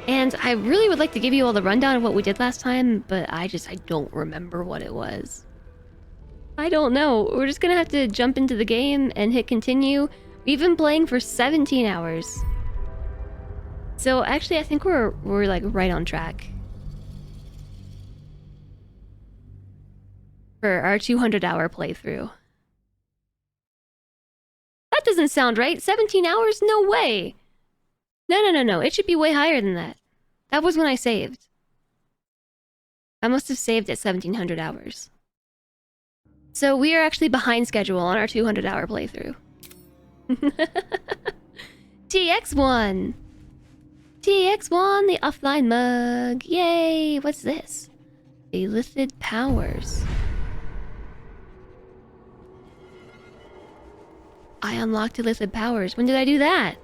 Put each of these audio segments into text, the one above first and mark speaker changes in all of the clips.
Speaker 1: And I really would like to give you all the rundown of what we did last time, but I don't remember what it was. I don't know. We're just gonna have to jump into the game and hit continue. We've been playing for 17 hours. So actually, I think we're like right on track for our 200-hour playthrough. That doesn't sound right. 17 hours? No way. No. It should be way higher than that. That was when I saved. I must have saved at 1700 hours. So we are actually behind schedule on our 200-hour playthrough. TX1! TX1, the offline mug. Yay! What's this? Elithid powers. I unlocked Elithid powers. When did I do that?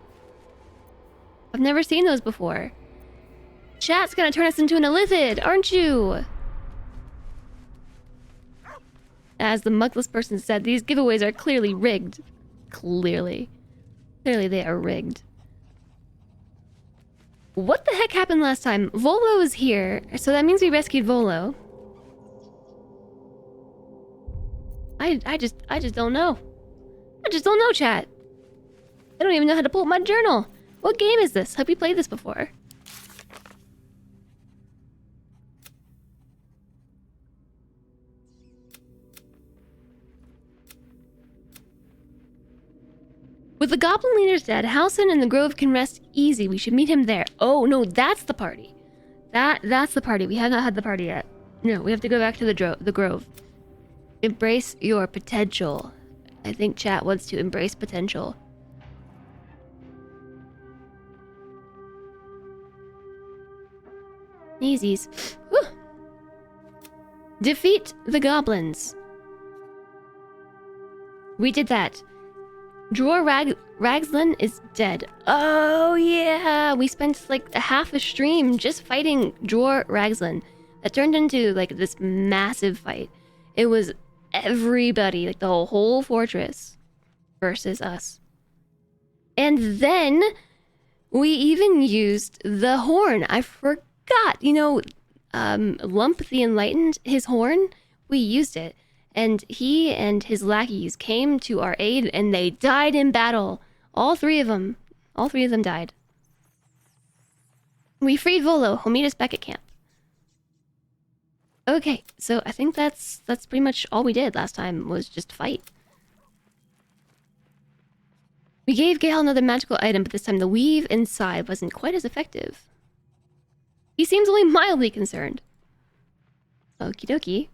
Speaker 1: I've never seen those before. Chat's gonna turn us into an Elithid, aren't you? As the mugless person said, these giveaways are clearly rigged. Clearly they are rigged. What the heck happened last time? Volo is here, so that means we rescued Volo. I just don't know. I just don't know, chat. I don't even know how to pull up my journal. What game is this? Have we played this before? With the goblin leaders dead, Halsin and the Grove can rest easy. We should meet him there. Oh, no, that's the party. That's the party. We have not had the party yet. No, we have to go back to the Grove. Embrace your potential. I think chat wants to embrace potential. Easies. Whew. Defeat the goblins. We did that. Dror Ragzlin is dead. Oh yeah, we spent like half a stream just fighting Dror Ragzlin. That turned into like this massive fight. It was everybody, like the whole fortress versus us. And then we even used the horn. I forgot, you know, Lump the Enlightened, his horn, we used it. And he and his lackeys came to our aid and they died in battle. All three of them. All three of them died. We freed Volo. He'll meet us back at camp. Okay, so I think that's pretty much all we did last time was just fight. We gave Gale another magical item, but this time the weave inside wasn't quite as effective. He seems only mildly concerned. Okie dokie.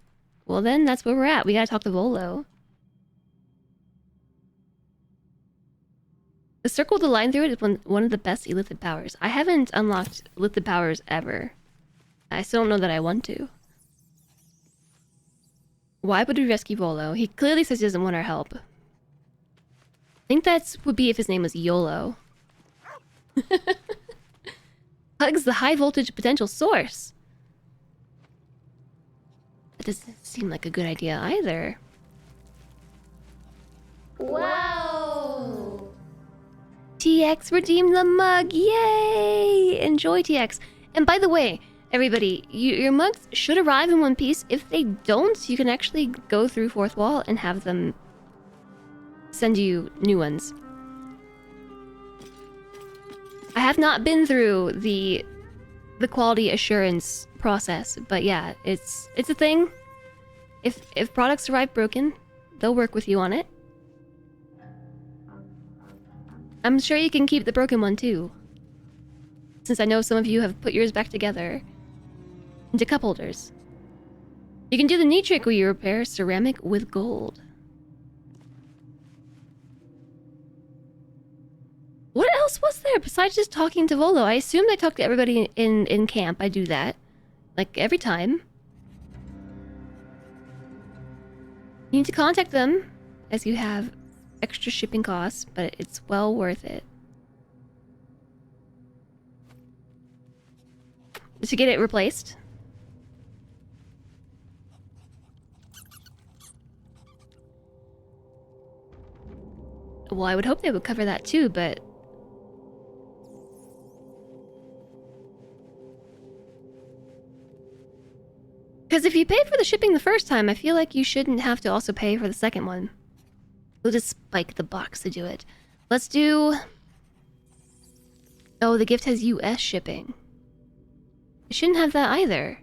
Speaker 1: Well then, that's where we're at. We gotta talk to Volo. The circle with the line through it is one of the best Elithid powers. I haven't unlocked Elithid powers ever. I still don't know that I want to. Why would we rescue Volo? He clearly says he doesn't want our help. I think that would be if his name was YOLO. Hugs the high voltage potential source. That doesn't seem like a good idea either. Wow! TX redeemed the mug! Yay! Enjoy TX. And by the way, everybody, your mugs should arrive in one piece. If they don't, you can actually go through Fourth Wall and have them send you new ones. I have not been through the quality assurance process, but yeah, it's a thing. If products arrive broken, they'll work with you on it. I'm sure you can keep the broken one too, since I know some of you have put yours back together into cup holders. You can do the neat trick where you repair ceramic with gold. What else was there besides just talking to Volo? I assumed I talked to everybody in camp. I do that. Like, every time. You need to contact them, as you have extra shipping costs, but it's well worth it. To get it replaced. Well, I would hope they would cover that too, but Because if you paid for the shipping the first time, I feel like you shouldn't have to also pay for the second one. We'll just spike the box to do it. Let's do... Oh, the gift has US shipping. It shouldn't have that either.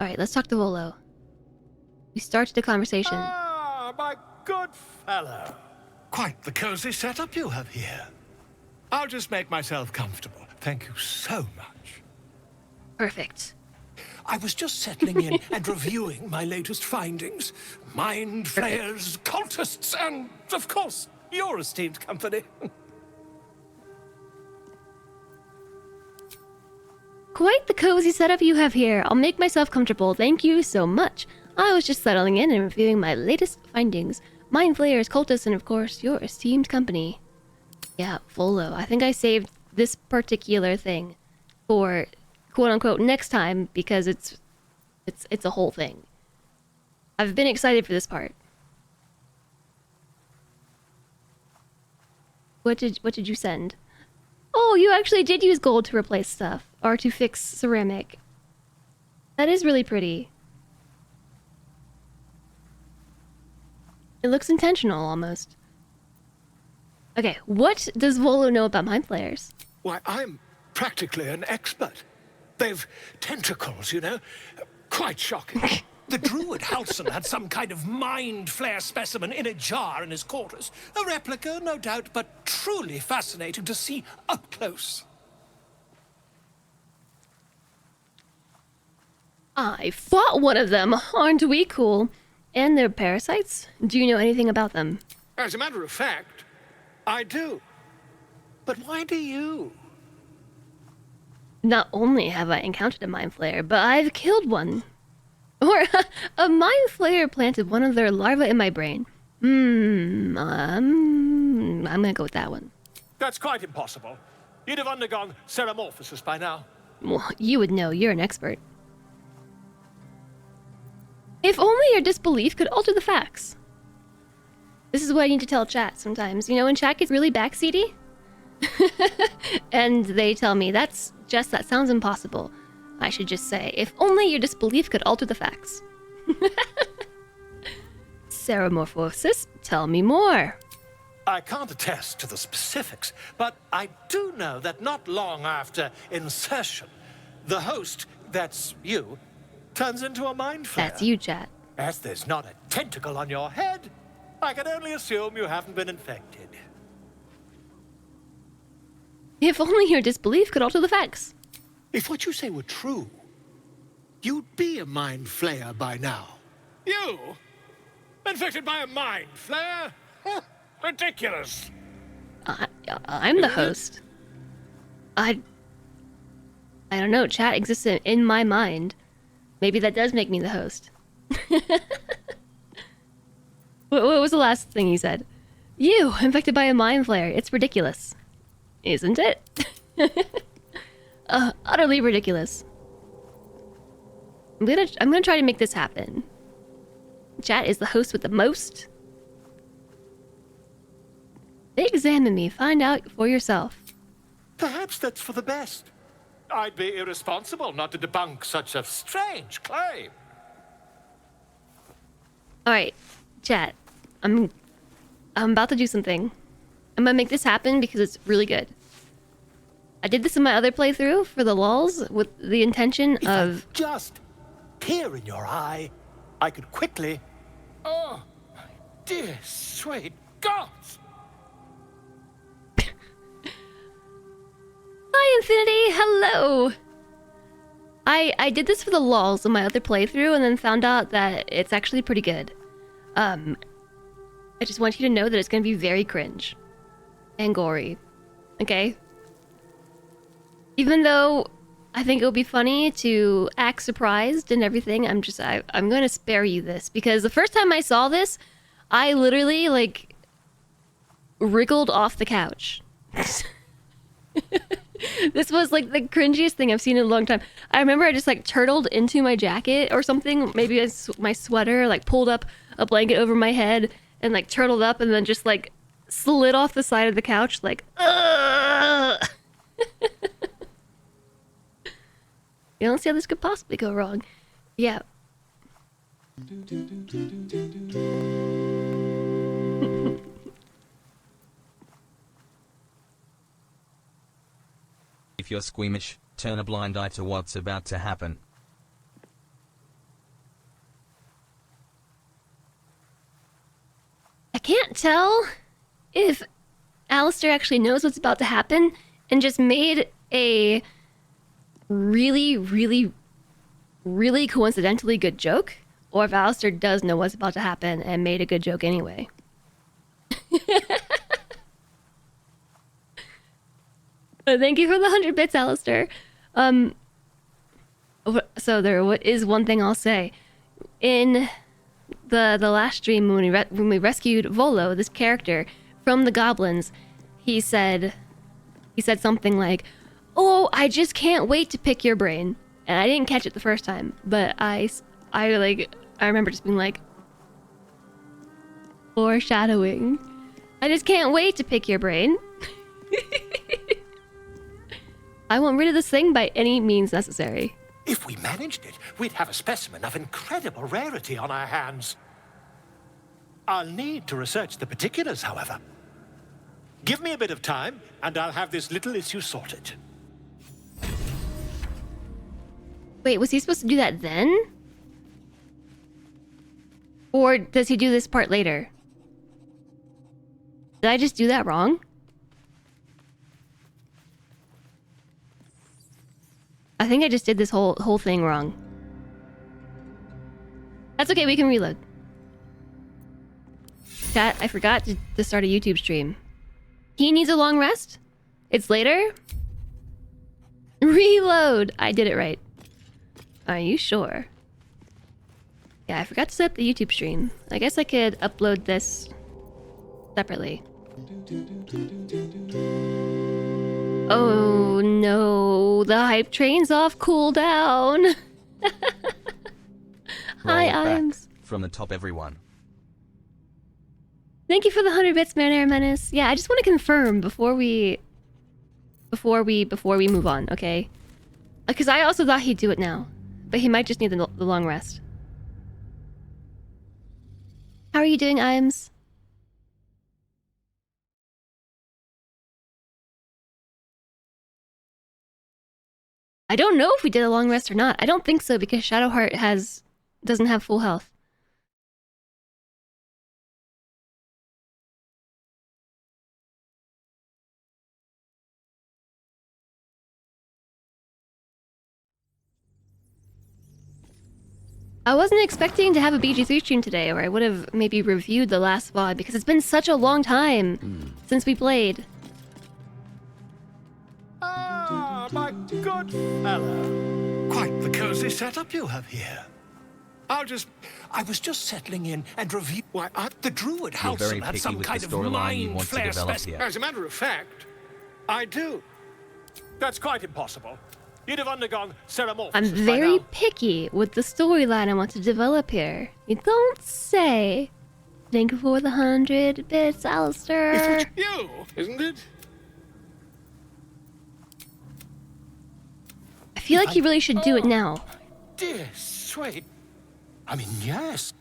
Speaker 1: Alright, let's talk to Volo. We start the conversation.
Speaker 2: Ah, my good fellow. Quite the cozy setup you have here. I'll just make myself comfortable. Thank you so much.
Speaker 1: Perfect.
Speaker 2: I was just settling in and reviewing my latest findings. Mind flayers, cultists, and, of course, your esteemed company.
Speaker 1: Quite the cozy setup you have here. I'll make myself comfortable. Thank you so much. I was just settling in and reviewing my latest findings. Mind flayers, cultists, and of course, your esteemed company. Yeah, Volo. I think I saved this particular thing for quote-unquote next time because it's a whole thing. I've been excited for this part. What did you send? Oh, you actually did use gold to replace stuff or to fix ceramic. That is really pretty. It looks intentional almost. Okay, what does Volo know about mind flayers?
Speaker 2: Why, I'm practically an expert. They've tentacles, you know? Quite shocking. The druid Halson had some kind of mind flare specimen in a jar in his quarters. A replica, no doubt, but truly fascinating to see up close.
Speaker 1: I fought one of them. Aren't we cool? And they're parasites? Do you know anything about them?
Speaker 2: As a matter of fact, I do. But why do you?
Speaker 1: Not only have I encountered a mind flayer, but I've killed one. Or a mind flayer planted one of their larvae in my brain. I'm gonna go with that one.
Speaker 2: That's quite impossible. You'd have undergone ceramorphosis by now.
Speaker 1: Well, you would know. You're an expert. If only your disbelief could alter the facts. This is what I need to tell chat sometimes. You know, when chat gets really backseaty, and they tell me, that sounds impossible. I should just say, if only your disbelief could alter the facts. Ceramorphosis, tell me more.
Speaker 2: I can't attest to the specifics, but I do know that not long after insertion, the host, that's you, turns into a mind flayer.
Speaker 1: That's you, chat.
Speaker 2: As there's not a tentacle on your head, I can only assume you haven't been infected.
Speaker 1: If only your disbelief could alter the facts.
Speaker 2: If what you say were true, you'd be a mind flayer by now. You? Infected by a mind flayer? Ridiculous.
Speaker 1: I'm the host. I don't know. Chat exists in my mind. Maybe that does make me the host. What was the last thing you said? You, infected by a mind flayer. It's ridiculous. Isn't it? Utterly ridiculous. I'm gonna try to make this happen. Chat is the host with the most. Examine me. Find out for yourself.
Speaker 2: Perhaps that's for the best. I'd be irresponsible not to debunk such a strange claim.
Speaker 1: Alright, chat. I'm about to do something. I'm gonna make this happen because it's really good. I did this in my other playthrough for the lulz with the intention of...
Speaker 2: Just tear in your eye, I could quickly... Oh, my dear sweet gods!
Speaker 1: Hi, Infinity! Hello! I did this for the lulz in my other playthrough and then found out that it's actually pretty good. I just want you to know that it's gonna be very cringe. And gory. Okay? Even though I think it would be funny to act surprised and everything, I'm gonna spare you this. Because the first time I saw this, I literally, like, wriggled off the couch. This was, like, the cringiest thing I've seen in a long time. I remember I just, like, turtled into my jacket or something. Maybe my sweater, like, pulled up a blanket over my head and, like, turtled up and then just, like, slid off the side of the couch, like, ugh! You don't see how this could possibly go wrong. Yeah.
Speaker 3: If you're squeamish, turn a blind eye to what's about to happen.
Speaker 1: I can't tell if Alistair actually knows what's about to happen and just made a really, really, really coincidentally good joke, or if Alistair does know what's about to happen and made a good joke anyway. But thank you for the 100 bits, Alistair. So there is one thing I'll say. In the last stream when we rescued Volo, this character from the goblins, he said something like, "Oh, I just can't wait to pick your brain." And I didn't catch it the first time, but I remember just being like, foreshadowing. I just can't wait to pick your brain. I want rid of this thing by any means necessary.
Speaker 2: If we managed it, we'd have a specimen of incredible rarity on our hands. I'll need to research the particulars, however. Give me a bit of time, and I'll have this little issue sorted.
Speaker 1: Wait, was he supposed to do that then? Or does he do this part later? Did I just do that wrong? I think I just did this whole thing wrong. That's okay, we can reload. Chat, I forgot to start a YouTube stream. He needs a long rest? It's later? Reload! I did it right. Are you sure? Yeah, I forgot to set up the YouTube stream. I guess I could upload this separately. Oh no, the hype train's off cooldown. Hi, Iams.
Speaker 3: From the top, everyone.
Speaker 1: Thank you for the 100 bits, Marinara Menace. Yeah, I just want to confirm before we move on, okay? Because I also thought he'd do it now, but he might just need the long rest. How are you doing, Iams? I don't know if we did a long rest or not. I don't think so because Shadowheart doesn't have full health. I wasn't expecting to have a BG3 stream today, or I would have maybe reviewed the last VOD because it's been such a long time since we played.
Speaker 2: Ah, my good fellow. Quite the cozy setup you have here. I was just settling in and review. Why, the druid Halcyon had some kind of mind flare specimen. As a matter of fact, I do. That's quite impossible. You'd have undergone ceremonial.
Speaker 1: I'm very picky with the storyline I want to develop here. You don't say. Thank you for the 100 bits, Alistair.
Speaker 2: It's you, isn't it?
Speaker 1: I feel like he really should do it now.
Speaker 2: Dear sweet. I mean, yes.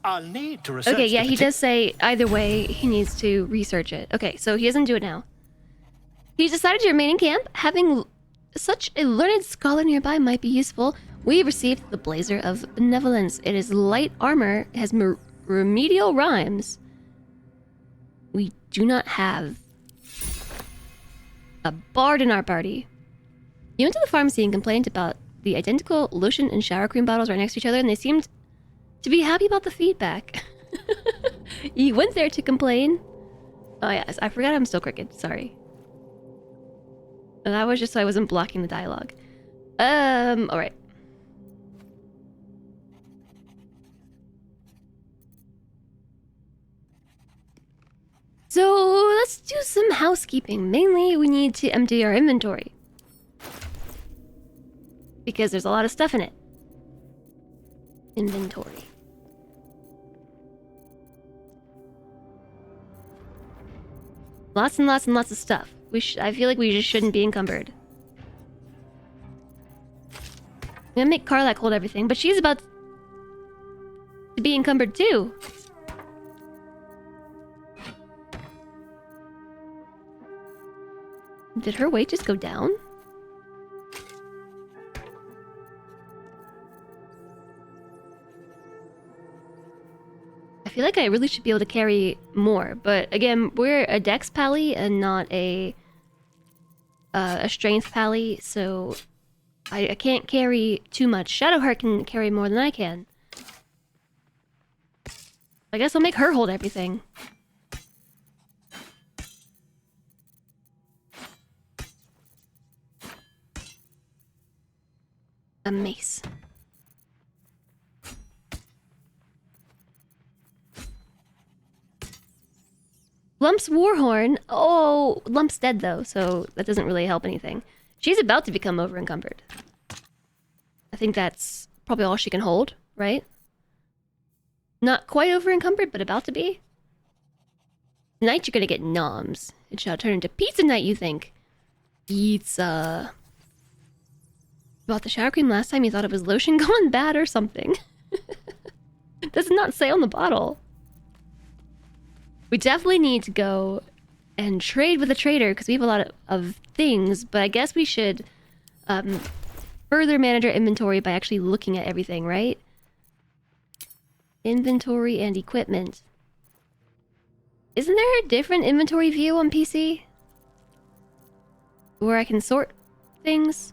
Speaker 2: I'll need to research.
Speaker 1: Okay, yeah, he does say either way he needs to research it. Okay, so he doesn't do it now. He's decided to remain in camp. Having such a learned scholar nearby might be useful. We received the Blazer of Benevolence. It is light armor, it has remedial rhymes. We do not have a bard in our party. He went to the pharmacy and complained about the identical lotion and shower cream bottles right next to each other, and they seemed to be happy about the feedback. He went there to complain. Oh yes, I forgot I'm still crooked. Sorry. And that was just so I wasn't blocking the dialogue. Alright. So let's do some housekeeping. Mainly, we need to empty our inventory. Because there's a lot of stuff in it. Inventory. Lots and lots and lots of stuff. I feel like we just shouldn't be encumbered. I'm gonna make Karlak hold everything, but she's about to be encumbered too. Did her weight just go down? I feel like I really should be able to carry more, but again, we're a dex pally and not a strength pally, so I can't carry too much. Shadowheart can carry more than I can. I guess I'll make her hold everything. A mace. Lump's Warhorn. Oh, Lump's dead though, so that doesn't really help anything. She's about to become over-encumbered. I think that's probably all she can hold, right? Not quite over-encumbered, but about to be. Tonight you're gonna get noms. It shall turn into pizza night, you think? Pizza. You bought the shower cream last time, you thought it was lotion gone bad or something. Does not say on the bottle. We definitely need to go and trade with a trader because we have a lot of things, but I guess we should further manage our inventory by actually looking at everything, right? Inventory and equipment. Isn't there a different inventory view on PC? Where I can sort things?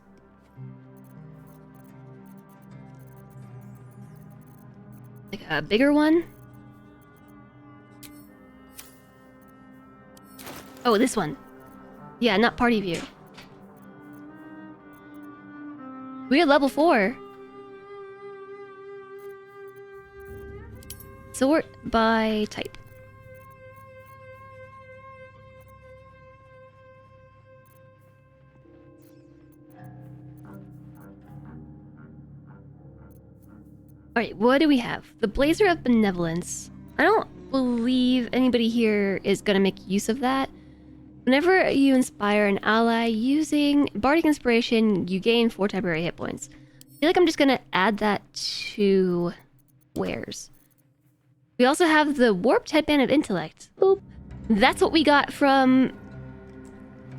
Speaker 1: Like a bigger one? Oh, this one. Yeah, not party view. We are level 4. Sort by type. Alright, what do we have? The Blazer of Benevolence. I don't believe anybody here is gonna make use of that. Whenever you inspire an ally using Bardic Inspiration, you gain 4 temporary hit points. I feel like I'm just gonna add that to wares. We also have the Warped Headband of Intellect. Boop. That's what we got from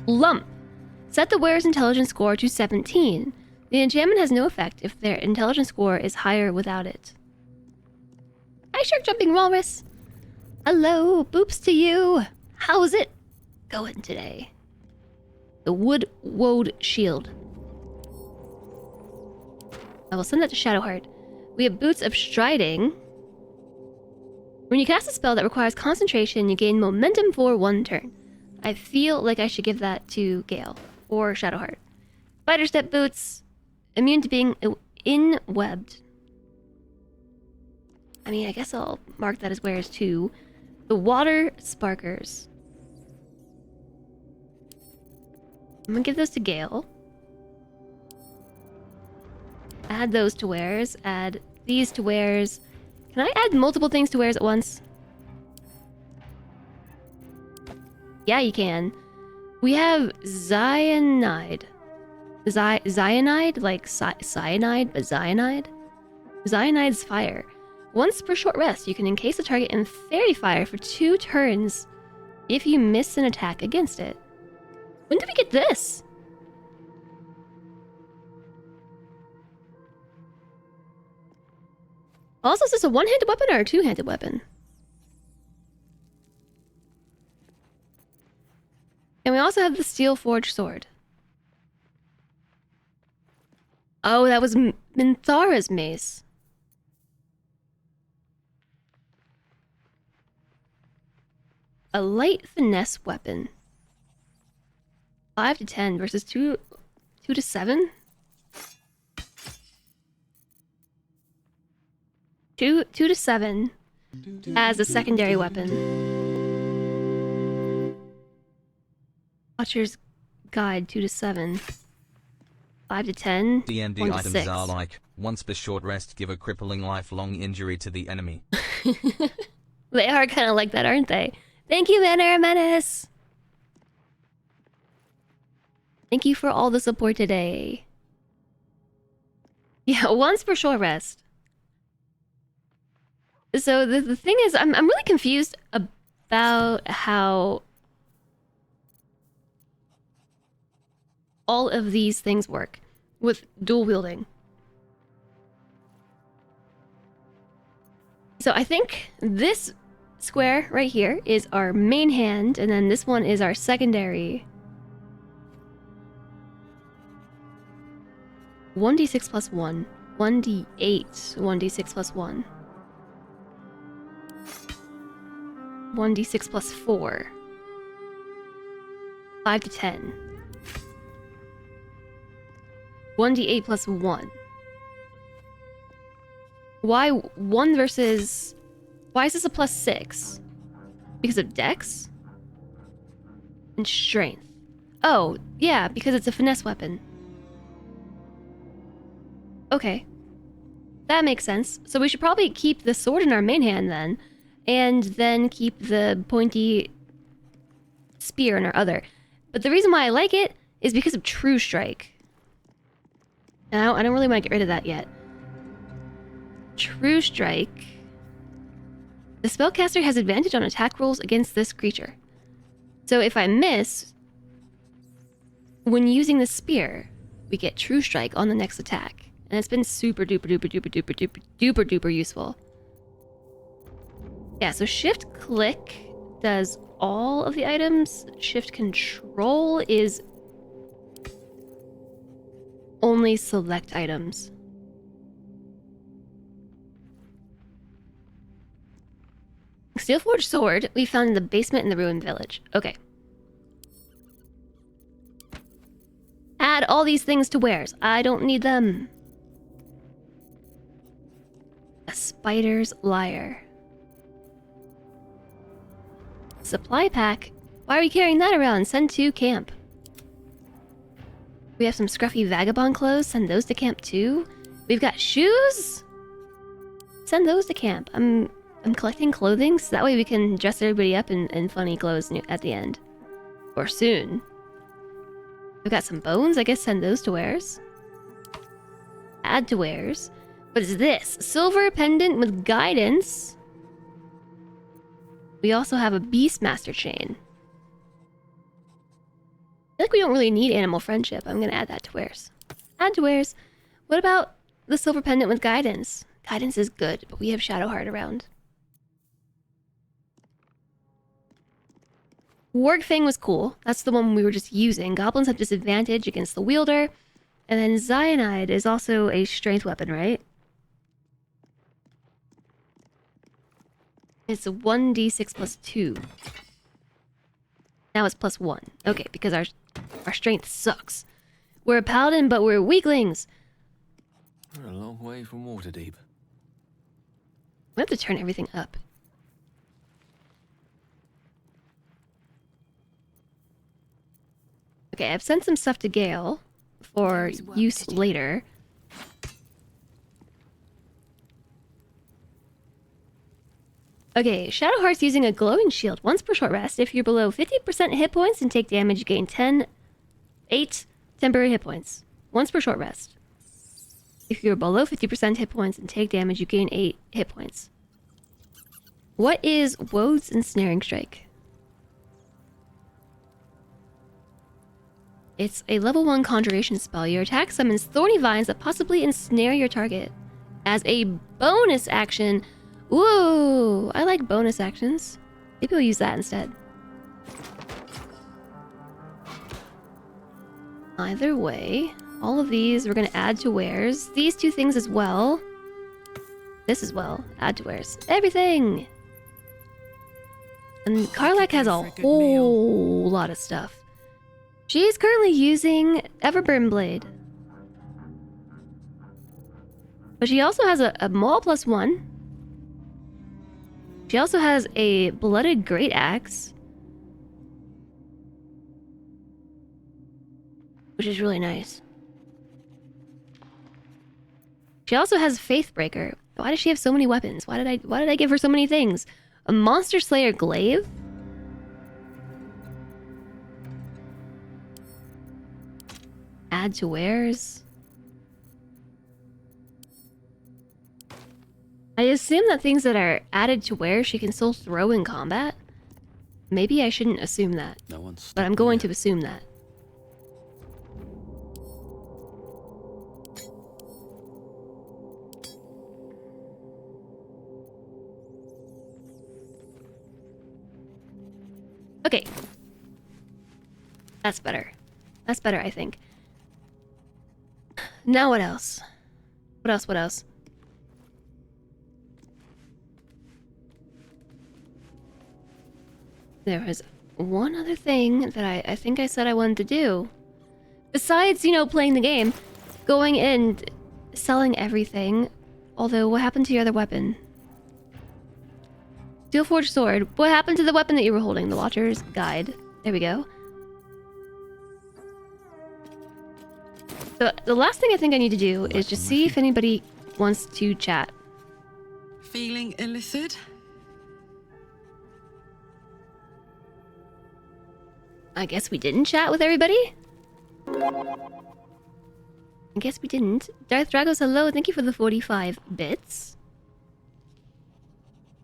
Speaker 1: Lump. Set the wearer's intelligence score to 17. The enchantment has no effect if their intelligence score is higher without it. Hi, Shark Jumping Walrus. Hello, boops to you. How's it going today? The Wood Woad Shield. I will send that to Shadowheart. We have Boots of Striding. When you cast a spell that requires concentration, you gain momentum for 1 turn. I feel like I should give that to Gale or Shadowheart. Spider Step Boots. Immune to being in-webbed. I mean, I guess I'll mark that as wares too. The Water Sparkers. I'm gonna give those to Gale. Add those to wares. Add these to wares. Can I add multiple things to wares at once? Yeah, you can. We have Cyanide. Cyanide? Like cyanide, but cyanide? Cyanide's fire. Once per short rest, you can encase the target in fairy fire for 2 turns if you miss an attack against it. When did we get this? Also, is this a one-handed weapon or a two-handed weapon? And we also have the Steel Forged Sword. Oh, that was Minthara's mace. A light finesse weapon. 5 to 10 versus 2 to 7? 2 to 7 as a secondary weapon. Watcher's Guide 2 to 7. 5 to 10.
Speaker 3: D&D
Speaker 1: 1 to
Speaker 3: items
Speaker 1: 6.
Speaker 3: are like, once per short rest, give a crippling lifelong injury to the enemy.
Speaker 1: They are kind of like that, aren't they? Thank you, Manor Menace! Thank you for all the support today. Yeah, once per short rest. So the thing is, I'm really confused about how all of these things work with dual wielding. So I think this square right here is our main hand, and then this one is our secondary. 1d6 plus 1. 1d8. 1d6 plus 1. 1d6 plus 4. 5 to 10. 1d8 plus 1. Why 1 versus... Why is this a plus 6? Because of dex? And strength. Oh, yeah, because it's a finesse weapon. Okay. That makes sense. So we should probably keep the sword in our main hand then. And then keep the pointy spear in our other. But the reason why I like it is because of True Strike. Now, I don't really want to get rid of that yet. True Strike. The spellcaster has advantage on attack rolls against this creature. So if I miss, when using the spear, we get True Strike on the next attack. And it's been super duper duper duper duper duper duper duper useful. Yeah, so shift click does all of the items. Shift control is only select items. Steelforged sword we found in the basement in the ruined village. Okay. Add all these things to wares. I don't need them. A spider's lyre. Supply pack? Why are we carrying that around? Send to camp. We have some scruffy vagabond clothes. Send those to camp too. We've got shoes. Send those to camp. I'm collecting clothing so that way we can dress everybody up in funny clothes at the end. Or soon. We've got some bones. I guess send those to wares. Add to wares. What is this? Silver pendant with guidance. We also have a Beastmaster chain. I feel like we don't really need animal friendship. I'm gonna add that to wares. Add to wares. What about the silver pendant with guidance? Guidance is good, but we have Shadowheart around. Wargfang was cool. That's the one we were just using. Goblins have disadvantage against the wielder. And then Cyanide is also a strength weapon, right? It's a 1d6 plus 2. Now it's plus 1. Okay, because our strength sucks. We're a paladin, but we're weaklings.
Speaker 4: We're a long way from Waterdeep.
Speaker 1: We have to turn everything up. Okay, I've sent some stuff to Gale for use later. Okay, Shadowheart's using a glowing shield once per short rest. If you're below 50% hit points and take damage, you gain 8 temporary hit points. Once per short rest. If you're below 50% hit points and take damage, you gain 8 hit points. What is Wode's Ensnaring Strike? It's a level 1 conjuration spell. Your attack summons thorny vines that possibly ensnare your target. As a bonus action... Ooh, I like bonus actions. Maybe we'll use that instead. Either way, all of these we're going to add to wares. These two things as well. This as well. Add to wares. Everything! And Karlak has a whole lot of stuff. She's currently using Everburn Blade. But she also has a Maul plus 1. She also has a Blooded Great Axe, which is really nice. She also has Faithbreaker. Why does she have so many weapons? Why did I give her so many things? A Monster Slayer Glaive? Add to wares. I assume that things that are added to wear she can still throw in combat. Maybe I shouldn't assume that,
Speaker 4: No one's
Speaker 1: but I'm going to assume that. Okay. That's better. That's better, I think. Now what else? What else? What else? There was one other thing that I think I said I wanted to do. Besides, you know, playing the game, going and selling everything. Although, what happened to your other weapon? Steelforged sword. What happened to the weapon that you were holding? The Watcher's Guide. There we go. The last thing I think I need to do is just see if anybody wants to chat.
Speaker 5: Feeling illithid?
Speaker 1: I guess we didn't chat with everybody? I guess we didn't. Darth Dragos, hello. Thank you for the 45 bits.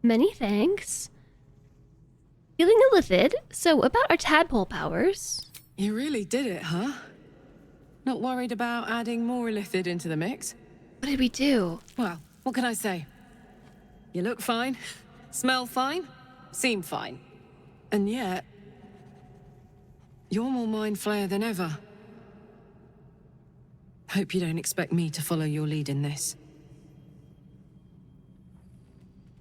Speaker 1: Many thanks. Feeling illithid? So, about our tadpole powers.
Speaker 5: You really did it, huh? Not worried about adding more illithid into the mix?
Speaker 1: What did we do?
Speaker 5: Well, what can I say? You look fine, smell fine, seem fine. And yet, you're more mind flayer than ever. Hope you don't expect me to follow your lead in this.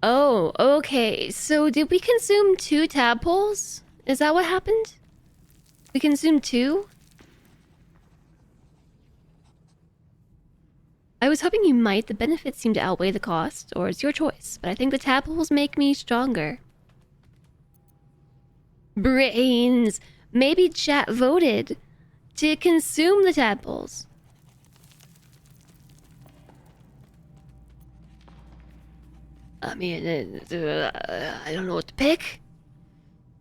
Speaker 1: Oh, okay. So did we consume 2 tadpoles? Is that what happened? We consumed 2? I was hoping you might. The benefits seem to outweigh the cost, or it's your choice. But I think the tadpoles make me stronger. Brains! Maybe chat voted to consume the tadpoles. I mean, I don't know what to pick.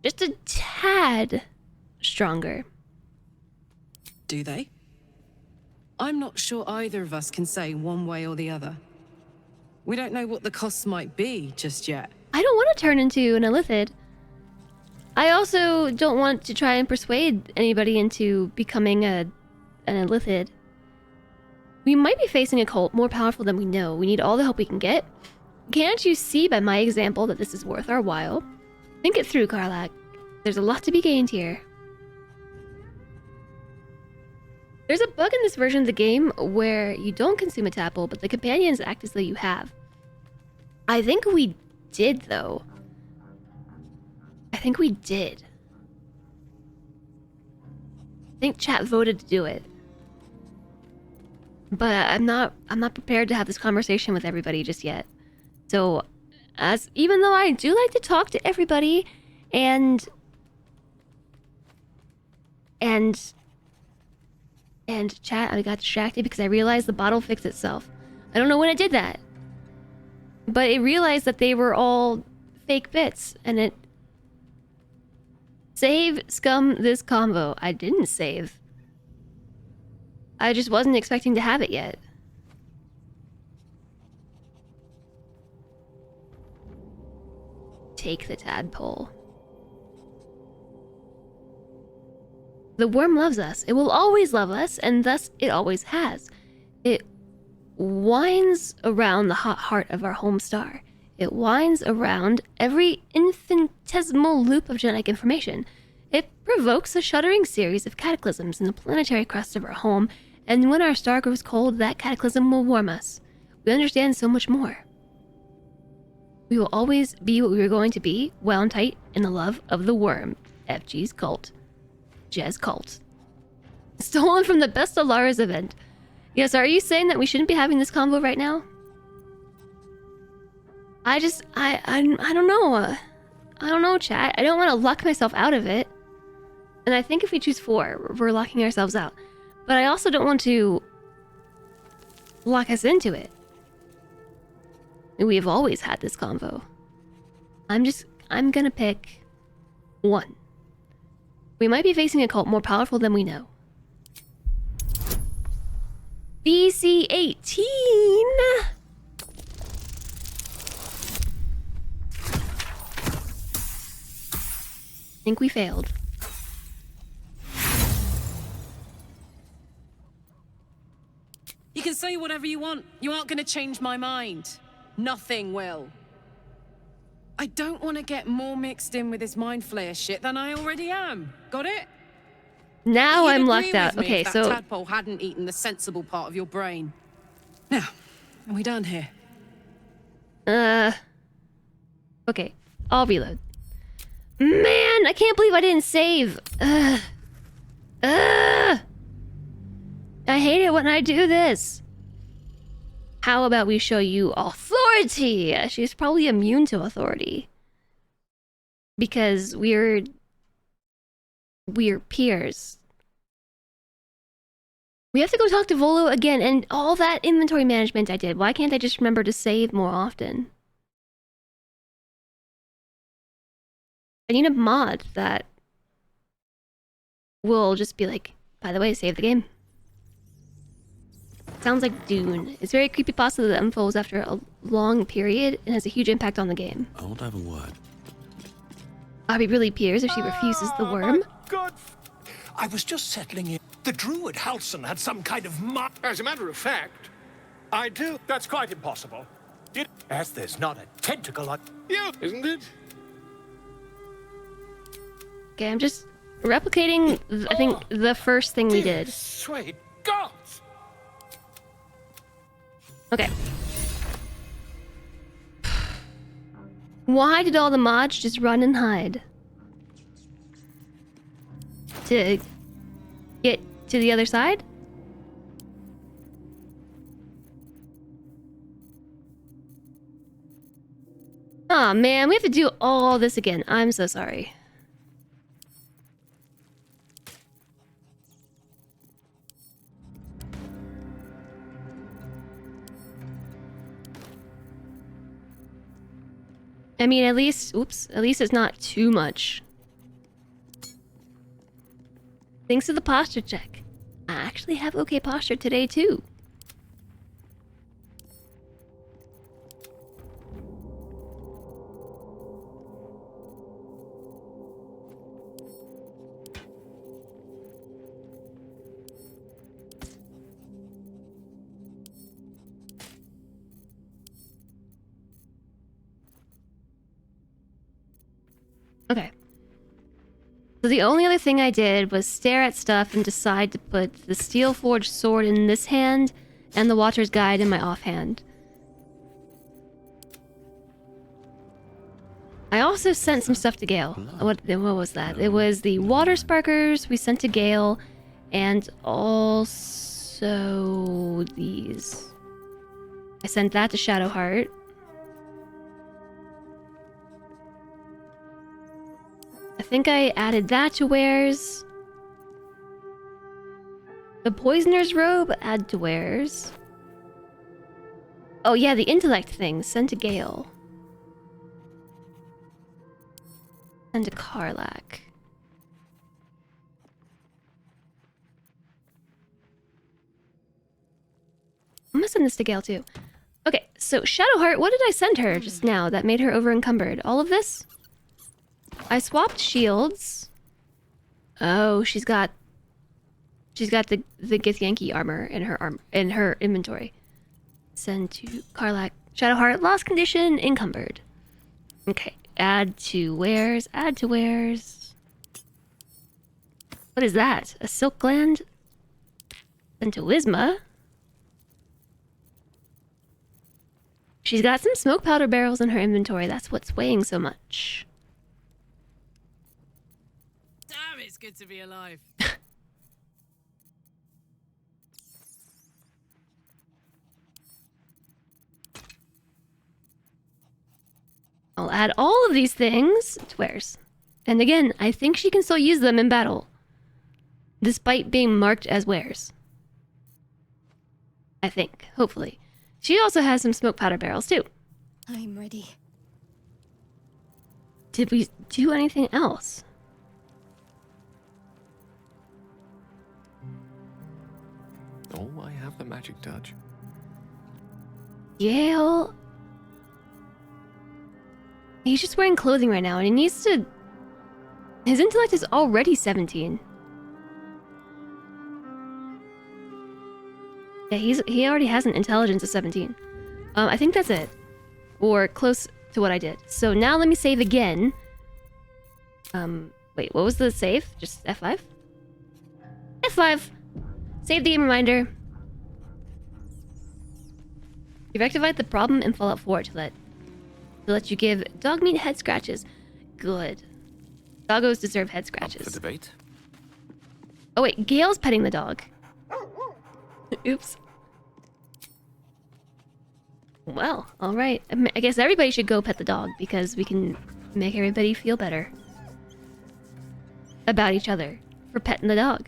Speaker 1: Just a tad stronger.
Speaker 5: Do they? I'm not sure either of us can say one way or the other. We don't know what the costs might be just yet.
Speaker 1: I don't want to turn into an illithid. I also don't want to try and persuade anybody into becoming an illithid. We might be facing a cult more powerful than we know. We need all the help we can get. Can't you see by my example that this is worth our while? Think it through, Karlak. There's a lot to be gained here. There's a bug in this version of the game where you don't consume a tadpole, but the companions act as though you have. I think we did, though. I think we did. I think chat voted to do it. But I'm not prepared to have this conversation with everybody just yet. So, even though I do like to talk to everybody and chat, I got distracted because I realized the bottle fixed itself. I don't know when it did that. But it realized that they were all fake bits, and it... Save scum this convo. I didn't save. I just wasn't expecting to have it yet. Take the tadpole. The worm loves us. It will always love us, and thus it always has. It winds around the hot heart of our home star. It winds around every infinitesimal loop of genetic information. It provokes a shuddering series of cataclysms in the planetary crust of our home, and when our star grows cold, that cataclysm will warm us. We understand so much more. We will always be what we were going to be, wound tight in the love of the worm. FG's cult. Jez cult. Stolen from the Best Alaris event. Yes, are you saying that we shouldn't be having this convo right now? I don't know. I don't know, chat. I don't want to lock myself out of it. And I think if we choose 4, we're locking ourselves out. But I also don't want to lock us into it. We have always had this convo. I'm gonna pick 1. We might be facing a cult more powerful than we know. BC-18! think we failed.
Speaker 5: You can say whatever you want. You aren't going to change my mind. Nothing will. I don't want to get more mixed in with this mind flayer shit than I already am. Got it?
Speaker 1: Now
Speaker 5: You'd
Speaker 1: I'm
Speaker 5: agree
Speaker 1: locked
Speaker 5: with
Speaker 1: out.
Speaker 5: me
Speaker 1: Okay,
Speaker 5: if that
Speaker 1: so
Speaker 5: tadpole hadn't eaten the sensible part of your brain. Now, are we done here?
Speaker 1: okay, I'll reload. Man, I can't believe I didn't save. I hate it when I do this. How about we show you authority? She's probably immune to authority. Because we're peers. We have to go talk to Volo again, and all that inventory management I did. Why can't I just remember to save more often? I need a mod that will just be like, by the way, save the game. Sounds like Dune. It's very creepypasta that unfolds after a long period and has a huge impact on the game.
Speaker 4: I won't have a word.
Speaker 1: Are we really peers if she refuses the worm?
Speaker 2: Good. I was just settling in. The druid Halson had some kind of As a matter of fact, I do. That's quite impossible. As there's not a tentacle on you, isn't it?
Speaker 1: Okay, I'm just replicating, I think, the first thing we did.
Speaker 2: Sweet gods!
Speaker 1: Okay. Why did all the mods just run and hide? To get to the other side? Aw, man, we have to do all this again. I'm so sorry. I mean, at least, oops, at least it's not too much. Thanks to the posture check. I actually have okay posture today, too. Okay. So the only other thing I did was stare at stuff and decide to put the steel forged sword in this hand and the Watcher's Guide in my offhand. I also sent some stuff to Gale. What was that? It was the water sparkers we sent to Gale, and also these. I sent that to Shadowheart. I think I added that to Wares. The Poisoner's Robe, add to Wares. Oh yeah, the intellect thing, send to Gale. Send to Karlak. I'm gonna send this to Gale too. Okay, so Shadowheart, what did I send her just now that made her over encumbered? All of this? I swapped shields. Oh, she's got the Githyanki armor in her inventory. Send to Karlak. Shadowheart, lost condition, encumbered. Okay, add to wares, add to wares. What is that? A silk gland? Send to Wisma. She's got some smoke powder barrels in her inventory. That's what's weighing so much.
Speaker 5: Damn, it's good to be alive.
Speaker 1: I'll add all of these things to wares. And again, I think she can still use them in battle, despite being marked as wares. I think, hopefully. She also has some smoke powder barrels too.
Speaker 6: I'm ready.
Speaker 1: Did we do anything else?
Speaker 4: Oh, I have the magic touch.
Speaker 1: Gale. He's just wearing clothing right now, and he needs to His intellect is already 17. Yeah, he already has an intelligence of 17. I think that's it. Or close to what I did. So now let me save again. Wait, what was the save? Just F5? F5! Save the game reminder. You rectified the problem in Fallout 4 to let you give dog meat head scratches. Good. Doggos deserve head
Speaker 4: Up
Speaker 1: scratches.
Speaker 4: for debate?
Speaker 1: Oh wait, Gale's petting the dog. Oops. Well, alright. I guess everybody should go pet the dog because we can make everybody feel better about each other for petting the dog.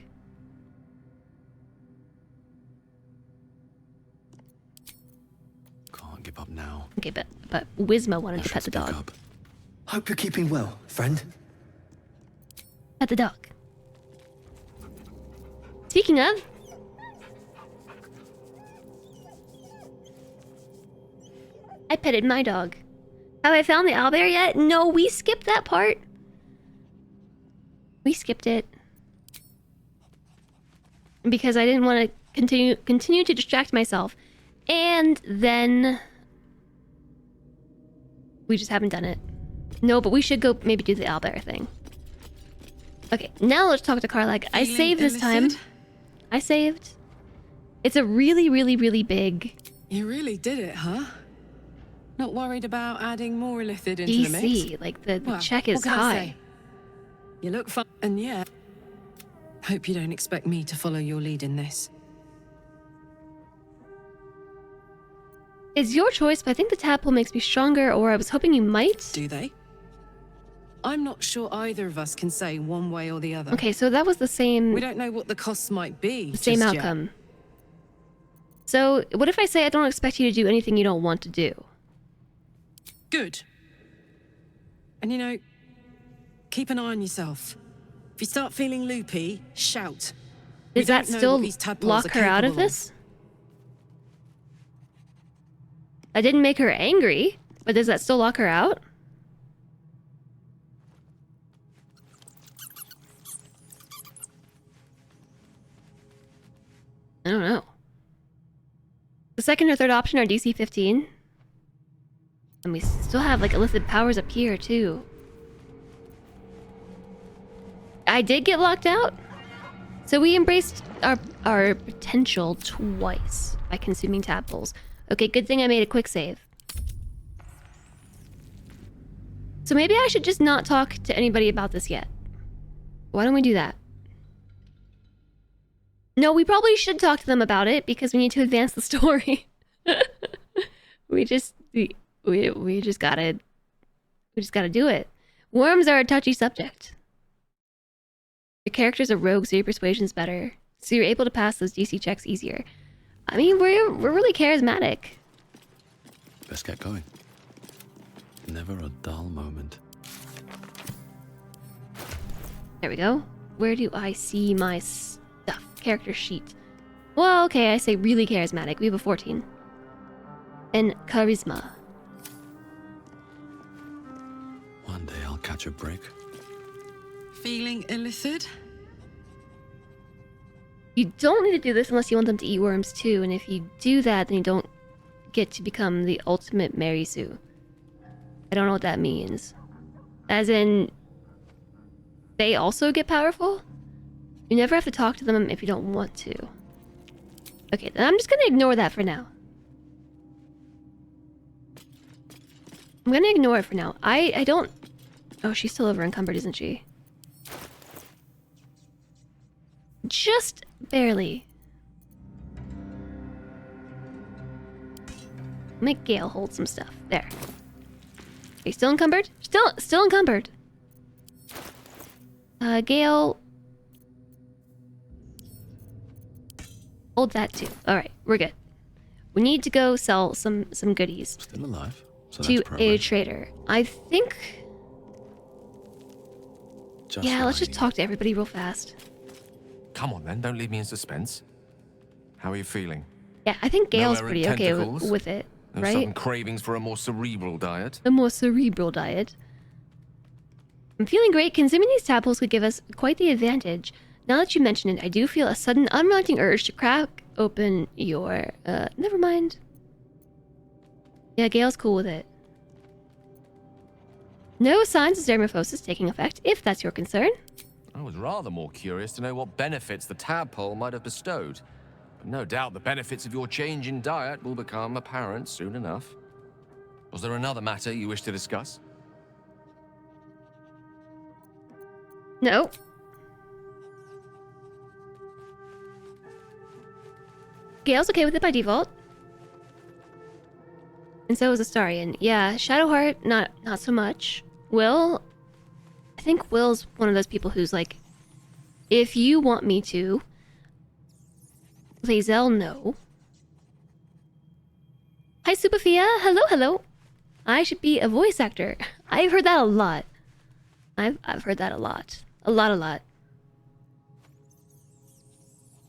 Speaker 4: Can't give up now.
Speaker 1: Okay, but Wisma wanted
Speaker 4: I
Speaker 1: to
Speaker 4: should
Speaker 1: pet the
Speaker 4: speak
Speaker 1: dog.
Speaker 4: up.
Speaker 6: Hope you're keeping well, friend.
Speaker 1: Pet the dog. Speaking of, I petted my dog. Have I found the owlbear yet? No, we skipped that part. We skipped it. Because I didn't want to continue to distract myself. And then we just haven't done it. No, but we should go maybe do the owlbear thing. Okay, now let's talk to Karlach. I saved this time. I saved. It's a really, really, really big
Speaker 5: You really did it, huh? Not worried about adding more illithid into the mix?
Speaker 1: DC. Like the
Speaker 5: Well,
Speaker 1: check
Speaker 5: what
Speaker 1: is
Speaker 5: can I
Speaker 1: high.
Speaker 5: say? You look fun, and yeah. Hope you don't expect me to follow your lead in this.
Speaker 1: It's your choice, but I think the tadpole makes me stronger, or I was hoping you might.
Speaker 5: Do they? I'm not sure either of us can say one way or the other.
Speaker 1: Okay, so that was the same.
Speaker 5: We don't know what the costs might be.
Speaker 1: The same
Speaker 5: just yet.
Speaker 1: outcome. So, what if I say I don't expect you to do anything you don't want to do?
Speaker 5: Good. And you know, keep an eye on yourself. If you start feeling loopy, shout. We
Speaker 1: Does that
Speaker 5: don't know
Speaker 1: still
Speaker 5: what these tadpoles
Speaker 1: lock
Speaker 5: are
Speaker 1: her out of
Speaker 5: capable
Speaker 1: this? I didn't make her angry, but does that still lock her out? I don't know. The second or third option are DC 15. And we still have like illicit powers up here too. I did get locked out. So we embraced our potential twice by consuming tadpoles. Okay, good thing I made a quick save. So maybe I should just not talk to anybody about this yet. Why don't we do that? No, we probably should talk to them about it because we need to advance the story. we just gotta do it. Worms are a touchy subject. Your character's a rogue, so your persuasion's better. So you're able to pass those DC checks easier. I mean, we're really charismatic.
Speaker 4: Let's get going. Never a dull moment.
Speaker 1: There we go. Where do I see my stuff? Character sheet. Well, okay, I say really charismatic. We have a 14. And charisma.
Speaker 4: One day I'll catch a break.
Speaker 5: Feeling illithid?
Speaker 1: You don't need to do this unless you want them to eat worms too, and if you do that, then you don't get to become the ultimate Mary Sue. I don't know what that means. As in, they also get powerful? You never have to talk to them if you don't want to. Okay, then I'm just gonna ignore that for now. I'm gonna ignore it for now. I don't... Oh, she's still over encumbered, isn't she? Just barely. Make Gale hold some stuff. There. Are you still encumbered? Still encumbered. Gale... Hold that too. Alright, we're good. We need to go sell some goodies
Speaker 4: Still alive. So
Speaker 1: to
Speaker 4: that's
Speaker 1: a
Speaker 4: progress.
Speaker 1: trader. I think...
Speaker 4: Just
Speaker 1: Yeah,
Speaker 4: what
Speaker 1: let's
Speaker 4: I
Speaker 1: just
Speaker 4: need.
Speaker 1: talk to everybody real fast.
Speaker 7: Come on then, don't leave me in suspense. How are you feeling?
Speaker 1: Yeah, I think Gale's
Speaker 7: No
Speaker 1: pretty
Speaker 7: errant
Speaker 1: okay
Speaker 7: tentacles?
Speaker 1: with it,
Speaker 7: No
Speaker 1: right?
Speaker 7: sudden cravings for a more cerebral diet?
Speaker 1: The more cerebral diet. I'm feeling great. Consuming these tadpoles could give us quite the advantage. Now that you mention it, I do feel a sudden unrelenting urge to crack open your... never mind. Yeah, Gale's cool with it. No signs of dermophosis taking effect, if that's your concern.
Speaker 7: I was rather more curious to know what benefits the tadpole might have bestowed. But no doubt the benefits of your change in diet will become apparent soon enough. Was there another matter you wish to discuss?
Speaker 1: No. Gale's okay with it by default. And so is Astarion. Yeah, Shadowheart, not so much. Will, I think Will's one of those people who's like, if you want me to, Lae'zel, no. Hi, Superfia. Hello, hello. I should be a voice actor. I've heard that a lot. I've heard that a lot. A lot.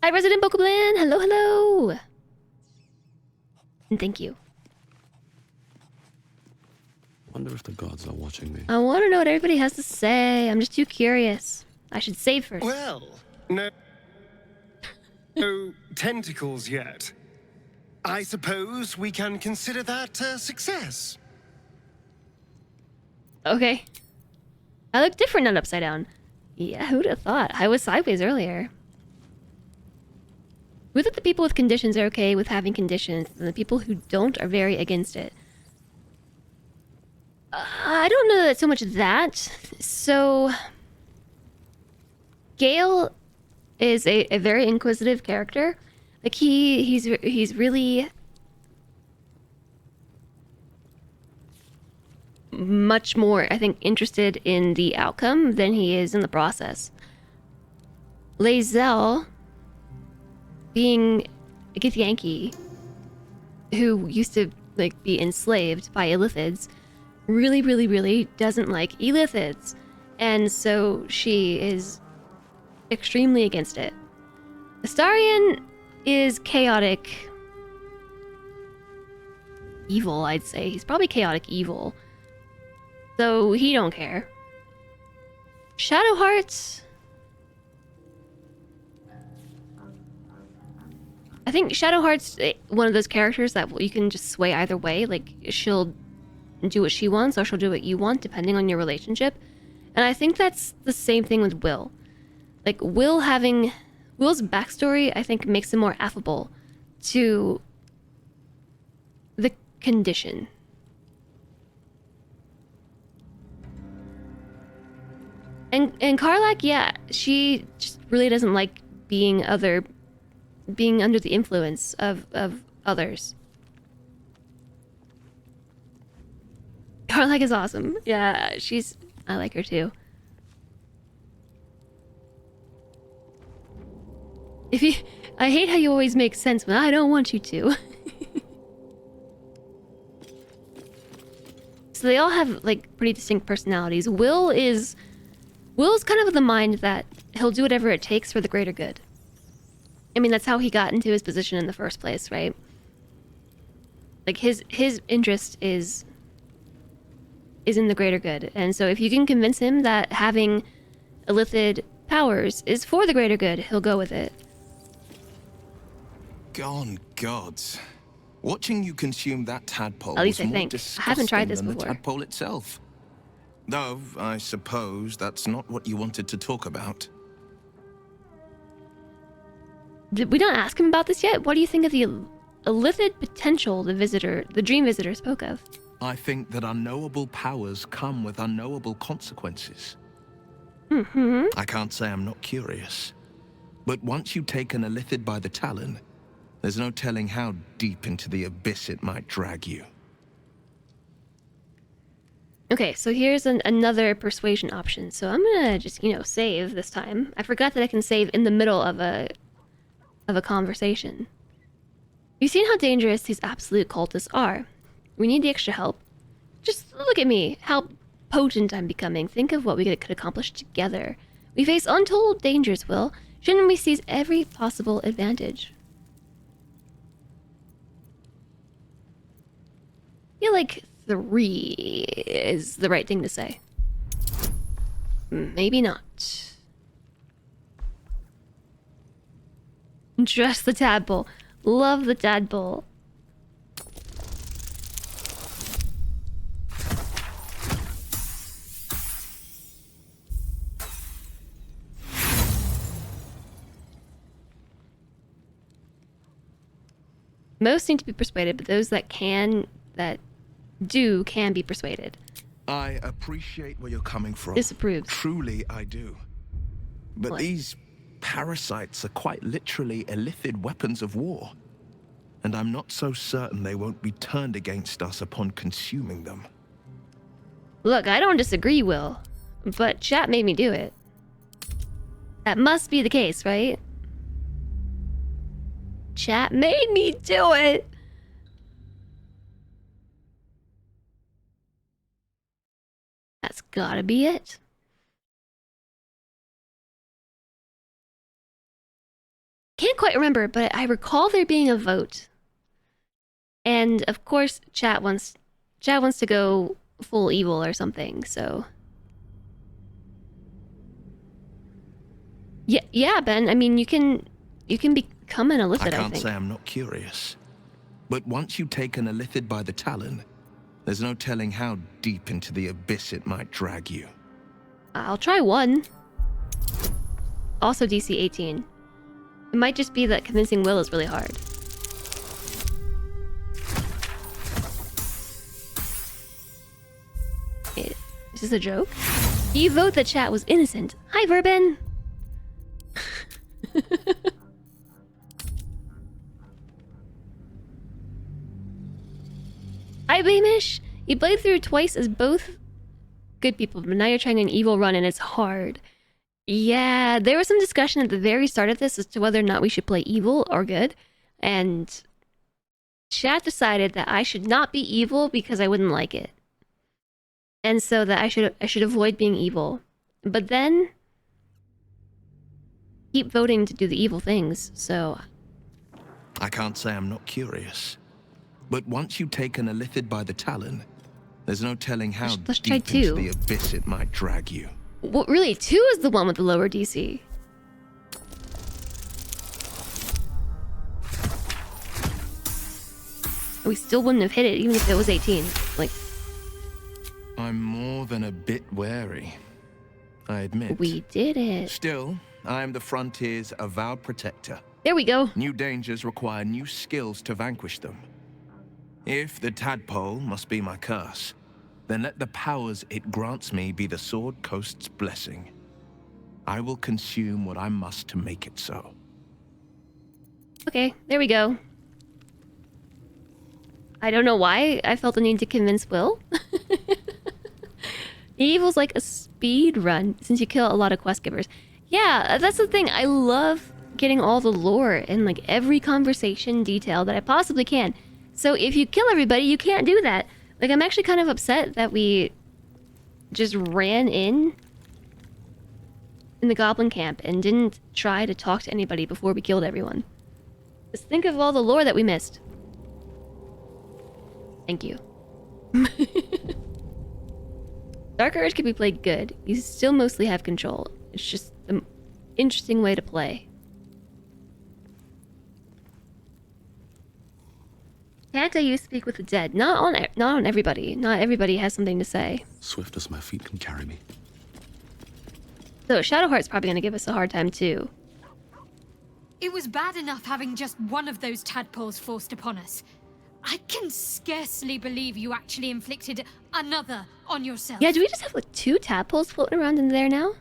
Speaker 1: Hi, Resident Bokoblin. Hello, hello. And thank you.
Speaker 4: Wonder if the gods are watching me.
Speaker 1: I want to know what everybody has to say. I'm just too curious. I should save first.
Speaker 8: Well, no tentacles yet. I suppose we can consider that a success.
Speaker 1: Okay. I look different on Upside Down. Yeah, who'd have thought? I was sideways earlier. Who thought the people with conditions are okay with having conditions, and the people who don't are very against it? I don't know that so much that. So... Gale is a very inquisitive character. Like, he's really... much more, I think, interested in the outcome than he is in the process. Lae'zel, being a Githyanki, who used to like be enslaved by Illithids, really doesn't like Illithids, and so she is extremely against it. Astarion is chaotic evil, I'd say. He's probably chaotic evil. So he don't care. Shadowheart, I think Shadowheart's one of those characters that you can just sway either way. Like, she'll do what she wants or she'll do what you want, depending on your relationship. And I think that's the same thing with Will. Like, Will's backstory, I think, makes him more affable to the condition. And Karlach, yeah, she just really doesn't like being under the influence of others. Karlach is awesome. Yeah, I like her too. I hate how you always make sense when I don't want you to. So they all have like pretty distinct personalities. Will's kind of of the mind that he'll do whatever it takes for the greater good. I mean, that's how he got into his position in the first place, right? Like, his interest is in the greater good. And so if you can convince him that having Illithid powers is for the greater good, he'll go with it.
Speaker 9: Gone gods. Watching you consume that tadpole
Speaker 1: At least
Speaker 9: was
Speaker 1: I
Speaker 9: more
Speaker 1: think. I
Speaker 9: disgusting
Speaker 1: haven't tried this
Speaker 9: than
Speaker 1: before.
Speaker 9: the tadpole itself. Though, I suppose that's not what you wanted to talk about.
Speaker 1: Did we not ask him about this yet? What do you think of the Illithid potential the dream visitor spoke of?
Speaker 9: I think that unknowable powers come with unknowable consequences.
Speaker 1: Mm-hmm.
Speaker 9: I can't say I'm not curious. But once you take an Illithid by the talon, there's no telling how deep into the abyss it might drag you.
Speaker 1: Okay, so here's another persuasion option. So I'm gonna just, save this time. I forgot that I can save in the middle of a conversation. You've seen how dangerous these absolute cultists are. We need the extra help. Just look at me, how potent I'm becoming. Think of what we could accomplish together. We face untold dangers, Will. Shouldn't we seize every possible advantage? I feel like 3 is the right thing to say. Maybe not. Dress the tadpole. Love the tadpole. Most need to be persuaded, but those that can be persuaded.
Speaker 9: I appreciate where you're coming from.
Speaker 1: Disapproves.
Speaker 9: Truly, I do. But
Speaker 1: What?
Speaker 9: these parasites are quite literally illithid weapons of war. And I'm not so certain they won't be turned against us upon consuming them.
Speaker 1: Look, I don't disagree, Will. But chat made me do it. That must be the case, right? Chat made me do it! That's gotta be it. Can't quite remember, but I recall there being a vote. And of course, chat wants to go full evil or something, so. Yeah, Ben. I mean, you can become an illithid,
Speaker 9: I
Speaker 1: I
Speaker 9: can't
Speaker 1: think.
Speaker 9: say I'm not curious. But once you take an illithid by the talon, there's no telling how deep into the abyss it might drag you.
Speaker 1: I'll try one. Also DC 18. It might just be that convincing Will is really hard. Is this a joke? You vote the chat was innocent. Hi, Verbin! Hi, Beamish! You played through twice as both good people, but now you're trying an evil run and it's hard. Yeah, there was some discussion at the very start of this as to whether or not we should play evil or good, and chat decided that I should not be evil because I wouldn't like it, and so that I should avoid being evil. But then keep voting to do the evil things. So
Speaker 9: I can't say I'm not curious. But once you take an illithid by the talon, there's no telling how
Speaker 1: let's try
Speaker 9: deep into
Speaker 1: 2.
Speaker 9: the abyss it might drag you.
Speaker 1: well, really, 2 is the one with the lower DC. We still wouldn't have hit it even if it was 18. Like,
Speaker 9: I'm more than a bit wary, I admit.
Speaker 1: we did it.
Speaker 9: Still, I am the frontier's avowed protector.
Speaker 1: There we go.
Speaker 9: New dangers require new skills to vanquish them. If the tadpole must be my curse, then let the powers it grants me be the Sword Coast's blessing. I will consume what I must to make it so.
Speaker 1: Okay, there we go. I don't know why I felt the need to convince Will. Evil's like a speed run since you kill a lot of quest givers. Yeah, that's the thing. I love getting all the lore and like every conversation detail that I possibly can. So if you kill everybody, you can't do that. Like, I'm actually kind of upset that we just ran in the goblin camp and didn't try to talk to anybody before we killed everyone. Just think of all the lore that we missed. Thank you. Dark Urge can be played good. You still mostly have control. It's just an interesting way to play. Can't I use speak with the dead? Not on everybody. Not everybody has something to say.
Speaker 4: Swift as my feet can carry me.
Speaker 1: So Shadowheart's probably gonna give us a hard time too.
Speaker 10: It was bad enough having just one of those tadpoles forced upon us. I can scarcely believe you actually inflicted another on yourself.
Speaker 1: Yeah, do we just have like 2 tadpoles floating around in there now?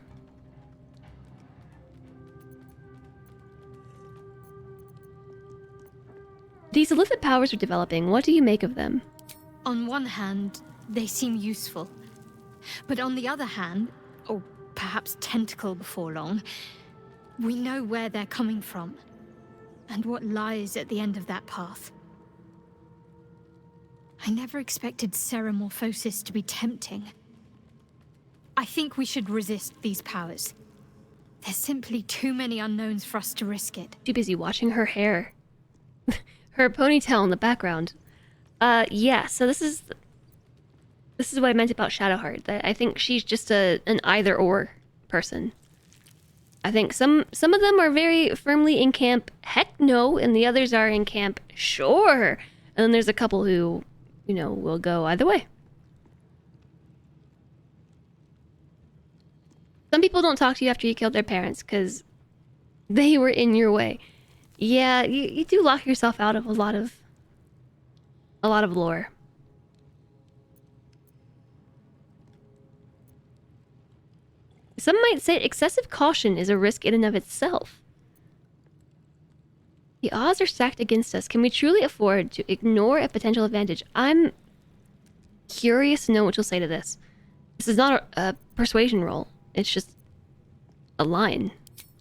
Speaker 1: These illicit powers are developing. What do you make of them?
Speaker 10: On one hand, they seem useful. But on the other hand, or perhaps tentacle before long, we know where they're coming from and what lies at the end of that path. I never expected Ceramorphosis to be tempting. I think we should resist these powers. There's simply too many unknowns for us to risk it.
Speaker 1: Too busy washing her hair. Her ponytail in the background. Yeah, so this is what I meant about Shadowheart. That I think she's just an either or. person. I think some of them are very firmly in camp, heck no, and the others are in camp, sure. And then there's a couple who, you know, will go either way. Some people don't talk to you after you killed their parents because they were in your way. Yeah, you do lock yourself out of a lot of lore. Some might say excessive caution is a risk in and of itself. The odds are stacked against us. Can we truly afford to ignore a potential advantage? I'm curious to know what you'll say to this. This is not a persuasion roll. It's just a line.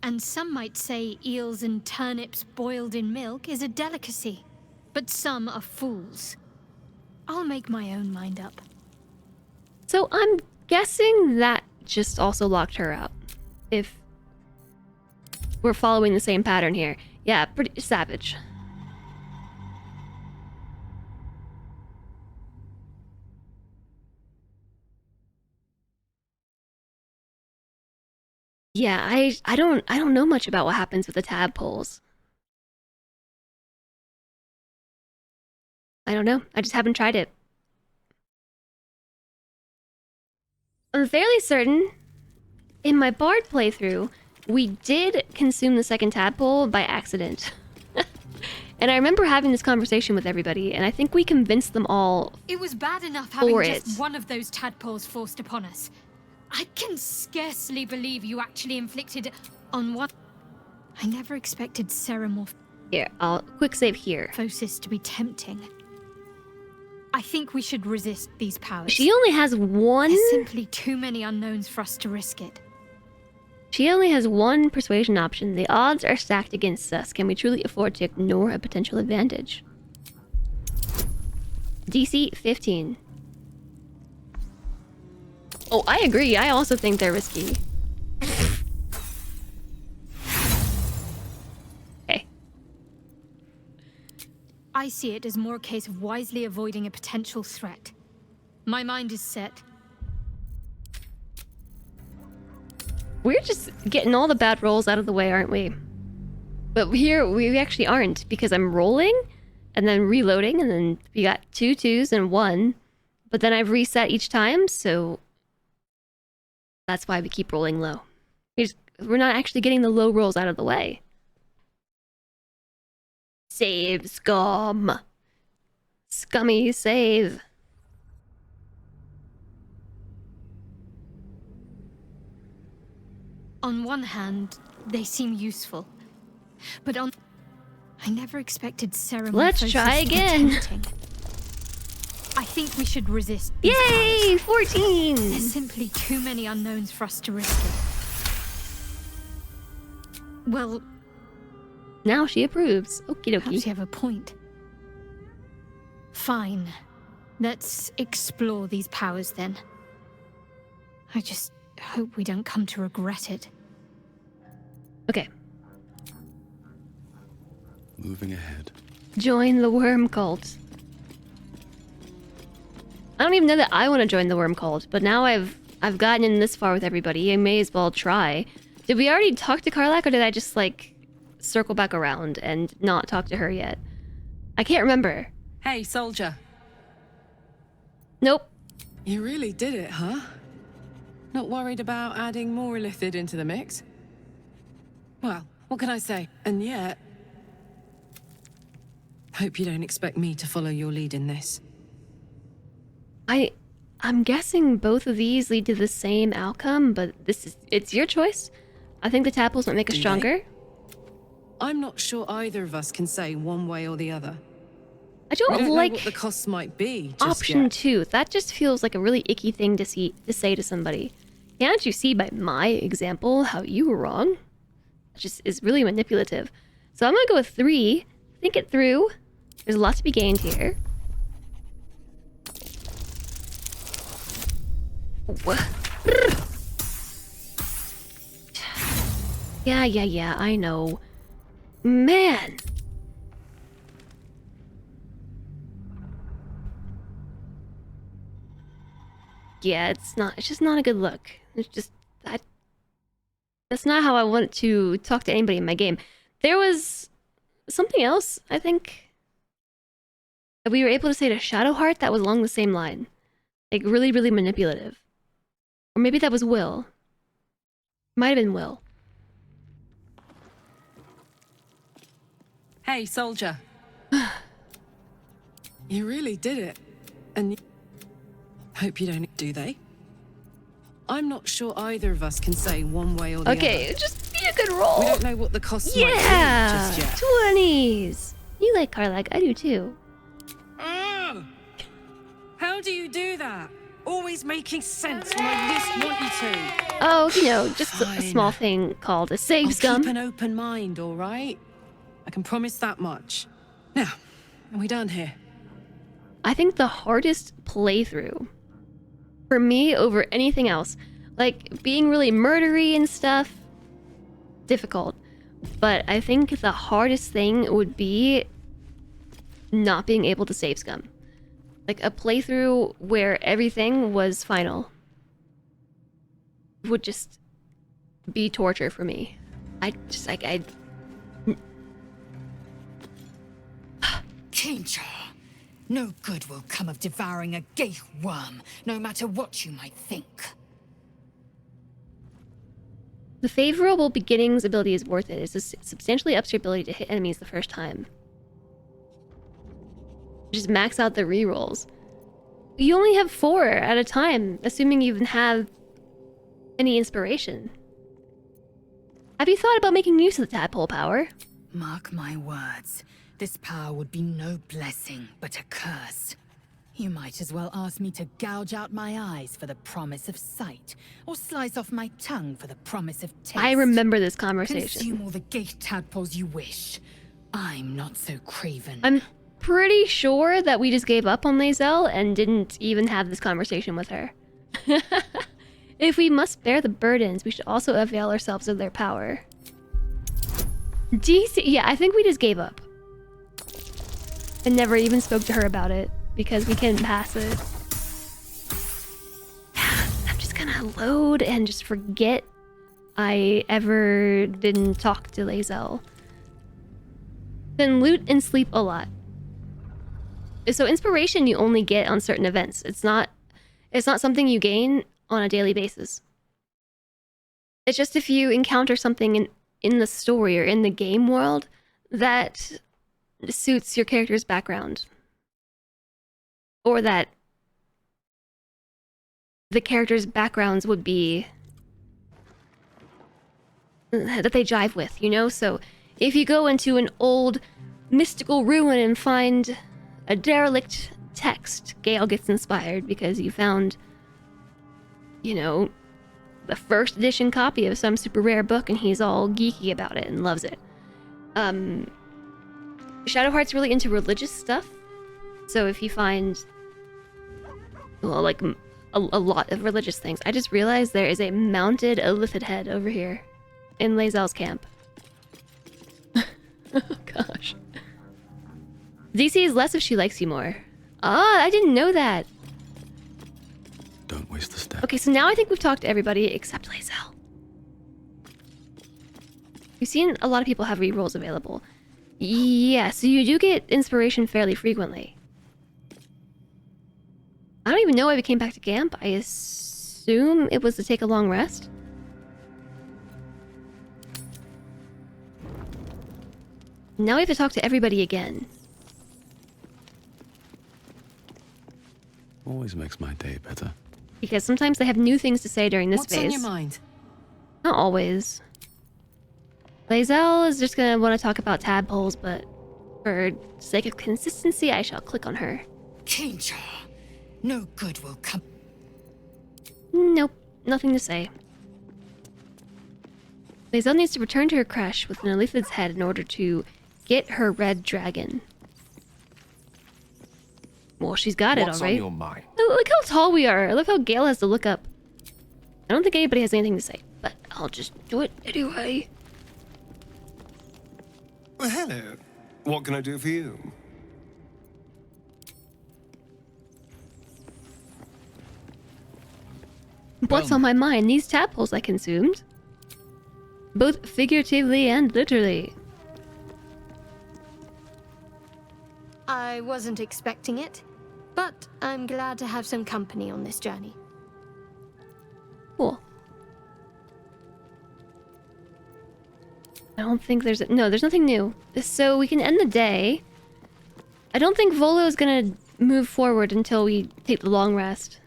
Speaker 10: And some might say eels and turnips boiled in milk is a delicacy. But some are fools. I'll make my own mind up.
Speaker 1: So I'm guessing that just also locked her out. If we're following the same pattern here. Yeah, pretty savage. Yeah, I don't know much about what happens with the tadpoles. I don't know. I just haven't tried it. I'm fairly certain in my Bard playthrough, we did consume the second tadpole by accident. And I remember having this conversation with everybody, and I think we convinced them all.
Speaker 10: It was bad enough having just
Speaker 1: it.
Speaker 10: one of those tadpoles forced upon us. I can scarcely believe you actually inflicted on one. I never expected Ceramorph.
Speaker 1: Here, I'll quick save here.
Speaker 10: Phosis to be tempting. I think we should resist these powers.
Speaker 1: She only has one.
Speaker 10: There's simply too many unknowns for us to risk it.
Speaker 1: She only has one persuasion option. The odds are stacked against us. Can we truly afford to ignore a potential advantage? DC 15. Oh, I agree. I also think they're risky. Okay.
Speaker 10: I see it as more a case of wisely avoiding a potential threat. My mind is set.
Speaker 1: We're just getting all the bad rolls out of the way, aren't we? But here, we actually aren't, because I'm rolling, and then reloading, and then we got 2 2s and 1. But then I've reset each time, so that's why we keep rolling low. We're not actually getting the low rolls out of the way. Save, scum. Scummy save.
Speaker 10: On one hand, they seem useful. But on... I never expected Ceramorph.
Speaker 1: Let's try again.
Speaker 10: I think we should resist.
Speaker 1: Yay! 14!
Speaker 10: There's simply too many unknowns for us to risk it. Well...
Speaker 1: Now she approves. Okie dokie.
Speaker 10: Perhaps you have a point. Fine. Let's explore these powers then. I just hope we don't come to regret it.
Speaker 1: Okay.
Speaker 4: Moving ahead.
Speaker 1: Join the worm cult. I don't even know that I want to join the worm cult, but now I've gotten in this far with everybody. I may as well try. Did we already talk to Karlach, or did I just, like, circle back around and not talk to her yet? I can't remember.
Speaker 5: Hey, soldier.
Speaker 1: Nope.
Speaker 5: You really did it, huh? Not worried about adding more illithid into the mix? Well, what can I say? And yet... Hope you don't expect me to follow your lead in this.
Speaker 1: I'm guessing both of these lead to the same outcome, but it's your choice. I think the tadpoles might make us stronger.
Speaker 5: I'm not sure either of us can say one way or the other.
Speaker 1: I don't
Speaker 5: know
Speaker 1: like
Speaker 5: what the costs might be just
Speaker 1: option
Speaker 5: yet.
Speaker 1: 2. That just feels like a really icky thing to say to somebody. Can't you see by my example how you were wrong? It just is really manipulative. So I'm gonna go with 3. Think it through. There's a lot to be gained here. Yeah, I know. Man! Yeah, it's just not a good look. It's just... That's not how I want to talk to anybody in my game. There was something else, I think, that we were able to say to Shadowheart that was along the same line. Like, really, really manipulative. Or maybe that was Will. Might have been Will.
Speaker 5: Hey, soldier. You really did it. And hope you don't, do they? I'm not sure either of us can say one way or the other.
Speaker 1: Okay, just be a good roll.
Speaker 5: We don't know what the costs might be
Speaker 1: Yeah!
Speaker 5: just yet.
Speaker 1: 20s! You like Karlach, I do too.
Speaker 5: How do you do that? Always making sense when I least want you to.
Speaker 1: Oh, you know, just a
Speaker 5: Fine.
Speaker 1: small thing called a save
Speaker 5: I'll
Speaker 1: scum.
Speaker 5: keep an open mind, all right? I can promise that much. Now, are we done here?
Speaker 1: I think the hardest playthrough for me over anything else, like being really murdery and stuff, difficult. But I think the hardest thing would be not being able to save scum. Like a playthrough where everything was final would just be torture for me. I just like
Speaker 11: Kincha, no good will come of devouring a gay worm, no matter what you might think.
Speaker 1: The favorable beginnings ability is worth it. It's substantially ups your ability to hit enemies the first time. Just max out the rerolls. You only have 4 at a time, assuming you even have any inspiration. Have you thought about making use of the tadpole power?
Speaker 11: Mark my words, this power would be no blessing, but a curse. You might as well ask me to gouge out my eyes for the promise of sight, or slice off my tongue for the promise of taste.
Speaker 1: I remember this conversation.
Speaker 11: Consume all the gate tadpoles you wish. I'm not so craven.
Speaker 1: I'm pretty sure that we just gave up on Lae'zel and didn't even have this conversation with her. If we must bear the burdens, we should also avail ourselves of their power. DC, yeah, I think we just gave up. And never even spoke to her about it, because we couldn't pass it. I'm just gonna load and just forget I ever didn't talk to Lae'zel. Then loot and sleep a lot. So inspiration you only get on certain events. It's not something you gain on a daily basis. It's just if you encounter something in the story or in the game world that suits your character's background. Or that the character's backgrounds would be that they jive with, you know? So if you go into an old mystical ruin and find a derelict text, Gale gets inspired because you found, you know, the first edition copy of some super rare book and he's all geeky about it and loves it. Shadowheart's really into religious stuff. So if you find, well, like a lot of religious things. I just realized there is a mounted Illithid head over here in Lae'zel's camp. Oh gosh. DC is less if she likes you more. Ah, I didn't know that.
Speaker 4: Don't waste the step.
Speaker 1: Okay, so now I think we've talked to everybody except Lae'zel. We've seen a lot of people have rerolls available. Yeah, so you do get inspiration fairly frequently. I don't even know why we came back to camp. I assume it was to take a long rest. Now we have to talk to everybody again.
Speaker 4: Always makes my day better.
Speaker 1: Because sometimes they have new things to say during this phase.
Speaker 5: What's on your mind?
Speaker 1: Not always. Lae'zel is just gonna want to talk about tadpoles, but for sake of consistency, I shall click on her.
Speaker 11: Kincha, no good will come.
Speaker 1: Nope, nothing to say. Lae'zel needs to return to her crush with an Illithid's head in order to get her red dragon. Well, she's got it,
Speaker 7: What's
Speaker 1: alright.
Speaker 7: on your mind?
Speaker 1: Look how tall we are. Look how Gale has to look up. I don't think anybody has anything to say, but I'll just do it anyway.
Speaker 8: Well, hello. What can I do for you?
Speaker 1: What's on my mind? These tadpoles I consumed. both figuratively and literally.
Speaker 10: I wasn't expecting it, but I'm glad to have some company on this journey.
Speaker 1: Cool. I don't think there's... No, there's nothing new. So we can end the day. I don't think Volo's gonna move forward until we take the long rest.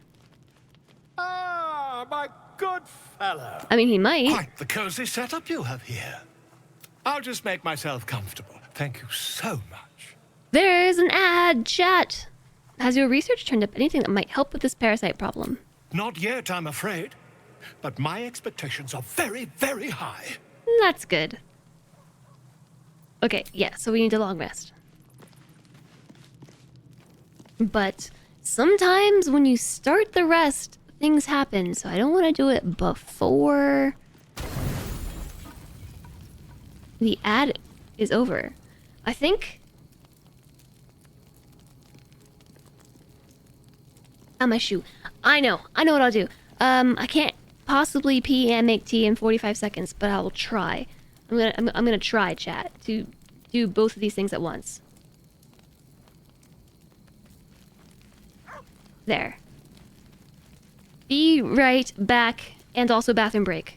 Speaker 2: Ah, my good fellow.
Speaker 1: I mean, he might.
Speaker 2: Quite the cozy setup you have here. I'll just make myself comfortable. Thank you so much.
Speaker 1: There's an ad, chat. Has your research turned up anything that might help with this parasite problem?
Speaker 2: Not yet, I'm afraid. But my expectations are very, very high.
Speaker 1: That's good. Okay, yeah, so we need a long rest. But sometimes when you start the rest, things happen, so I don't want to do it before the ad is over. I think... my shoe. I know what I'll do. I can't possibly pee and make tea in 45 seconds, but I will try. I'm gonna try, chat, to do both of these things at once. There. Be right back, and also bathroom break.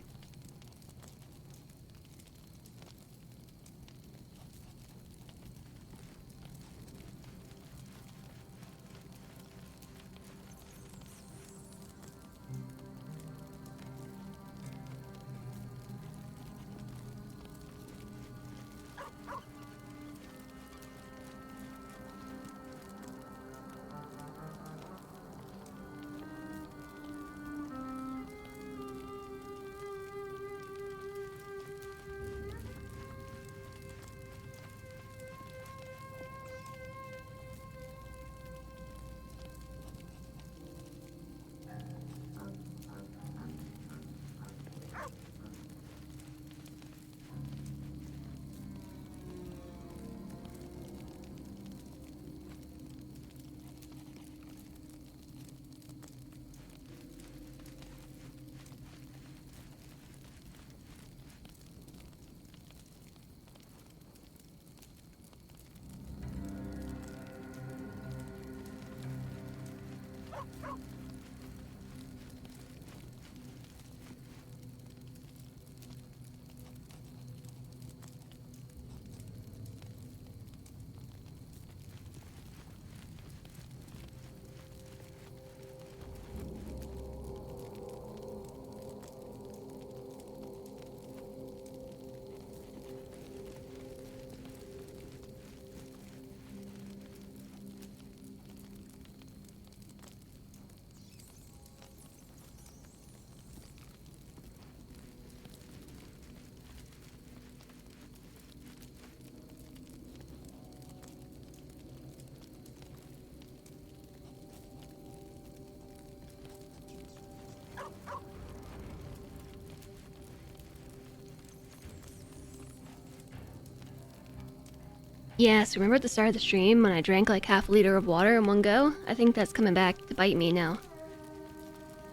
Speaker 1: Yes, remember at the start of the stream when I drank like half a liter of water in one go? I think that's coming back to bite me now.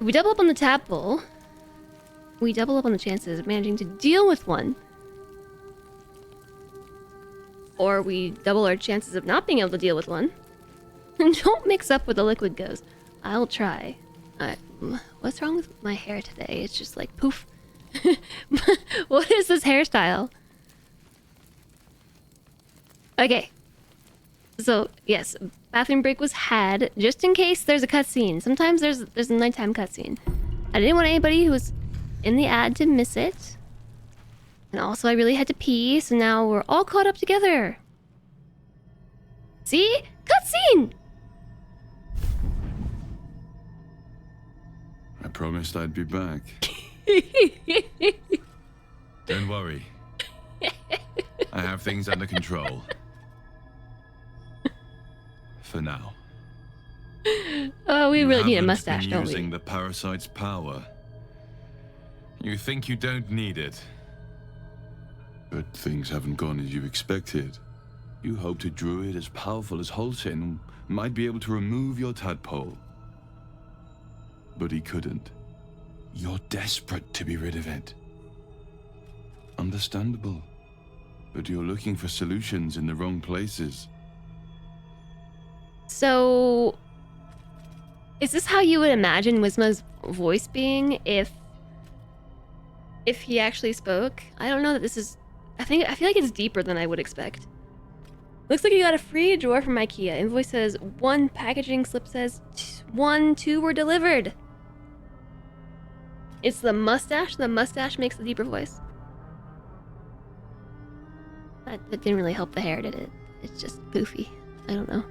Speaker 1: If we double up on the tadpole, we double up on the chances of managing to deal with one. Or we double our chances of not being able to deal with one. And don't mix up where the liquid goes. I'll try. What's wrong with my hair today? It's just like poof. What is this hairstyle? Okay. So, yes, bathroom break was had, just in case there's a cutscene. Sometimes there's a nighttime cutscene. I didn't want anybody who was in the ad to miss it. And also I really had to pee, so now we're all caught up together. See? Cutscene!
Speaker 4: I promised I'd be back. Don't worry. I have things under control. For now.
Speaker 1: Oh, we
Speaker 4: You
Speaker 1: really need a
Speaker 4: haven't
Speaker 1: mustache,
Speaker 4: been
Speaker 1: don't we?
Speaker 4: using the parasite's power. You think you don't need it. But things haven't gone as you expected. You hoped a druid as powerful as Holsin might be able to remove your tadpole. But he couldn't. You're desperate to be rid of it. Understandable. But you're looking for solutions in the wrong places.
Speaker 1: So, is this how you would imagine Wisma's voice being if he actually spoke? I don't know that this is... I feel like it's deeper than I would expect. Looks like you got a free drawer from IKEA. Invoice says 1, packaging slip says 1, 2 were delivered. It's the mustache. The mustache makes the deeper voice. That didn't really help the hair, did it? It's just poofy. I don't know.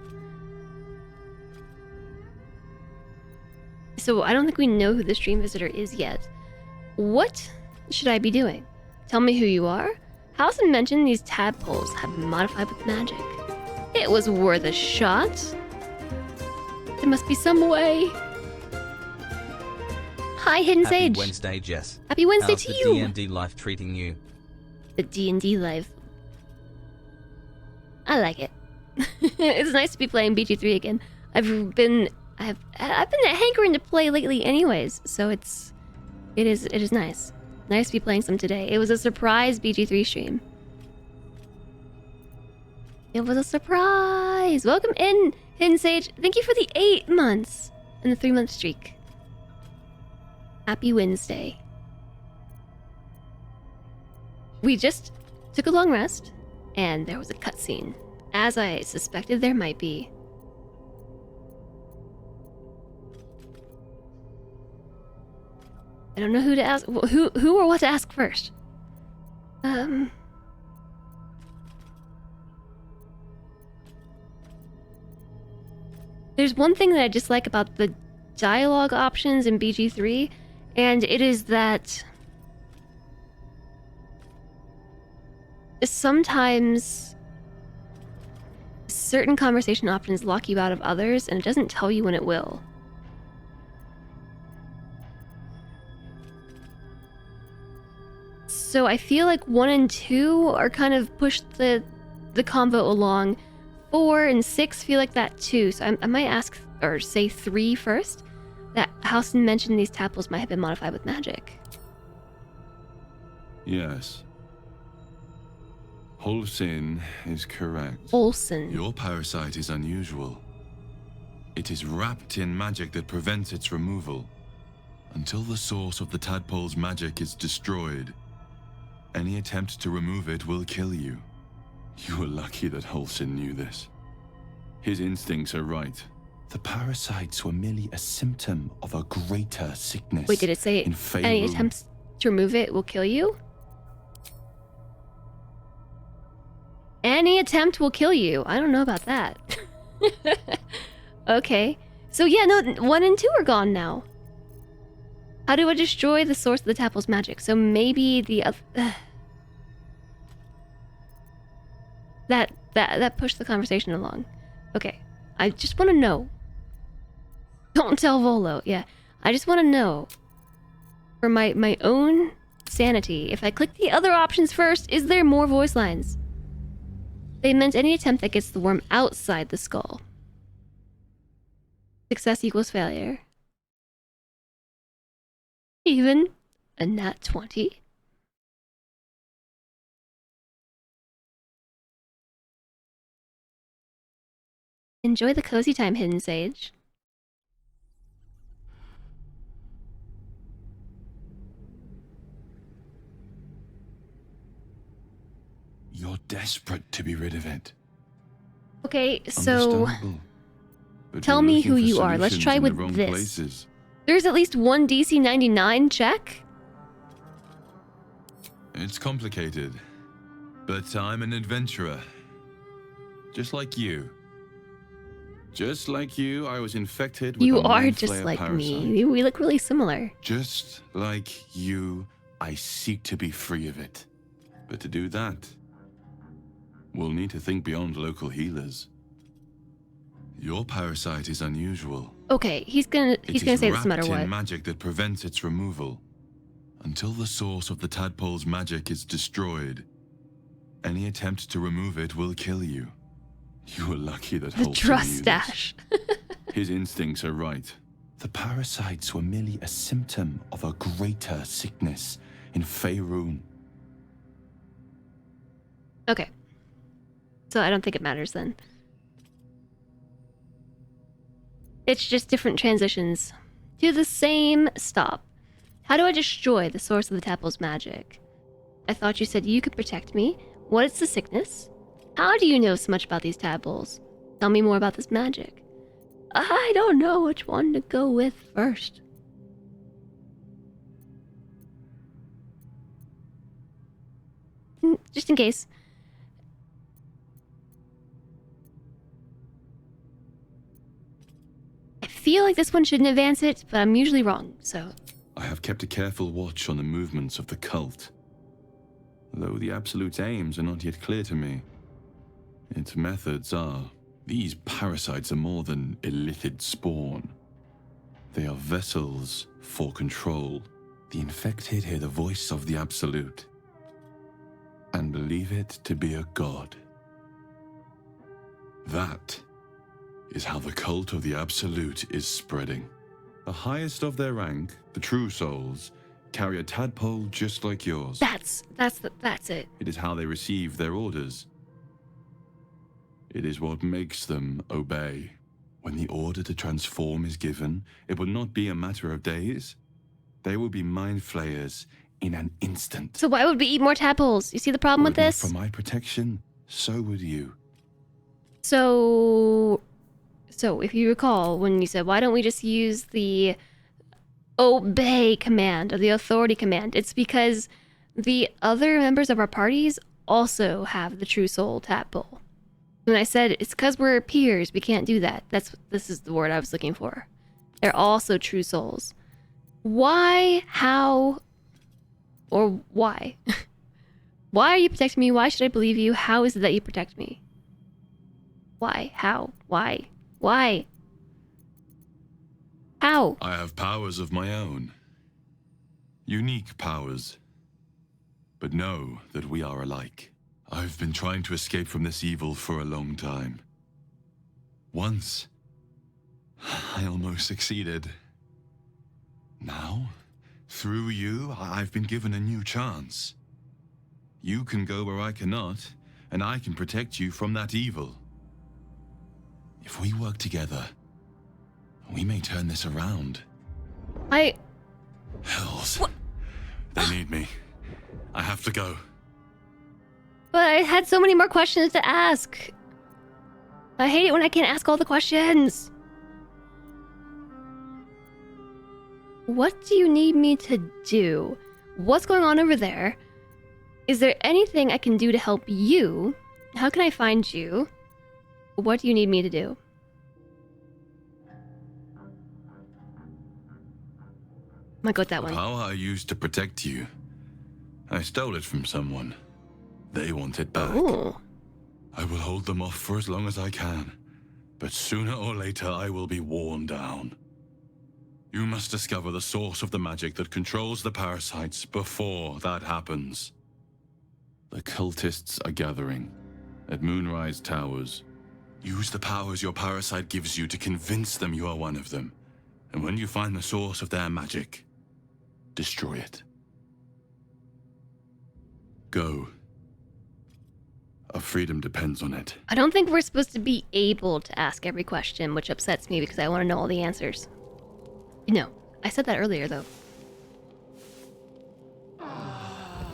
Speaker 1: So I don't think we know who the stream visitor is yet. What should I be doing? Tell me who you are? Howson mentioned these tadpoles have been modified with magic. It was worth a shot. There must be some way. Hi, Hidden Sage.
Speaker 3: Happy Wednesday, Jess.
Speaker 1: Happy Wednesday
Speaker 3: How's
Speaker 1: to
Speaker 3: the
Speaker 1: you.
Speaker 3: D&D life treating you?
Speaker 1: The D&D life. I like it. It's nice to be playing BG3 again. I've been hankering to play lately anyways, so it is nice. Nice to be playing some today. It was a surprise BG3 stream. It was a surprise! Welcome in, Hidden Sage. Thank you for the 8 months and the 3-month streak. Happy Wednesday. We just took a long rest, and there was a cutscene, as I suspected there might be. I don't know who to ask, who or what to ask first. There's one thing that I dislike about the dialogue options in BG3, and it is that sometimes certain conversation options lock you out of others, and it doesn't tell you when it will. So I feel like 1 and 2 are kind of pushed the convo along. 4 and 6 feel like that too. So I might ask, or say 3 first. That Howson mentioned these tadpoles might have been modified with magic.
Speaker 4: Yes. Holsin is correct.
Speaker 1: Olsen.
Speaker 4: Your parasite is unusual. It is wrapped in magic that prevents its removal. Until the source of the tadpole's magic is destroyed, any attempt to remove it will kill you. You were lucky that Holsin knew this. His instincts are right. The parasites were merely a symptom of a greater sickness.
Speaker 1: Wait, did it say any attempts to remove it will kill you? Any attempt will kill you. I don't know about that. Okay. So yeah, no, 1 and 2 are gone now. How do I destroy the source of the tadpole's magic? So maybe the other... That pushed the conversation along. Okay. I just want to know. Don't tell Volo. Yeah. I just want to know. For my own sanity, if I click the other options first, is there more voice lines? They meant any attempt that gets the worm outside the skull. Success equals failure. Even a nat 20? Enjoy the cozy time, Hidden Sage.
Speaker 4: You're desperate to be rid of it.
Speaker 1: Okay, so
Speaker 4: But
Speaker 1: tell
Speaker 4: you're
Speaker 1: me
Speaker 4: looking
Speaker 1: who
Speaker 4: for
Speaker 1: you are. Let's
Speaker 4: solutions
Speaker 1: try
Speaker 4: in the
Speaker 1: with
Speaker 4: wrong
Speaker 1: this.
Speaker 4: places.
Speaker 1: There's at least one DC 99 check.
Speaker 4: It's complicated, but I'm an adventurer. Just like you. Just like you, I was infected with
Speaker 1: You
Speaker 4: a
Speaker 1: are
Speaker 4: mind
Speaker 1: just
Speaker 4: flayer
Speaker 1: like
Speaker 4: parasite.
Speaker 1: me. We look really similar.
Speaker 4: Just like you, I seek to be free of it. But to do that, we'll need to think beyond local healers. Your parasite is unusual.
Speaker 1: Okay, he's gonna say this no matter
Speaker 4: It is wrapped
Speaker 1: what.
Speaker 4: in magic that prevents its removal. Until the source of the tadpole's magic is destroyed, any attempt to remove it will kill you. You were lucky that
Speaker 1: The
Speaker 4: Holson
Speaker 1: trust
Speaker 4: knew this.
Speaker 1: dash.
Speaker 4: His instincts are right. The parasites were merely a symptom of a greater sickness in Faerun.
Speaker 1: Okay. So I don't think it matters then. It's just different transitions to the same stop. How do I destroy the source of the tadpole's magic? I thought you said you could protect me. What is the sickness? How do you know so much about these tadpoles? Tell me more about this magic. I don't know which one to go with first. Just in case. I feel like this one shouldn't advance it, but I'm usually wrong, so...
Speaker 4: I have kept a careful watch on the movements of the cult, though the absolute aims are not yet clear to me. Its methods are. These parasites are more than illithid spawn. They are vessels for control. The infected hear the voice of the absolute and believe it to be a god. That is how the cult of the absolute is spreading. The highest of their rank, the true souls, carry a tadpole just like yours.
Speaker 1: That's it.
Speaker 4: It is how they receive their orders. It is what makes them obey. When the order to transform is given, it will not be a matter of days. They will be mind flayers in an instant.
Speaker 1: So why would we eat more tadpoles? You see the problem with
Speaker 4: Were it not
Speaker 1: this?
Speaker 4: for my protection, so would you.
Speaker 1: So if you recall, when you said, why don't we just use the obey command or the authority command? It's because the other members of our parties also have the true soul tadpole. When I said it's because we're peers, we can't do that. This is the word I was looking for. They're also true souls. Why? How? Or why? Why are you protecting me? Why should I believe you? How is it that you protect me? Why? How? Why? Why? How?
Speaker 4: I have powers of my own. Unique powers. But know that we are alike. I've been trying to escape from this evil for a long time. Once, I almost succeeded. Now, through you, I've been given a new chance. You can go where I cannot, and I can protect you from that evil. If we work together, we may turn this around. Hells.
Speaker 1: What?
Speaker 4: They need me. I have to go.
Speaker 1: But I had so many more questions to ask. I hate it when I can't ask all the questions. What do you need me to do? What's going on over there? Is there anything I can do to help you? How can I find you? What do you need me to do? I'm gonna go with that one.
Speaker 4: The power I used to protect you, I stole it from someone. They want it back.
Speaker 1: Ooh.
Speaker 4: I will hold them off for as long as I can, but sooner or later I will be worn down. You must discover the source of the magic that controls the parasites before that happens. The cultists are gathering at Moonrise Towers. Use the powers your parasite gives you to convince them you are one of them. And when you find the source of their magic, destroy it. Go. Our freedom depends on it.
Speaker 1: I don't think we're supposed to be able to ask every question, which upsets me because I want to know all the answers. No, I said that earlier though.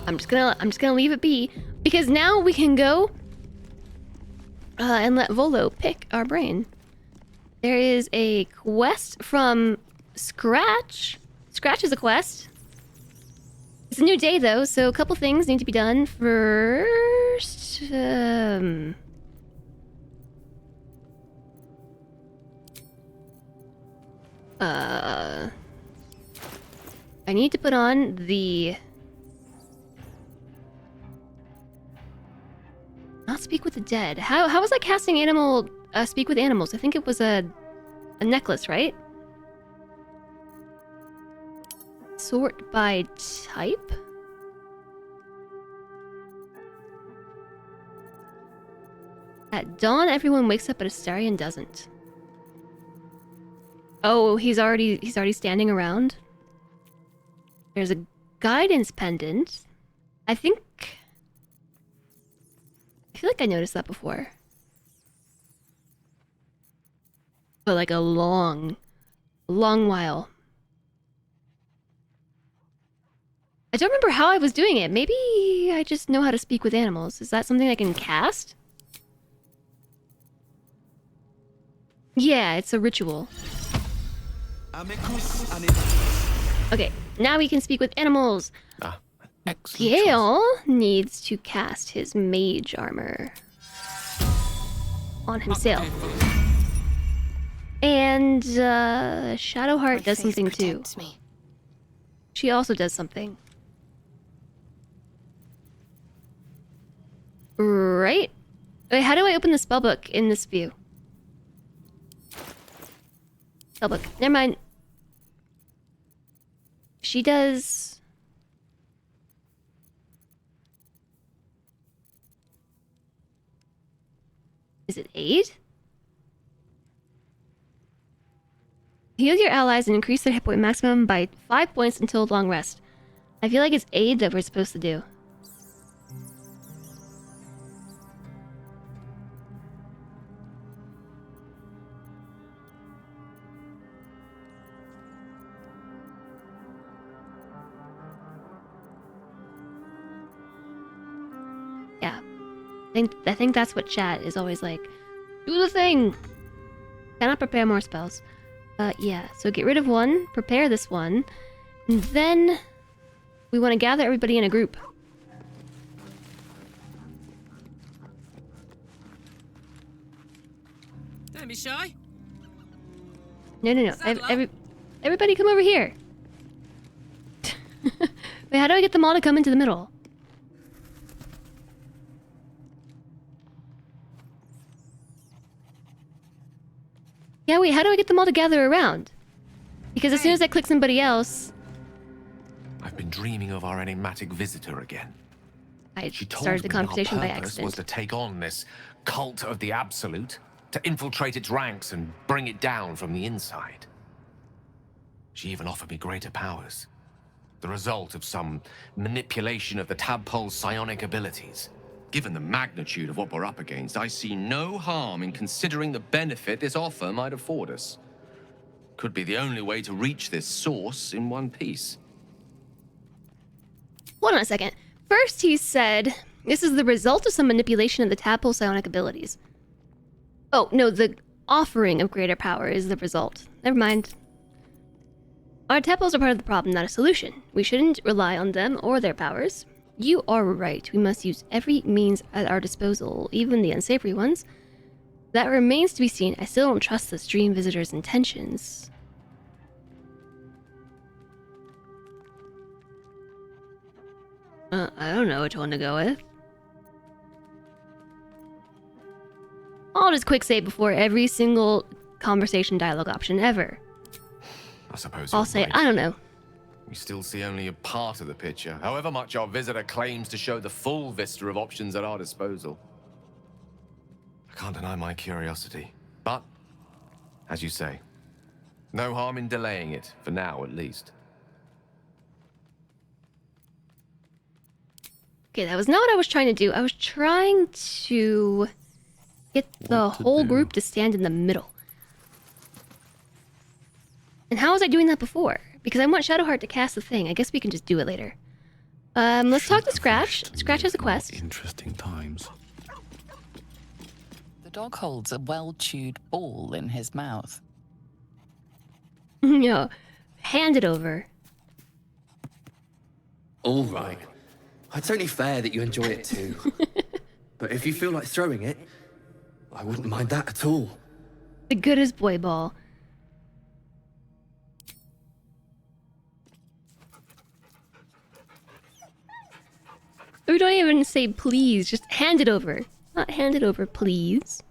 Speaker 1: I'm just gonna leave it be because now we can go and let Volo pick our brain. There is a quest from Scratch. Scratch is a quest. It's a new day though, so a couple things need to be done. First, I need to put on the not speak with the dead. How was I casting animal speak with animals? I think it was a necklace, right? Sort by type? At dawn, everyone wakes up, but Astarion doesn't. Oh, he's already standing around. There's a guidance pendant. I think I feel like I noticed that before. But like a long while. I don't remember how I was doing it. Maybe I just know how to speak with animals. Is that something I can cast? Yeah, it's a ritual. Okay, now we can speak with animals.
Speaker 7: Excellent
Speaker 1: Gale needs to cast his mage armor on himself. And Shadowheart does something too. She also does something. Right? Wait, how do I open the spellbook in this view? Spellbook. Never mind. She does... Is it aid? Heal your allies and increase their hit point maximum by 5 points until long rest. I feel like it's aid that we're supposed to do. Yeah. I think that's what chat is always like. Do the thing! Cannot prepare more spells. Yeah, so get rid of one, prepare this one, and then we want to gather everybody in a group.
Speaker 5: Don't be shy.
Speaker 1: No. Everybody come over here. Wait, how do I get them all to come into the middle? Yeah, wait, how do I get them all to gather around? Because as soon as I click somebody else...
Speaker 7: I've been dreaming of our enigmatic visitor again.
Speaker 1: I
Speaker 7: She told
Speaker 1: started the
Speaker 7: me
Speaker 1: conversation by
Speaker 7: our purpose
Speaker 1: accident.
Speaker 7: was to take on this cult of the Absolute, to infiltrate its ranks and bring it down from the inside. She even offered me greater powers, the result of some manipulation of the tadpole's psionic abilities. Given the magnitude of what we're up against, I see no harm in considering the benefit this offer might afford us. Could be the only way to reach this source in one piece.
Speaker 1: Hold on a second. First he said, this is the result of some manipulation of the tadpole's psionic abilities. Oh, no, the offering of greater power is the result. Never mind. Our tadpoles are part of the problem, not a solution. We shouldn't rely on them or their powers. You are right. We must use every means at our disposal, even the unsavory ones. That remains to be seen. I still don't trust the stream visitor's intentions. I don't know which one to go with. I'll just quick save before every single conversation dialogue option ever.
Speaker 7: I suppose
Speaker 1: I'll
Speaker 7: you're
Speaker 1: say,
Speaker 7: right.
Speaker 1: I don't know.
Speaker 7: We still see only a part of the picture, however much our visitor claims to show the full vista of options at our disposal. I can't deny my curiosity, but, as you say, no harm in delaying it, for now at least.
Speaker 1: Okay, that was not what I was trying to do. I was trying to get the whole group to stand in the middle. And how was I doing that before? Because I want Shadowheart to cast the thing. I guess we can just do it later. Let's talk to Scratch. Scratch has a quest.
Speaker 12: Interesting times.
Speaker 13: The dog holds a well-chewed ball in his mouth.
Speaker 1: No, hand it over.
Speaker 6: All right. It's only fair that you enjoy it too. But if you feel like throwing it, I wouldn't mind that at all.
Speaker 1: The good as boy ball. We don't even say please, just hand it over. Not hand it over, please.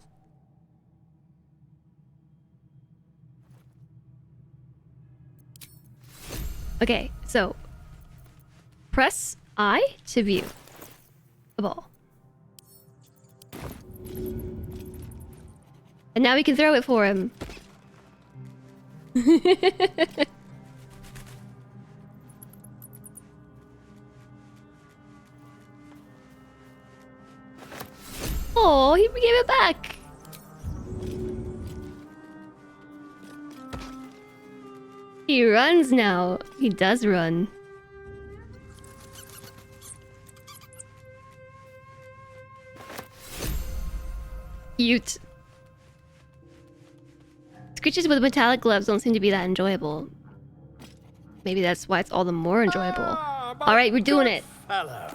Speaker 1: Okay, so press I to view the ball. And now we can throw it for him. Oh, he gave it back. He runs now. He does run. Cute. Screeches with metallic gloves don't seem to be that enjoyable. Maybe that's why it's all the more enjoyable. Alright, we're doing it.
Speaker 2: Fellow.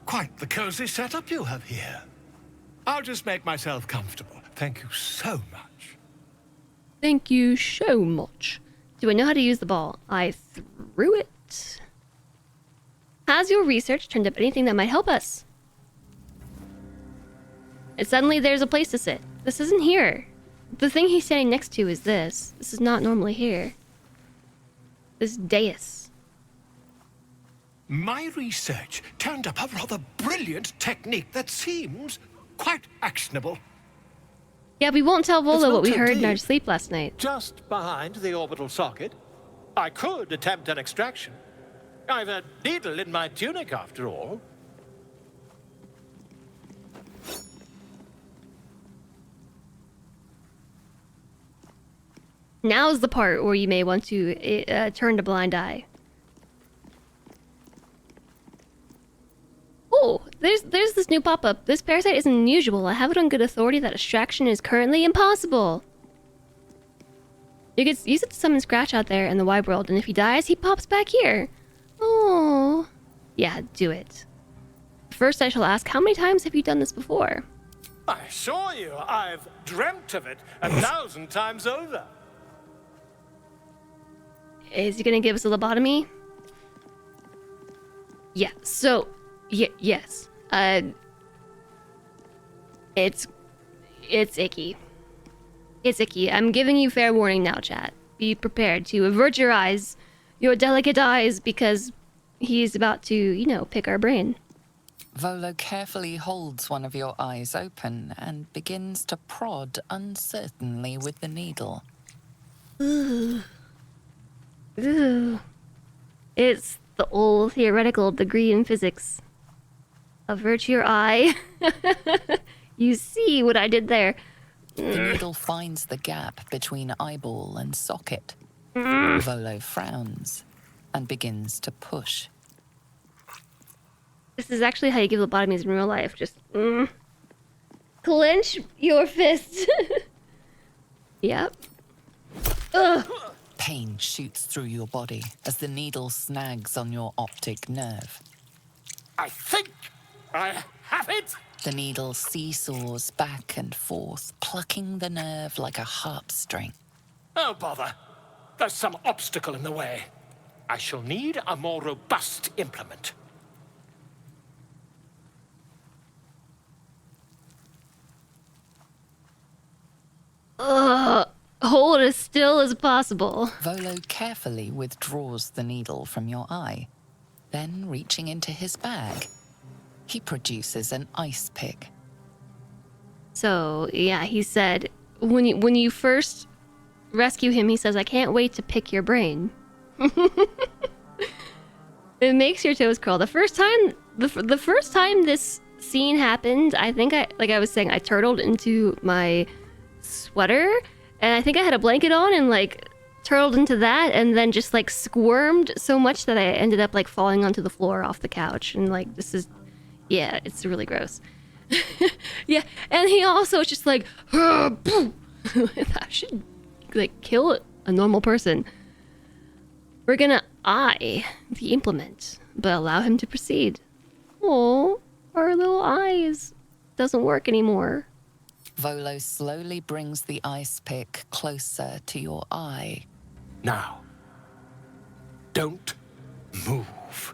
Speaker 2: Quite the cozy setup you have here. I'll just make myself comfortable. Thank you so much.
Speaker 1: Thank you so much. Do I know how to use the ball? I threw it. Has your research turned up anything that might help us? And suddenly there's a place to sit. This isn't here. The thing he's standing next to is this. This is not normally here. This dais.
Speaker 2: My research turned up a rather brilliant technique that seems quite actionable.
Speaker 1: Yeah, we won't tell
Speaker 2: It's
Speaker 1: Volo
Speaker 2: not
Speaker 1: what we
Speaker 2: so
Speaker 1: heard in
Speaker 2: deep.
Speaker 1: our sleep last night.
Speaker 2: Just behind the orbital socket. I could attempt an extraction. I've a needle in my tunic, after all.
Speaker 1: Now's the part where you may want to turn a blind eye. Oh, there's this new pop-up. This parasite isn't unusual. I have it on good authority that extraction is currently impossible. You could use it to summon Scratch out there in the wide world, and if he dies, he pops back here. Oh, yeah, do it. First, I shall ask, how many times have you done this before?
Speaker 2: I assure you, I've dreamt of it 1,000 times over.
Speaker 1: Is he gonna give us a lobotomy? Yeah, so... yes. It's icky. It's icky. I'm giving you fair warning now, chat. Be prepared to avert your eyes, your delicate eyes, because he's about to, you know, pick our brain.
Speaker 13: Volo carefully holds one of your eyes open and begins to prod uncertainly with the needle.
Speaker 1: Ooh. Ooh. It's the old theoretical degree in physics. Avert your eye. You see what I did there.
Speaker 13: The needle finds the gap between eyeball and socket. Volo frowns and begins to push.
Speaker 1: This is actually how you give lobotomies in real life. Just clench your fists. Yep. Ugh.
Speaker 13: Pain shoots through your body as the needle snags on your optic nerve.
Speaker 2: I think I have it.
Speaker 13: The needle seesaws back and forth, plucking the nerve like a harp string.
Speaker 2: Oh, bother. There's some obstacle in the way. I shall need a more robust implement.
Speaker 1: Ugh. Hold as still as possible.
Speaker 13: Volo carefully withdraws the needle from your eye. Then, reaching into his bag, he produces an ice pick.
Speaker 1: So, yeah, he said, when you first rescue him, he says, I can't wait to pick your brain. It makes your toes curl. The first time this scene happened, I think like I was saying, I turtled into my sweater, and I think I had a blanket on and like turtled into that, and then just like squirmed so much that I ended up like falling onto the floor off the couch, and like this is, yeah, it's really gross. Yeah, and he also is just like, that should like kill a normal person. We're gonna eye the implement, but allow him to proceed. Oh, our little eyes doesn't work anymore.
Speaker 13: Volo slowly brings the ice pick closer to your eye.
Speaker 2: Now, don't move.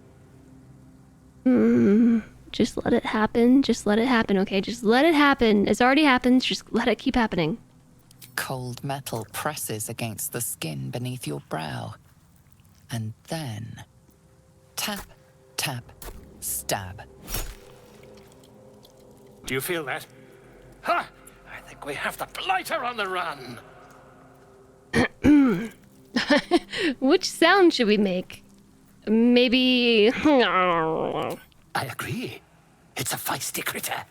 Speaker 1: Just let it happen. Just let it happen, okay? Just let it happen. It's already happened. Just let it keep happening.
Speaker 13: Cold metal presses against the skin beneath your brow. And then, tap, tap, stab.
Speaker 2: Do you feel that? Ha! I think we have the blighter on the run.
Speaker 1: Which sound should we make? Maybe...
Speaker 2: I agree. It's a feisty critter.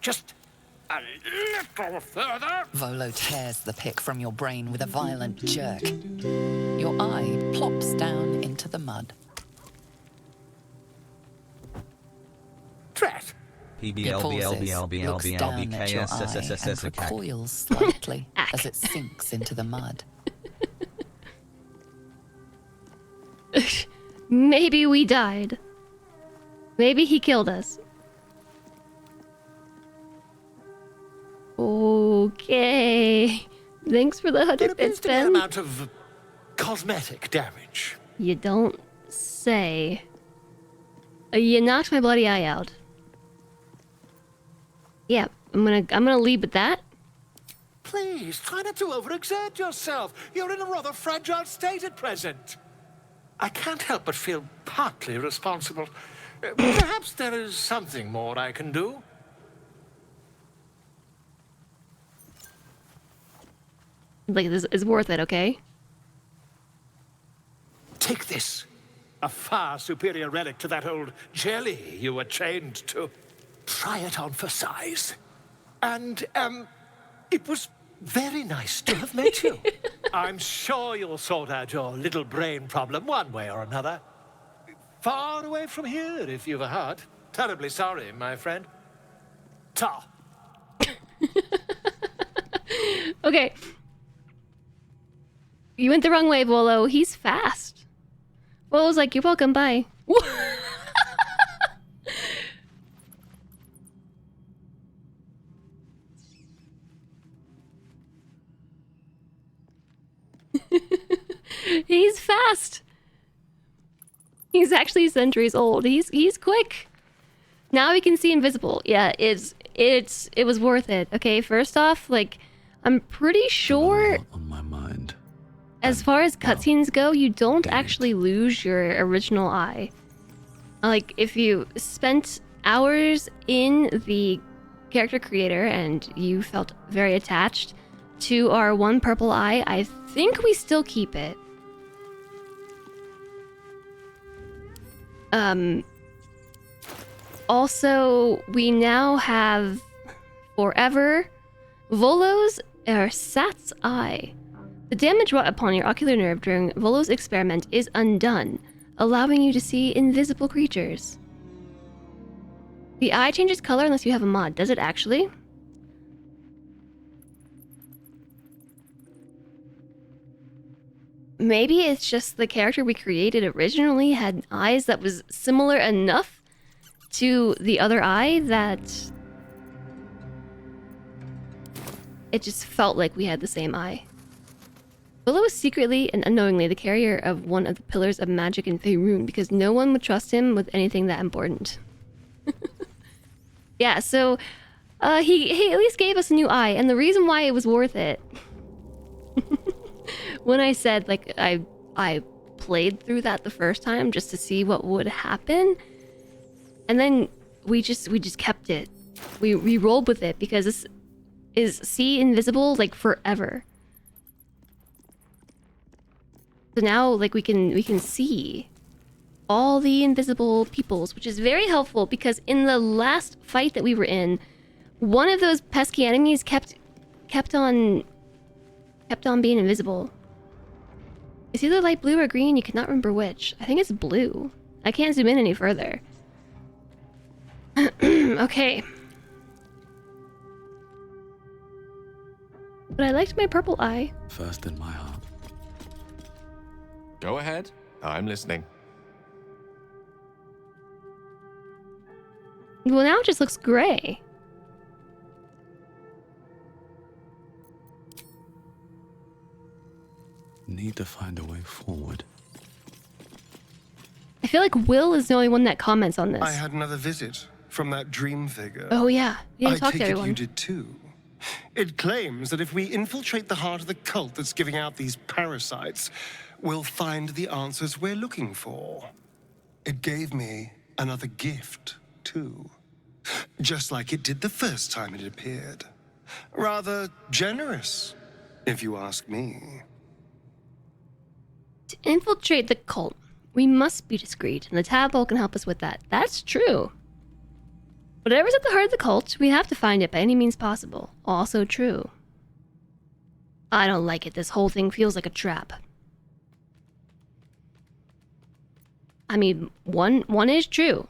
Speaker 2: Just A little further.
Speaker 13: Volo tears the pick from your brain with a violent jerk. Your eye plops down into the mud.
Speaker 3: Tret.
Speaker 13: He pauses, looks down at your eye and recoils slightly as it sinks into the mud.
Speaker 1: Maybe we died. Maybe he killed us. Okay. Thanks for the 100 bits,
Speaker 2: An
Speaker 1: Ben.
Speaker 2: amount of cosmetic damage.
Speaker 1: You don't say. You knocked my bloody eye out. Yeah, I'm gonna leave with that.
Speaker 2: Please, try not to overexert yourself. You're in a rather fragile state at present. I can't help but feel partly responsible. Perhaps there is something more I can do.
Speaker 1: Like, this is worth it, okay?
Speaker 2: Take this. A far superior relic to that old jelly you were chained to. Try it on for size. And, it was very nice to have met you. I'm sure you'll sort out your little brain problem one way or another. Far away from here, if you've a heart. Terribly sorry, my friend. Ta.
Speaker 1: Okay. You went the wrong way, Volo. He's fast. Volo's like, you're welcome, bye. He's fast. He's actually centuries old. He's quick. Now we can see invisible. Yeah, it was worth it. Okay, first off, like, I'm pretty sure
Speaker 4: On my mind.
Speaker 1: as far as cutscenes go, you don't actually lose your original eye. Like, if you spent hours in the character creator and you felt very attached to our one purple eye, I think we still keep it. Also, we now have forever Volo's ersatz eye. The damage wrought upon your ocular nerve during Volo's experiment is undone, allowing you to see invisible creatures. The eye changes color unless you have a mod. Does it actually? Maybe it's just the character we created originally had eyes that was similar enough to the other eye that it just felt like we had the same eye. Volo was secretly and unknowingly the carrier of one of the pillars of magic in Faerun because no one would trust him with anything that important. Yeah, so he at least gave us a new eye, and the reason why it was worth it when I said, like, I played through that the first time just to see what would happen, and then we just kept it. We rolled with it because this is see invisible like forever. So now, like, we can see all the invisible peoples, which is very helpful because in the last fight that we were in, one of those pesky enemies kept on being invisible. It's either light blue or green. You cannot remember which. I think it's blue. I can't zoom in any further. Okay. But I liked my purple eye.
Speaker 4: First in my heart.
Speaker 7: Go ahead. I'm listening.
Speaker 1: Well, now it just looks gray.
Speaker 4: Need to find a way forward.
Speaker 1: I feel like Will is the only one that comments on this.
Speaker 8: I had another visit from that dream figure.
Speaker 1: Oh yeah, you didn't
Speaker 8: I
Speaker 1: talk
Speaker 8: take
Speaker 1: to
Speaker 8: it
Speaker 1: everyone.
Speaker 8: you did too. It claims that if we infiltrate the heart of the cult that's giving out these parasites, we'll find the answers we're looking for. It gave me another gift, too. Just like it did the first time it appeared. Rather generous, if you ask me.
Speaker 1: To infiltrate the cult, we must be discreet, and the tadpole can help us with that. That's true. Whatever's at the heart of the cult, we have to find it by any means possible. Also true. I don't like it. This whole thing feels like a trap. I mean, one is true.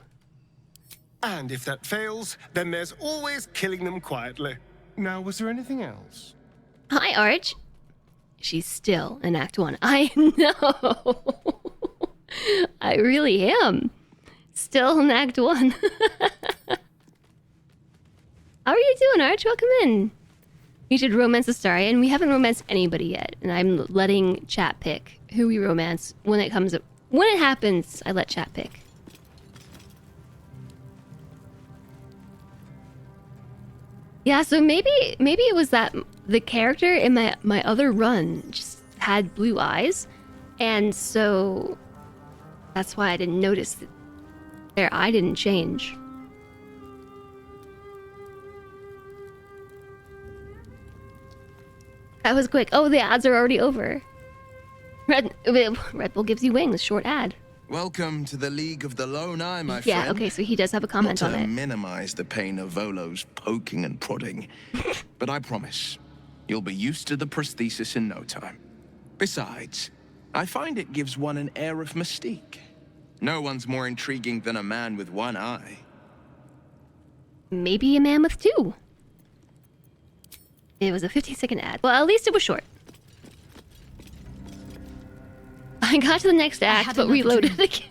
Speaker 8: And if that fails, then there's always killing them quietly. Now, was there anything else?
Speaker 1: Hi, Arch. She's still in Act 1. I know. I really am. Still in Act 1. How are you doing, Arch? Welcome in. You should romance Astarion. We haven't romanced anybody yet, and I'm letting chat pick who we romance when it comes up. When it happens, I let chat pick. Yeah, so maybe it was that the character in my other run just had blue eyes, and so that's why I didn't notice that their eye didn't change. That was quick. Oh, the ads are already over. Red Bull gives you wings. Short ad.
Speaker 9: Welcome to the League of the Lone Eye, my friend.
Speaker 1: Yeah, okay, so he does have a comment
Speaker 9: Not
Speaker 1: on
Speaker 9: to
Speaker 1: it.
Speaker 9: minimize the pain of Volo's poking and prodding, but I promise, you'll be used to the prosthesis in no time. Besides, I find it gives one an air of mystique. No one's more intriguing than a man with one eye.
Speaker 1: Maybe a man with two. It was a 15-second ad. Well, at least it was short. I got to the next act, but reloaded again.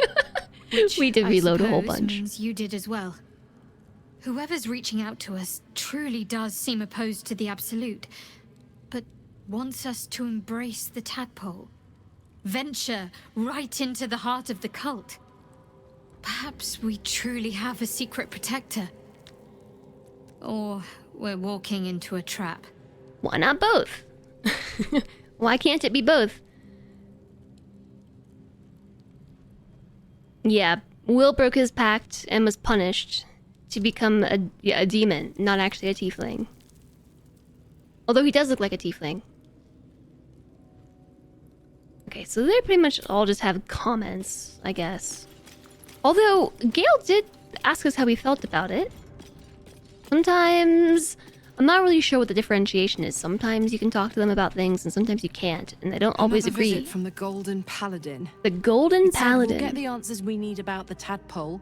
Speaker 1: We did reload a whole bunch.
Speaker 10: Means you did as well. Whoever's reaching out to us truly does seem opposed to the Absolute, but wants us to embrace the tadpole. Venture right into the heart of the cult. Perhaps we truly have a secret protector. Or we're walking into a trap.
Speaker 1: Why not both? Why can't it be both? Yeah, Will broke his pact and was punished to become a demon, not actually a tiefling. Although he does look like a tiefling. Okay, so they pretty much all just have comments, I guess. Although, Gale did ask us how we felt about it. Sometimes... I'm not really sure what the differentiation is. Sometimes you can talk to them about things, and sometimes you can't, and they don't always
Speaker 5: Another
Speaker 1: agree.
Speaker 5: Visit from the Golden Paladin.
Speaker 1: The Golden Paladin.
Speaker 5: We'll get the answers we need about the tadpole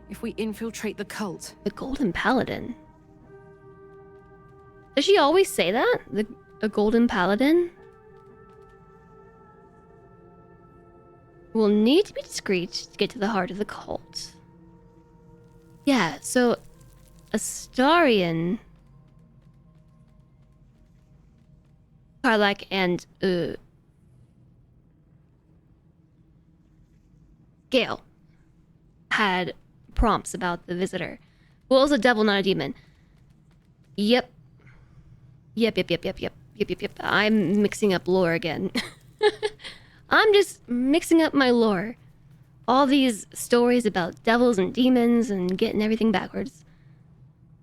Speaker 5: if we infiltrate the cult.
Speaker 1: The Golden Paladin. Does she always say that? The Golden Paladin? We'll need to be discreet to get to the heart of the cult. Yeah, so Astarion, Karlach, and Gale had prompts about the visitor. Well, it was a devil, not a demon. Yep. Yep. I'm mixing up lore again. I'm just mixing up my lore. All these stories about devils and demons and getting everything backwards.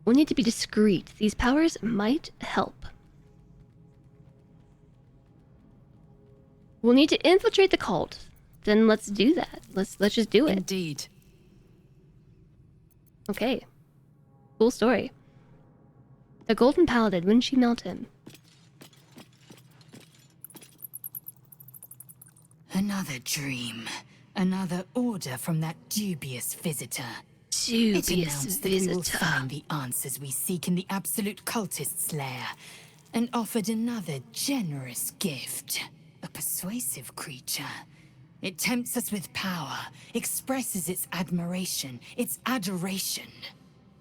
Speaker 1: We'll need to be discreet. These powers might help. We'll need to infiltrate the cult. Then let's do that. Let's just do it.
Speaker 5: Indeed.
Speaker 1: Okay. Cool story. The Golden Paladin, wouldn't she melt him?
Speaker 11: Another dream. Another order from that dubious visitor. It announced that we will find the answers we seek in the Absolute Cultist's lair, and offered another generous gift. A persuasive creature. It tempts us with power, expresses its admiration, its adoration.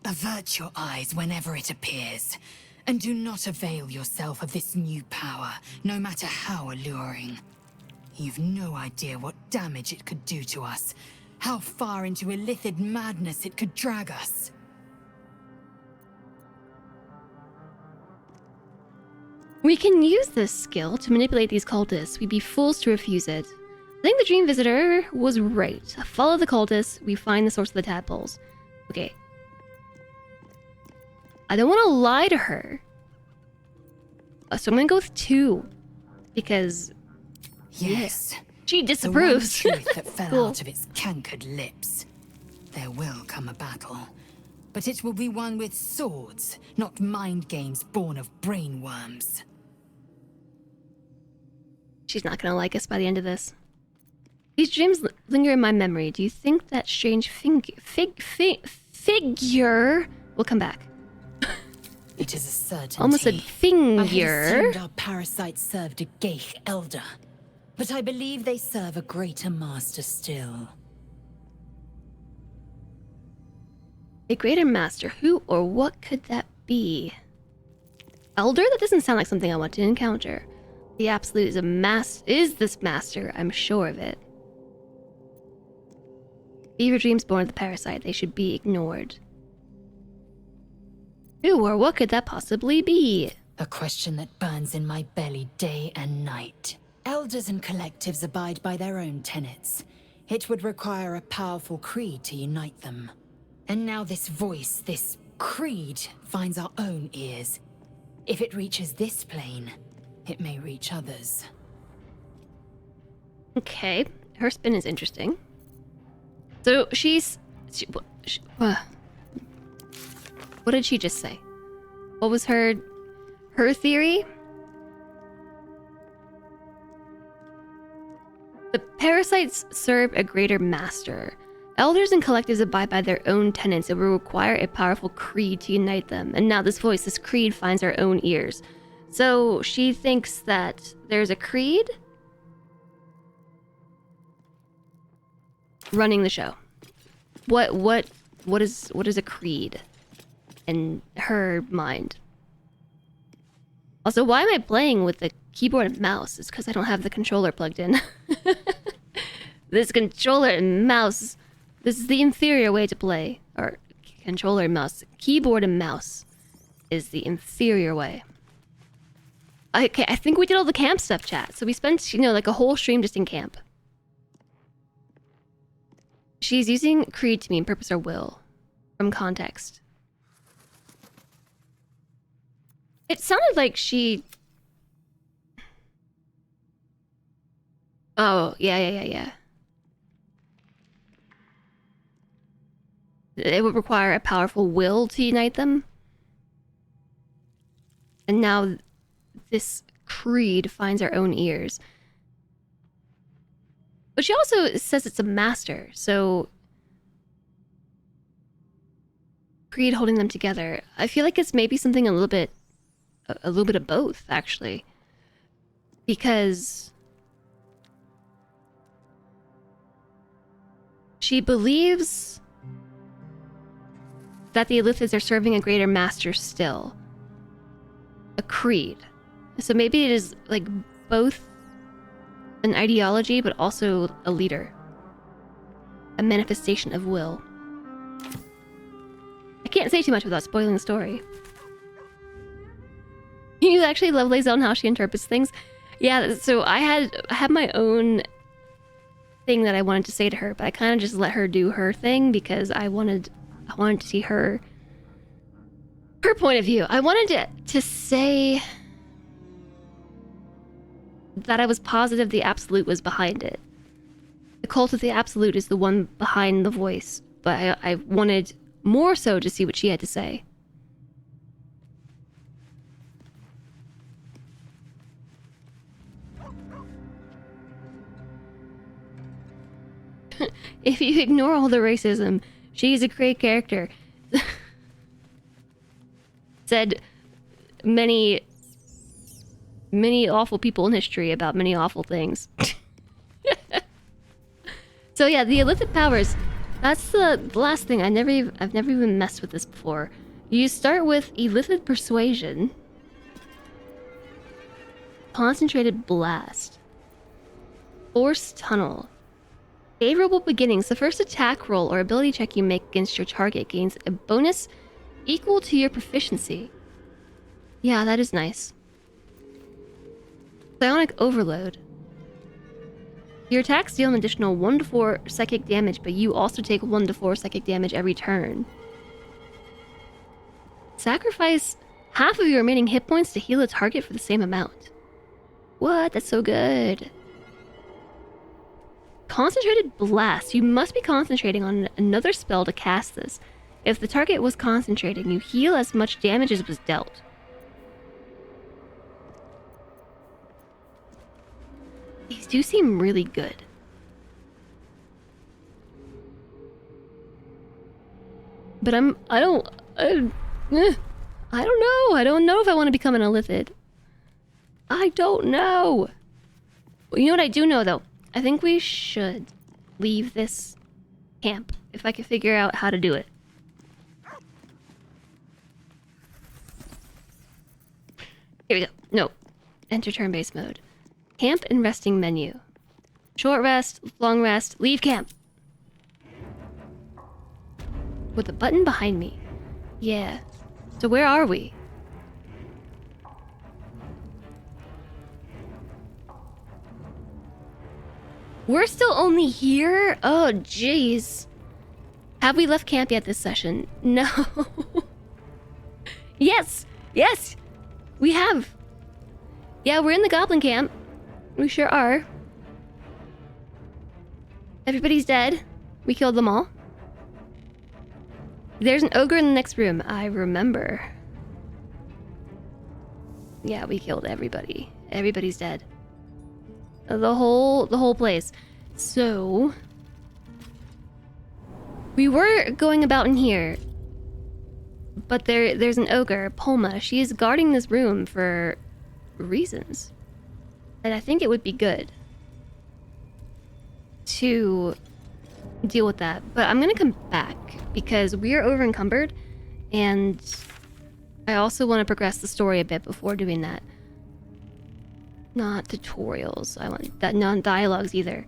Speaker 11: Avert your eyes whenever it appears, and do not avail yourself of this new power, no matter how alluring. You've no idea what damage it could do to us, how far into illithid madness it could drag us.
Speaker 1: We can use this skill to manipulate these cultists. We'd be fools to refuse it. I think the Dream Visitor was right. Follow the cultists, we find the source of the tadpoles. Okay. I don't want to lie to her. So I'm gonna go with 2. Because...
Speaker 11: Yes.
Speaker 1: Yeah, she disapproves.
Speaker 11: The one truth that fell
Speaker 1: Cool.
Speaker 11: out of its cankered lips. There will come a battle. but it will be one with swords, not mind games born of brainworms.
Speaker 1: She's not gonna like us by the end of this. These dreams linger in my memory. Do you think that strange figure will come back?
Speaker 11: It is a certainty.
Speaker 1: Almost said
Speaker 11: I had
Speaker 1: finger.
Speaker 11: assumed our parasites served a Geich elder, but I believe they serve a greater master still.
Speaker 1: A greater master. Who or what could that be? Elder? That doesn't sound like something I want to encounter. The Absolute is this master, I'm sure of it. Fever dreams born of the parasite, they should be ignored. Who or what could that possibly be?
Speaker 11: A question that burns in my belly day and night. Elders and collectives abide by their own tenets. It would require a powerful creed to unite them. And now this voice, this creed, finds our own ears. If it reaches this plane, it may reach others.
Speaker 1: Okay, her spin is interesting. So what did she just say? What was her theory? The parasites serve a greater master. Elders and collectives abide by their own tenets. It will require a powerful creed to unite them. And now this voice, this creed, finds our own ears. So she thinks that there's a creed running the show. What is a creed in her mind? Also, why am I playing with the keyboard and mouse? It's because I don't have the controller plugged in. This controller and mouse, this is the inferior way to play. Or controller and mouse. Keyboard and mouse is the inferior way. Okay, I think we did all the camp stuff, chat. So we spent, like a whole stream just in camp. She's using creed to mean purpose or will. From context. It sounded like she... Oh, yeah. It would require a powerful will to unite them. And now this creed finds our own ears. But she also says it's a master, so... Creed holding them together. I feel like it's maybe something a little bit of both, actually. Because... she believes that the Illithids are serving a greater master still. A creed. So maybe it is like both an ideology but also a leader. A manifestation of will. I can't say too much without spoiling the story. You actually love Lae'zel and how she interprets things? Yeah, so I had my own thing that I wanted to say to her, but I kind of just let her do her thing because I wanted to see her point of view. I wanted to say that I was positive the Absolute was behind it. The cult of the Absolute is the one behind the voice, but I wanted more so to see what she had to say. If you ignore all the racism, she's a great character. Said many awful people in history about many awful things. So yeah, the Illithid powers. That's the last thing. I've never even messed with this before. You start with Illithid Persuasion, Concentrated Blast, Force Tunnel. Favorable beginnings. The first attack roll or ability check you make against your target gains a bonus equal to your proficiency. Yeah, that is nice. Psionic Overload. Your attacks deal an additional 1 to 4 psychic damage, but you also take 1 to 4 psychic damage every turn. Sacrifice half of your remaining hit points to heal a target for the same amount. What? That's so good. Concentrated Blast. You must be concentrating on another spell to cast this. If the target was concentrating, you heal as much damage as was dealt. These do seem really good. But I don't know. I don't know if I want to become an Illithid. I don't know. Well, you know what I do know, though? I think we should leave this camp if I can figure out how to do it. Here we go. No. Enter turn-based mode. Camp and resting menu. Short rest, long rest, leave camp. With a button behind me. Yeah. So where are we? We're still only here? Oh, jeez. Have we left camp yet this session? No. Yes! Yes! We have! Yeah, we're in the goblin camp. We sure are. Everybody's dead. We killed them all. There's an ogre in the next room. I remember. Yeah, we killed everybody. Everybody's dead. The whole place. So we were going about in here, but there's an ogre, Polma. She is guarding this room for reasons, and I think it would be good to deal with that. But I'm gonna come back because we are over encumbered, and I also want to progress the story a bit before doing that. Not tutorials. I want that, not dialogues either.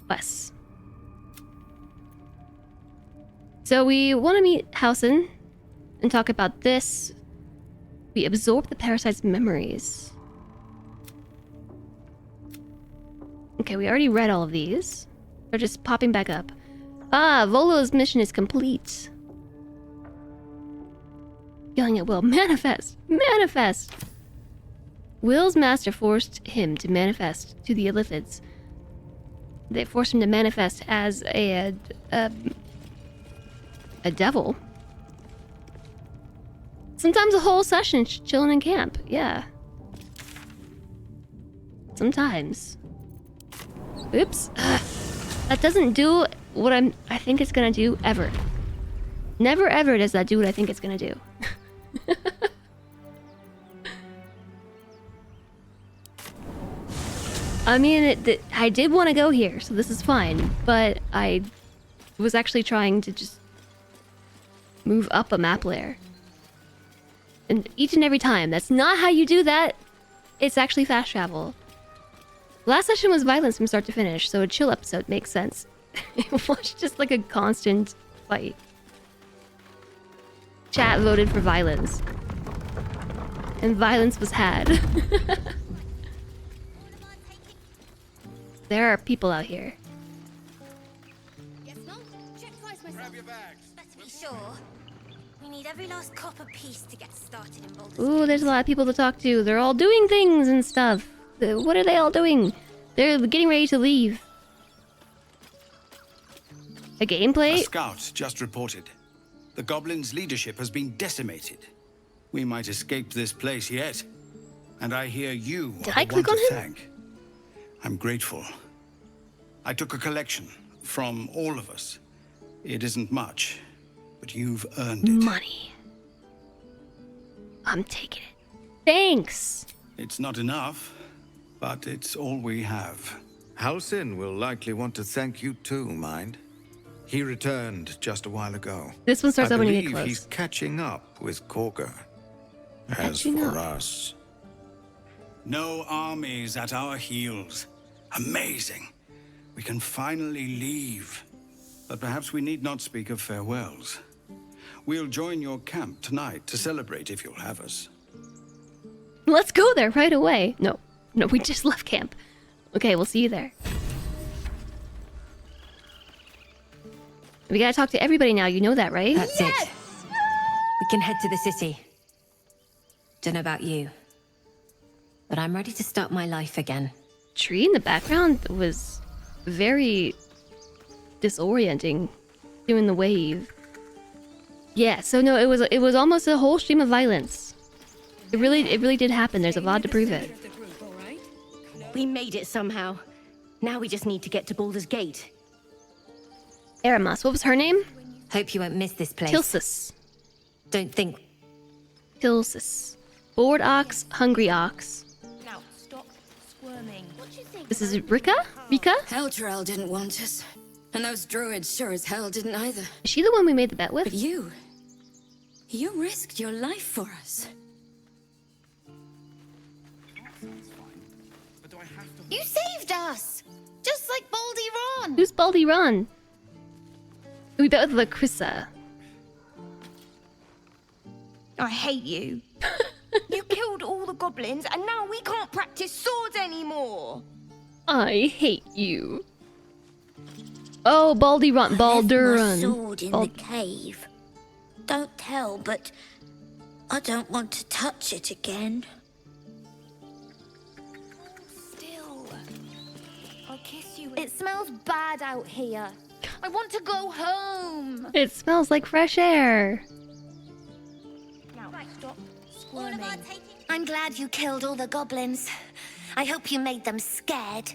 Speaker 1: Less. So we want to meet Hausen and talk about this. We absorb the parasite's memories. Okay, we already read all of these. They're just popping back up. Ah, Volo's mission is complete. Yelling at Will. Manifest! Manifest! Will's master forced him to manifest to the Illithids. They forced him to manifest as a devil. Sometimes a whole session chilling in camp. Yeah. Sometimes. Oops. That doesn't do what I think it's gonna do ever. Never ever does that do what I think it's gonna do. I mean, I did want to go here, so this is fine. But I was actually trying to just move up a map layer. And each and every time, that's not how you do that. It's actually fast travel. Last session was violence from start to finish, so a chill episode makes sense. It was just like a constant fight. Chat voted for violence. And violence was had. There are people out here.
Speaker 12: Yes, Mum? Check twice myself. Grab your bags. But to be sure, we need every last copper piece to get started in Baldur.
Speaker 1: Ooh, there's a lot of people to talk to. They're all doing things and stuff. What are they all doing? They're getting ready to leave. A gameplay?
Speaker 14: A scout just reported. The goblins' leadership has been decimated. We might escape this place yet. And I hear you
Speaker 1: Did
Speaker 14: are
Speaker 1: I
Speaker 14: the
Speaker 1: click
Speaker 14: one
Speaker 1: on
Speaker 14: to
Speaker 1: him?
Speaker 14: thank. I'm grateful. I took a collection from all of us. It isn't much, but you've earned it.
Speaker 1: Money. I'm taking it. Thanks.
Speaker 14: It's not enough, but it's all we have.
Speaker 15: Halsin will likely want to thank you too, mind. He returned just a while ago.
Speaker 1: This one starts
Speaker 15: I
Speaker 1: up when you get
Speaker 15: believe
Speaker 1: close.
Speaker 15: he's catching up with Korga. As
Speaker 1: Catching
Speaker 15: for
Speaker 1: up.
Speaker 15: us,
Speaker 14: No armies at our heels. Amazing. We can finally leave. But perhaps we need not speak of farewells. We'll join your camp tonight to celebrate if you'll have us.
Speaker 1: Let's go there right away. No, we just left camp. Okay, we'll see you there. We gotta talk to everybody now, you know that, right?
Speaker 16: That's it. We can head to the city. Don't know about you, but I'm ready to start my life again.
Speaker 1: Tree in the background was very disorienting, doing the wave. Yeah, so no, it was almost a whole stream of violence. It really did happen. There's a lot to prove it.
Speaker 17: We made it somehow. Now we just need to get to Baldur's Gate.
Speaker 1: Aramas, what was her name?
Speaker 16: Hope you won't miss this place.
Speaker 1: Tilsis.
Speaker 16: Don't think.
Speaker 1: Tilsis. Bored ox, hungry ox.
Speaker 12: Now, stop squirming. What do you think?
Speaker 1: This is Rika?
Speaker 18: Heltrel didn't want us. And those druids sure as hell didn't either.
Speaker 1: Is she the one we made the bet with?
Speaker 18: But you risked your life for us.
Speaker 12: You saved us! Just like Baldy Ron!
Speaker 1: Who's Baldy Ron? We bet with Lacrissa.
Speaker 12: I hate you. You killed all the goblins and now we can't practice swords anymore!
Speaker 1: I hate you. Oh, Baldy Ron. Baldur.
Speaker 12: My sword in the cave. Don't tell, but I don't want to touch it again. Still. I'll kiss you. It smells bad out here. I want to go home.
Speaker 1: It smells like fresh air.
Speaker 12: Now, stop squirming. I'm glad you killed all the goblins. I hope you made them scared.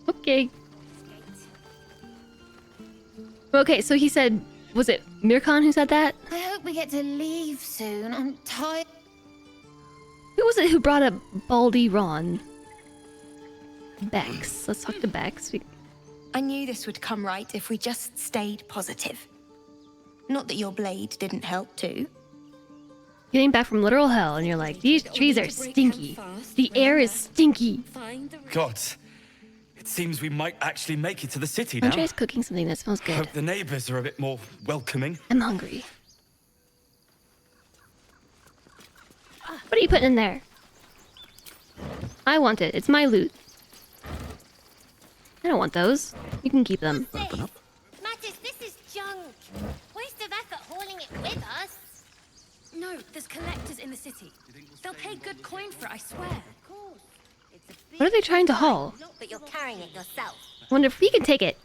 Speaker 1: Okay. Okay, so he said, was it Mirkan who said that?
Speaker 12: I hope we get to leave soon. I'm tired.
Speaker 1: Who was it who brought up Baldy Ron? Bex. Let's talk to Bex.
Speaker 12: I knew this would come right if we just stayed positive. Not that your blade didn't help too.
Speaker 1: Getting back from literal hell and you're like, these trees are stinky. The air is stinky.
Speaker 19: God, it seems we might actually make it to the city now.
Speaker 1: Andrea's cooking something that smells good.
Speaker 19: Hope the neighbors are a bit more welcoming.
Speaker 1: I'm hungry. What are you putting in there? I want it. It's my loot. I don't want those. You can keep them.
Speaker 12: Mattis, this is junk. Waste of effort hauling it with us.
Speaker 20: No, there's collectors in the city. They'll pay good coin for it, I swear.
Speaker 1: What are they trying to haul?
Speaker 12: But you're carrying it yourself.
Speaker 1: Wonder if we can take it.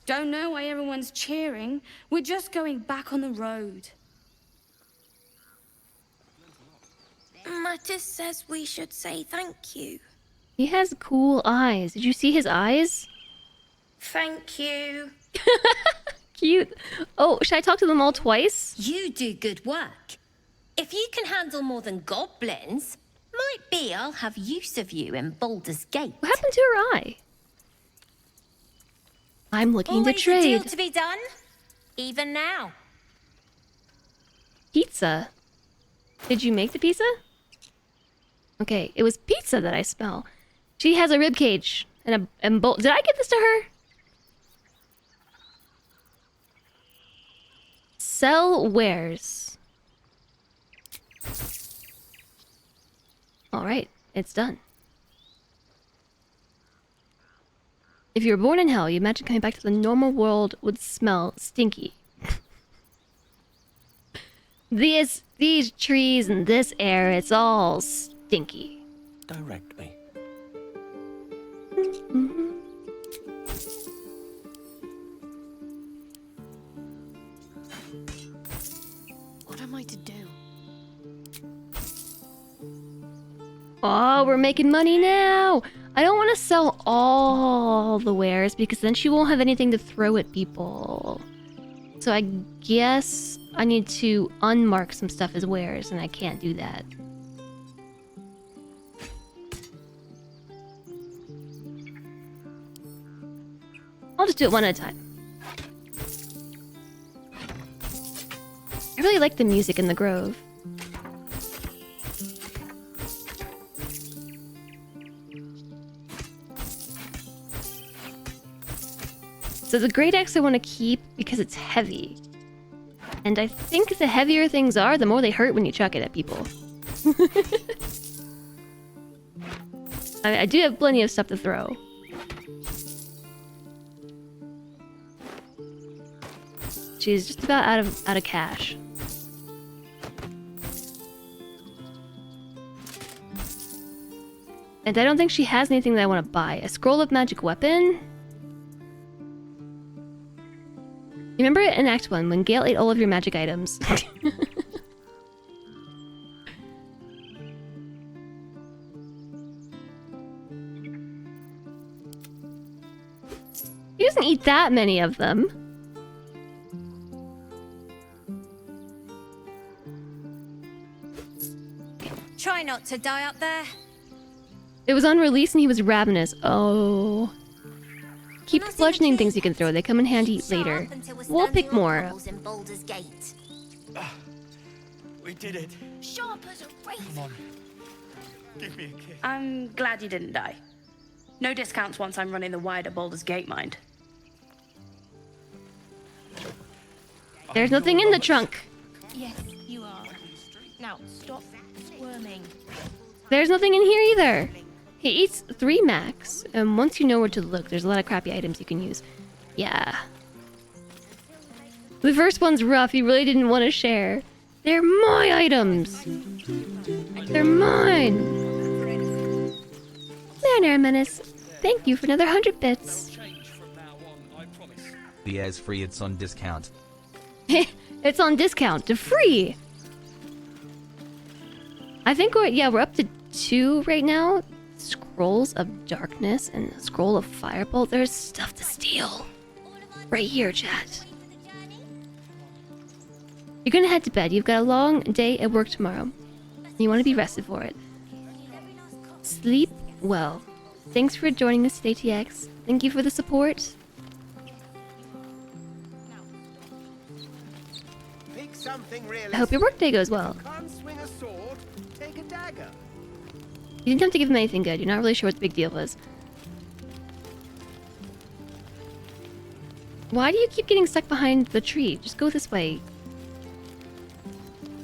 Speaker 20: Don't know why everyone's cheering. We're just going back on the road.
Speaker 12: Mattis says we should say thank you.
Speaker 1: He has cool eyes. Did you see his eyes?
Speaker 12: Thank you.
Speaker 1: Cute. Oh, should I talk to them all twice?
Speaker 17: You do good work. If you can handle more than goblins, might be I'll have use of you in Baldur's Gate.
Speaker 1: What happened to her eye? I'm looking
Speaker 17: Always
Speaker 1: to trade.
Speaker 17: a deal to be done, even now.
Speaker 1: Pizza. Did you make the pizza? Okay, it was pizza that I smell. She has a rib cage and a bowl. Did I give this to her? Sell wares. Alright, it's done. If you were born in hell, you imagine coming back to the normal world would smell stinky. These trees and this air, it's all stinky.
Speaker 2: Direct me.
Speaker 20: What am I to do?
Speaker 1: Oh, we're making money now! I don't want to sell all the wares because then she won't have anything to throw at people. So I guess I need to unmark some stuff as wares, and I can't do that. I'll just do it one at a time. I really like the music in the grove. So the great axe I want to keep because it's heavy. And I think the heavier things are, the more they hurt when you chuck it at people. I do have plenty of stuff to throw. She's just about out of cash. And I don't think she has anything that I want to buy. A scroll of magic weapon? Remember in Act 1 when Gale ate all of your magic items? He doesn't eat that many of them.
Speaker 12: Try not to die up there.
Speaker 1: It was on release and he was ravenous. Oh. Keep bludgeoning things you can throw. They come in handy later. We'll pick more.
Speaker 12: In Baldur's Gate.
Speaker 19: We did it.
Speaker 12: Sharp as a razor.
Speaker 19: Come on. Give me a kiss.
Speaker 20: I'm glad you didn't die. No discounts once I'm running the wide at Baldur's Gate, mind.
Speaker 1: There's nothing in the trunk.
Speaker 17: Yes, you are. Now, stop squirming.
Speaker 1: There's nothing in here either. He eats 3 max, and once you know where to look, there's a lot of crappy items you can use. Yeah. The first one's rough. He really didn't want to share. They're my items. They're mine. Manor Menace, thank you for another 100 bits.
Speaker 3: The air's free, it's on discount.
Speaker 1: It's on discount to free. I think we're up to 2 right now. Scrolls of Darkness and Scroll of Firebolt. There's stuff to steal. Right here, chat. You're gonna head to bed. You've got a long day at work tomorrow. You want to be rested for it. Sleep well. Thanks for joining us today, TX. Thank you for the support. I hope your workday goes well.
Speaker 21: Can't swing a sword, take a dagger.
Speaker 1: You didn't have to give him anything good. You're not really sure what the big deal was. Why do you keep getting stuck behind the tree? Just go this way.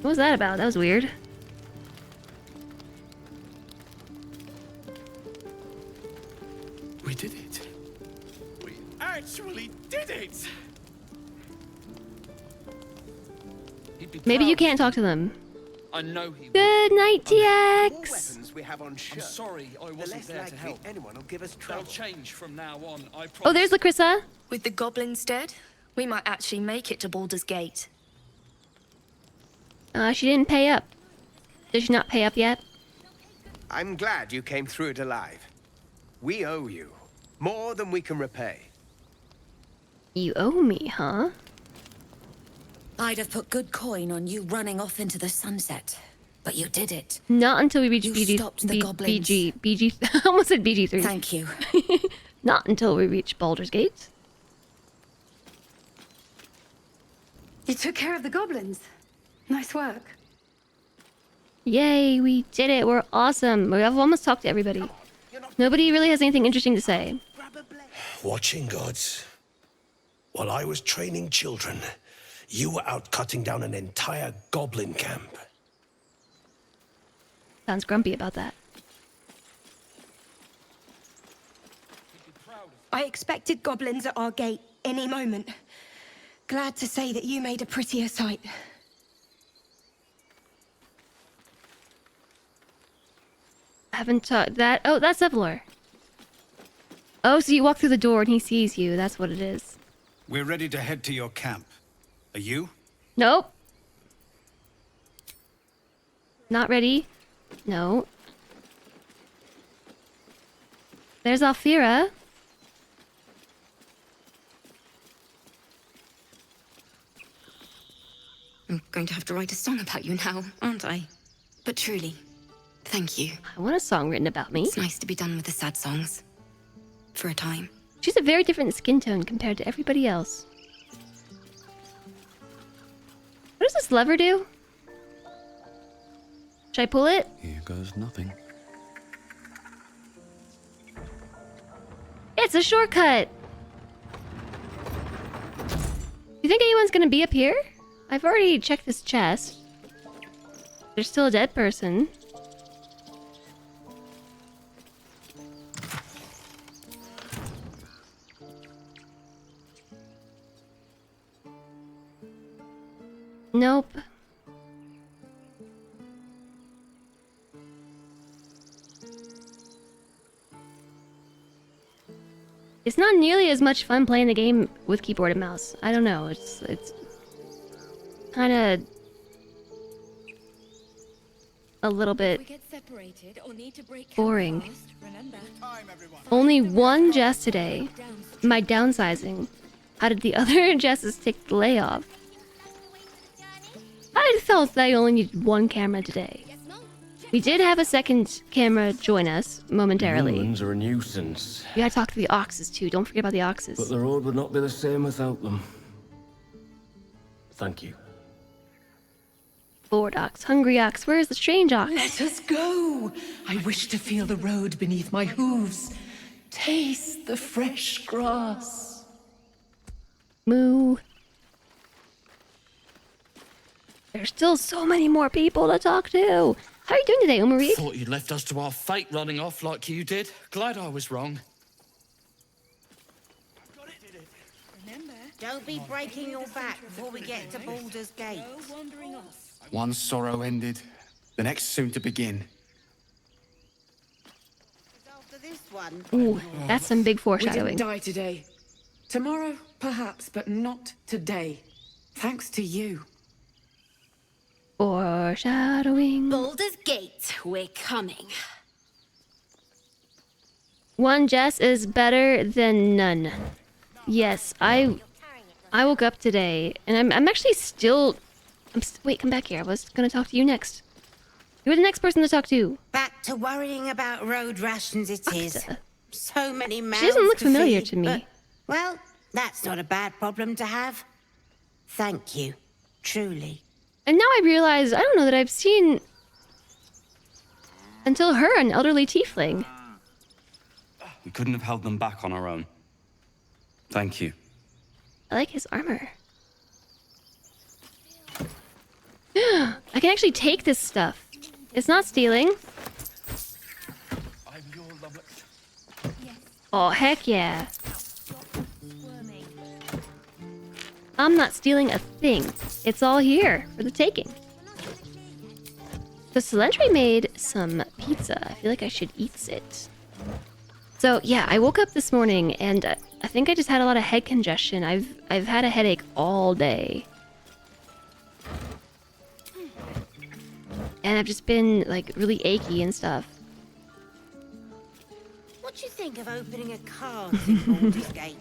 Speaker 1: What was that about? That was weird.
Speaker 2: We did it. We actually did it!
Speaker 1: Maybe you can't talk to them.
Speaker 19: I know he
Speaker 1: Good night, TX!
Speaker 21: We have on show.
Speaker 19: I'm sorry I wasn't there to help.
Speaker 21: Anyone will give us trouble.
Speaker 19: They'll change from now on, I promise.
Speaker 1: Oh, there's Lacrissa.
Speaker 22: With the goblins dead, we might actually make it to Baldur's Gate.
Speaker 1: She didn't pay up. Did she not pay up yet?
Speaker 21: I'm glad you came through it alive. We owe you more than we can repay.
Speaker 1: You owe me, huh?
Speaker 18: I'd have put good coin on you running off into the sunset, but you did it.
Speaker 1: Not until we reach
Speaker 18: You
Speaker 1: BG.
Speaker 18: stopped the goblins.
Speaker 1: BG. I almost said BG3.
Speaker 18: Thank you.
Speaker 1: Not until we reach Baldur's Gate.
Speaker 20: You took care of the goblins. Nice work.
Speaker 1: Yay, we did it. We're awesome. We've almost talked to everybody. Nobody really has anything interesting to say.
Speaker 2: Watching gods. While I was training children, you were out cutting down an entire goblin camp.
Speaker 1: Sounds grumpy about that.
Speaker 23: I expected goblins at our gate any moment. Glad to say that you made a prettier sight.
Speaker 1: I haven't talked that. Oh, that's Evelor. Oh, so you walk through the door and he sees you. That's what it is.
Speaker 14: We're ready to head to your camp. Are you?
Speaker 1: Nope. Not ready. No. There's Alfira.
Speaker 18: I'm going to have to write a song about you now, aren't I? But truly, thank you.
Speaker 1: I want a song written about me.
Speaker 18: It's nice to be done with the sad songs. For a time.
Speaker 1: She's a very different skin tone compared to everybody else. What does this lever do? Should I pull it?
Speaker 4: Here goes nothing.
Speaker 1: It's a shortcut! You think anyone's gonna be up here? I've already checked this chest. There's still a dead person. Nope. It's not nearly as much fun playing the game with keyboard and mouse. I don't know. It's kind of a little bit boring. Only one Jess today. My downsizing. How did the other Jesses take the layoff? I felt that I only needed one camera today. We did have a second camera join us momentarily.
Speaker 6: Humans are a nuisance.
Speaker 1: We gotta talk to the oxes too. Don't forget about the oxes.
Speaker 6: But the road would not be the same without them. Thank you.
Speaker 1: Bored ox, hungry ox. Where is the strange ox?
Speaker 7: Let us go. I wish to feel the road beneath my hooves. Taste the fresh grass.
Speaker 1: Moo. There's still so many more people to talk to. How are you doing today, Umarid?
Speaker 19: Thought you'd left us to our fate running off like you did. Glad I was wrong.
Speaker 13: Don't be breaking your back before we get to Baldur's Gate.
Speaker 14: One sorrow ended, the next soon to begin.
Speaker 13: After this one.
Speaker 1: Ooh, that's some big foreshadowing.
Speaker 7: We didn't die today. Tomorrow, perhaps, but not today. Thanks to you.
Speaker 1: Foreshadowing.
Speaker 17: Baldur's Gate, we're coming.
Speaker 1: One Jess is better than none. Yes, I woke up today, and I'm actually still... wait, come back here. I was gonna talk to you next. You were the next person to talk to.
Speaker 13: Back to worrying about road rations it is. So many mouths
Speaker 1: She doesn't look
Speaker 13: to
Speaker 1: familiar
Speaker 13: feed,
Speaker 1: to me.
Speaker 13: but, well, that's not a bad problem to have. Thank you. Truly.
Speaker 1: And now I realize, I don't know that I've seen... until her, an elderly tiefling.
Speaker 19: We couldn't have held them back on our own. Thank you.
Speaker 1: I like his armor. I can actually take this stuff. It's not stealing. Oh, heck yeah. I'm not stealing a thing. It's all here for the taking. So Celentri made some pizza. I feel like I should eat it. So yeah, I woke up this morning and I think I just had a lot of head congestion. I've had a headache all day. And I've just been like really achy and stuff.
Speaker 13: What do you think of opening a card in Baldur's Gate?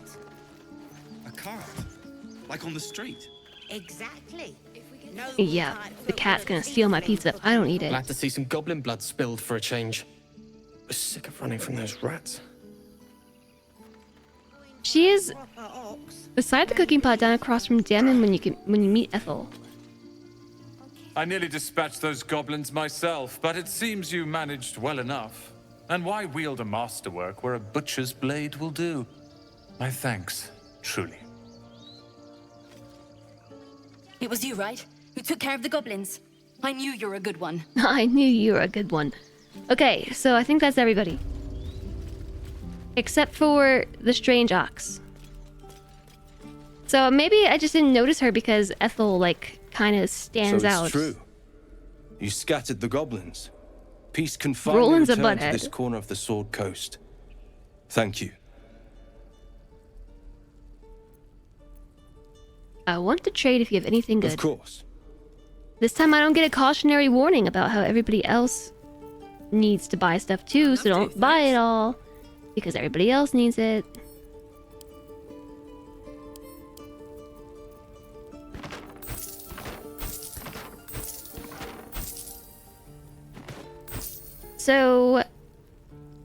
Speaker 19: A cart? Like on the street?
Speaker 13: Exactly. No
Speaker 1: Yeah, the cat's gonna steal my pizza. I don't eat it.
Speaker 6: Glad to see some goblin blood spilled for a change. We're sick of running from those rats.
Speaker 1: She is beside the cooking pot down across from Damon when you meet Ethel.
Speaker 24: I nearly dispatched those goblins myself, but it seems you managed well enough. And why wield a masterwork where a butcher's blade will do? My thanks, truly.
Speaker 17: It was you, right? Who took care of the goblins? I knew you were a good one.
Speaker 1: I knew you were a good one. Okay, so I think that's everybody. Except for the strange ox. So maybe I just didn't notice her because Ethel, like, kind of stands
Speaker 6: so it's
Speaker 1: out.
Speaker 6: true. You scattered the goblins. Peace can finally
Speaker 1: Roland's a
Speaker 6: return to
Speaker 1: butthead.
Speaker 6: this corner of the Sword Coast. Thank you.
Speaker 1: I want to trade if you have anything good.
Speaker 6: Of course.
Speaker 1: This time I don't get a cautionary warning about how everybody else needs to buy stuff too, so don't buy it all. Because everybody else needs it. So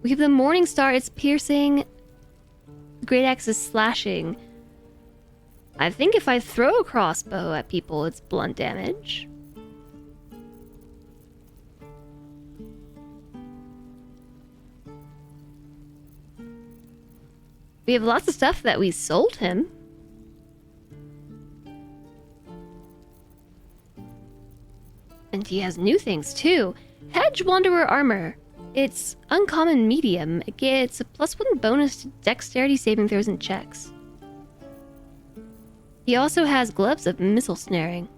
Speaker 1: we have the Morning Star, it's piercing. The Great Axe is slashing. I think if I throw a crossbow at people, it's blunt damage. We have lots of stuff that we sold him. And he has new things too. Hedge Wanderer armor. It's uncommon medium. It gets a +1 bonus to dexterity saving throws and checks. He also has gloves of missile snaring.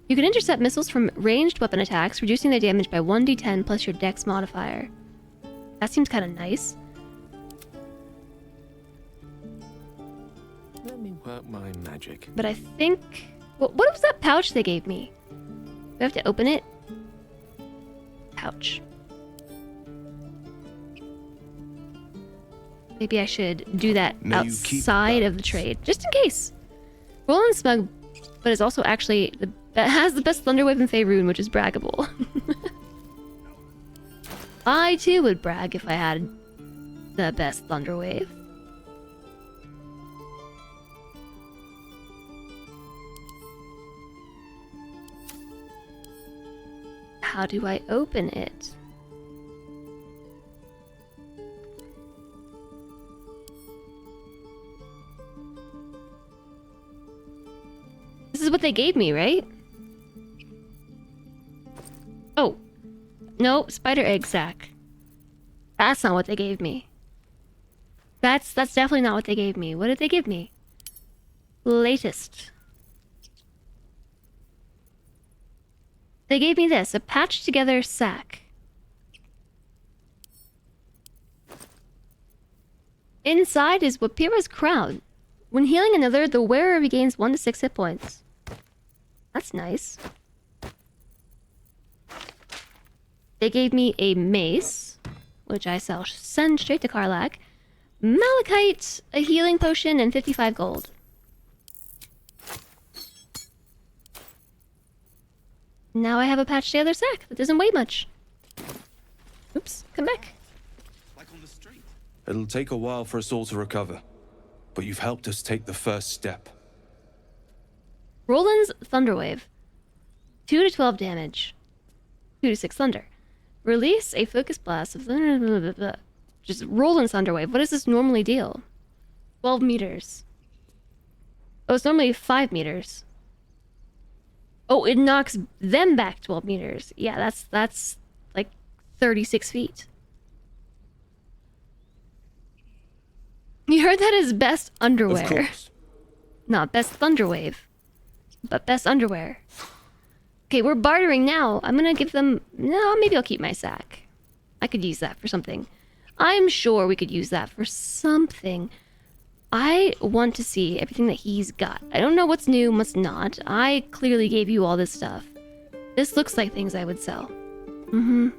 Speaker 1: You can intercept missiles from ranged weapon attacks, reducing their damage by 1d10 plus your dex modifier. That seems kind of nice.
Speaker 5: work my magic.
Speaker 1: But I think... What was that pouch they gave me? Do I have to open it? Pouch. Maybe I should do that outside of the trade, just in case. Roland's smug, but is also actually has the best Thunderwave in Faerun, which is braggable. I too would brag if I had the best Thunderwave. How do I open it? This is what they gave me, right? Oh. No, spider egg sack. That's not what they gave me. That's definitely not what they gave me. What did they give me? Latest. They gave me this, a patched together sack. Inside is Wapira's crown. When healing another, the wearer regains 1 to 6 hit points. That's nice. They gave me a mace, which I shall send straight to Karlach. Malachite, a healing potion, and 55 gold. Now I have a patched together sack that doesn't weigh much. Oops, come back.
Speaker 5: It'll take a while for us all to recover, but you've helped us take the first step.
Speaker 1: Roland's Thunderwave. 2 to 12 damage. 2 to 6 thunder. Release a focus blast of... Just Roland's Thunderwave. What does this normally deal? 12 meters. Oh, it's normally 5 meters. Oh, it knocks them back 12 meters. Yeah, that's like 36 feet. You heard that as best underwear.
Speaker 5: Of course.
Speaker 1: Not best Thunderwave, but best underwear. Okay, we're bartering now. I'm gonna give them... No, maybe I'll keep my sack. I could use that for something. I'm sure we could use that for something. I want to see everything that he's got. I don't know what's new and what's not. I clearly gave you all this stuff. This looks like things I would sell. Mm-hmm.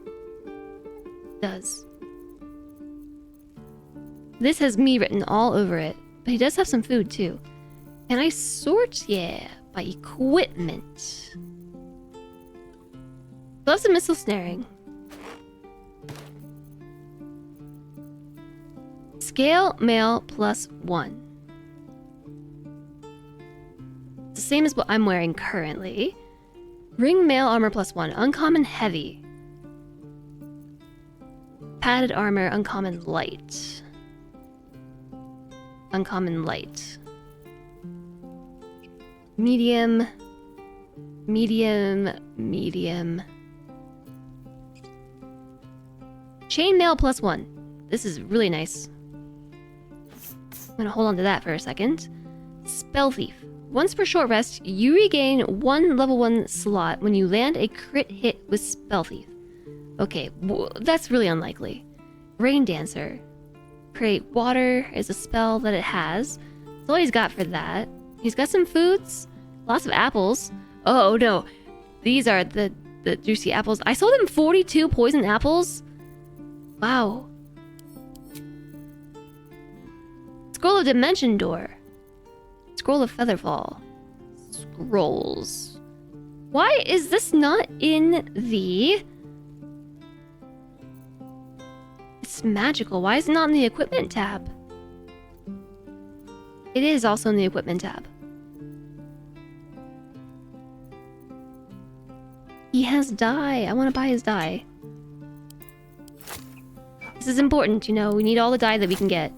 Speaker 1: Does. This has me written all over it. But he does have some food too. Can I sort? Yeah, by equipment. Gloves and missile snaring. Scale mail +1. It's the same as what I'm wearing currently. Ring mail armor +1. Uncommon heavy. Padded armor, uncommon light. Uncommon light. Medium. Medium. Medium. Chainmail +1. This is really nice. I'm gonna hold on to that for a second. Spell Thief. Once per short rest, you regain 1 level 1 slot when you land a crit hit with Spell Thief. Okay, that's really unlikely. Rain Dancer. Create water is a spell that it has. That's all he's got for that. He's got some foods. Lots of apples. Oh no. These are the juicy apples. I sold him 42 poison apples. Wow. Scroll of Dimension Door. Scroll of Featherfall. Scrolls. Why is this not in the... It's magical. Why is it not in the equipment tab? It is also in the equipment tab. He has dye. I want to buy his dye. This is important, you know. We need all the dye that we can get.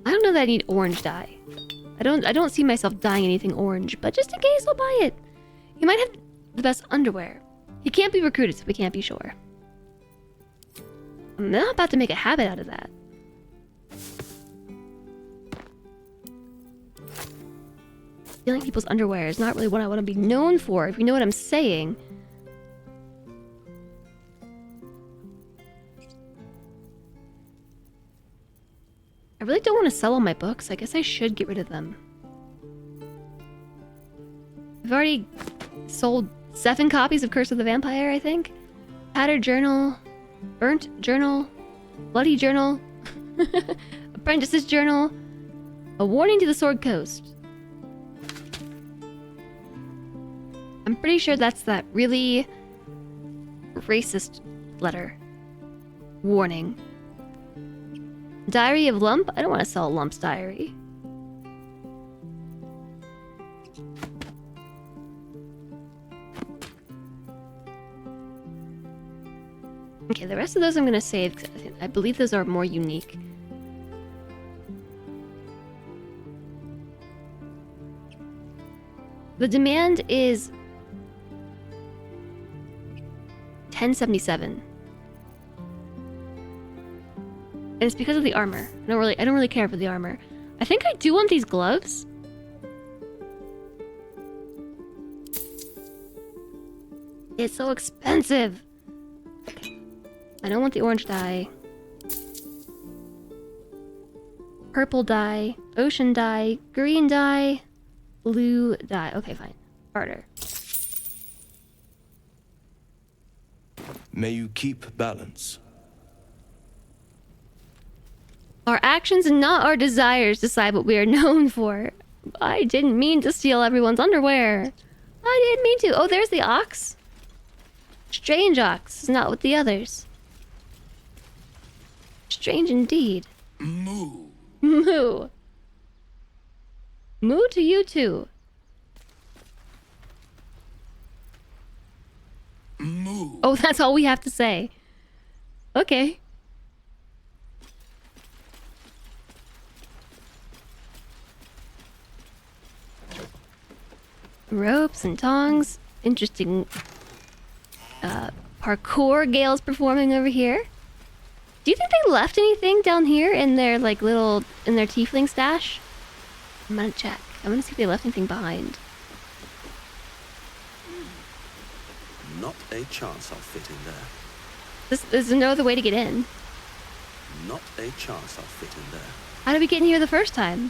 Speaker 1: I don't know that I need orange dye. I don't see myself dyeing anything orange, but just in case, I'll buy it. He might have the best underwear. He can't be recruited, so we can't be sure. I'm not about to make a habit out of that. Stealing people's underwear is not really what I want to be known for, if you know what I'm saying. really don't want to sell all my books. I guess I should get rid of them. I've already sold 7 copies of Curse of the Vampire, I think. Tattered Journal, Burnt Journal, Bloody Journal, Apprentice's Journal, A Warning to the Sword Coast. I'm pretty sure that's that really racist letter. Warning. Diary of Lump? I don't want to sell Lump's diary. Okay, the rest of those I'm going to save because I believe those are more unique. The demand is 1077. And it's because of the armor. I don't really care for the armor. I think I do want these gloves. It's so expensive. I don't want the orange dye. Purple dye, ocean dye, green dye, blue dye. Okay, fine. Barter.
Speaker 8: May you keep balance.
Speaker 1: Our actions and not our desires decide what we are known for. I didn't mean to steal everyone's underwear. I didn't mean to. Oh, there's the ox. Strange ox, not with the others. Strange indeed.
Speaker 8: Moo.
Speaker 1: Moo. Moo to you too.
Speaker 8: Moo.
Speaker 1: Oh, that's all we have to say. Okay. Ropes and tongs. Interesting parkour Gale's performing over here. Do you think they left anything down here in their like little in their tiefling stash? I'm gonna check. I'm gonna see if they left anything behind.
Speaker 8: Not a chance I'll fit in there.
Speaker 1: There's no other way to get in.
Speaker 8: Not a chance I'll fit in there.
Speaker 1: How did we get in here the first time?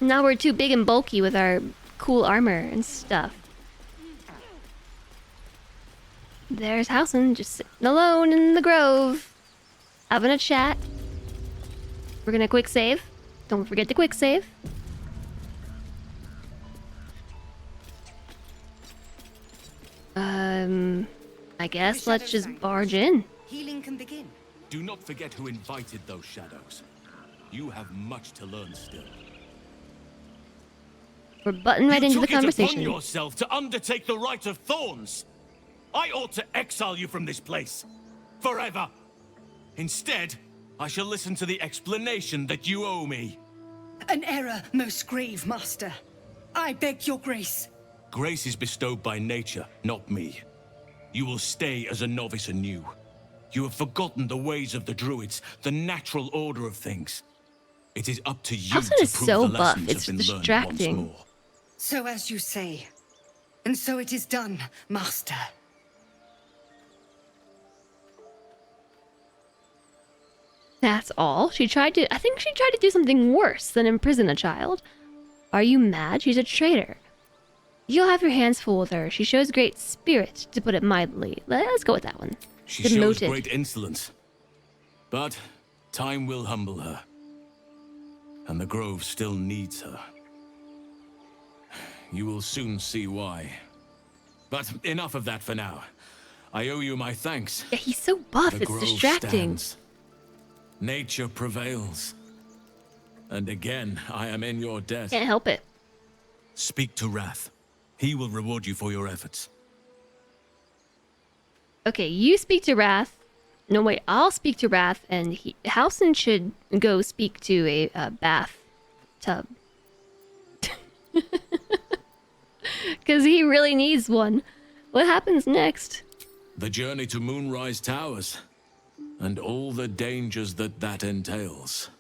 Speaker 1: Now we're too big and bulky with our cool armor and stuff. There's Housen just sitting alone in the grove. Having a chat. We're gonna quick save. Don't forget to quick save. I guess let's just barge in.
Speaker 23: Healing can begin.
Speaker 9: Do not forget who invited those shadows. You have much to learn still.
Speaker 1: We're butting right into the conversation.
Speaker 9: You took it upon yourself to undertake the Rite of Thorns. I ought to exile you from this place. Forever. Instead, I shall listen to the explanation that you owe me.
Speaker 18: An error, most grave master. I beg your grace.
Speaker 9: Grace is bestowed by nature, not me. You will stay as a novice anew. You have forgotten the ways of the druids, the natural order of things. It is up to you
Speaker 1: Housen
Speaker 9: to
Speaker 1: is
Speaker 9: prove
Speaker 1: so
Speaker 9: the
Speaker 1: buff,
Speaker 9: lessons
Speaker 1: it's
Speaker 9: have been learned
Speaker 1: distracting.
Speaker 9: once more.
Speaker 18: So as you say. And so it is done, master.
Speaker 1: That's all? I think she tried to do something worse than imprison a child. Are you mad? She's a traitor. You'll have your hands full with her. She shows great spirit, to put it mildly. Let's go with that one.
Speaker 9: She shows great insolence. But time will humble her. And the Grove still needs her. You will soon see why. But enough of that for now. I owe you my thanks.
Speaker 1: Yeah, he's so buff,
Speaker 9: The
Speaker 1: it's
Speaker 9: Grove
Speaker 1: distracting.
Speaker 9: stands. Nature prevails. And again, I am in your debt.
Speaker 1: Can't help it.
Speaker 9: Speak to Wrath. He will reward you for your efforts.
Speaker 1: Okay, you speak to Wrath. No, wait, I'll speak to Wrath, and Housen should go speak to a bath tub. Because he really needs one. What happens next?
Speaker 9: The journey to Moonrise Towers. And all the dangers that entails.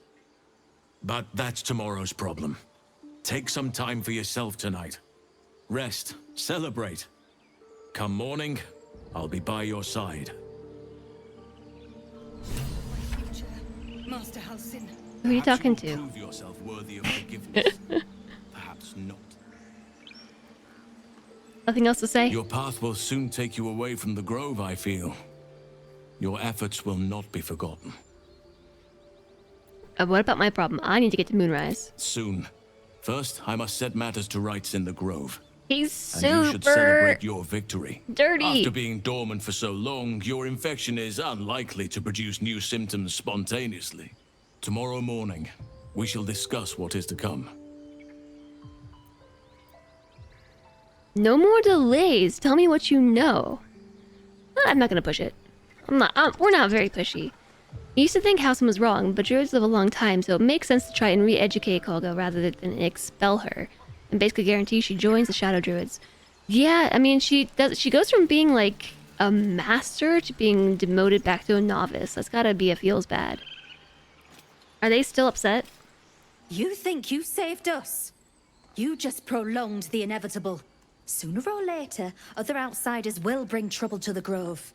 Speaker 9: But that's tomorrow's problem. Take some time for yourself tonight. Rest, celebrate. Come morning, I'll be by your side.
Speaker 18: Halsin.
Speaker 1: Who are you talking to?
Speaker 9: Prove yourself worthy of forgiveness. Perhaps not.
Speaker 1: Nothing else to say?
Speaker 9: Your path will soon take you away from the grove, I feel. Your efforts will not be forgotten.
Speaker 1: What about my problem? I need to get to Moonrise.
Speaker 9: Soon. First, I must set matters to rights in the grove.
Speaker 1: He's
Speaker 9: And you should
Speaker 1: super
Speaker 9: celebrate your victory.
Speaker 1: dirty.
Speaker 9: After being dormant for so long, your infection is unlikely to produce new symptoms spontaneously. Tomorrow morning, we shall discuss what is to come.
Speaker 1: No more delays. Tell me what you know. I'm not gonna push it. We're not very pushy. I used to think Halsin was wrong, but druids live a long time, so it makes sense to try and re-educate Kolga rather than expel her, and basically guarantee she joins the Shadow Druids. Yeah, I mean, she goes from being like a master to being demoted back to a novice. That's gotta be a feels bad. Are they still upset?
Speaker 18: You think you saved us? You just prolonged the inevitable. Sooner or later, other outsiders will bring trouble to the grove.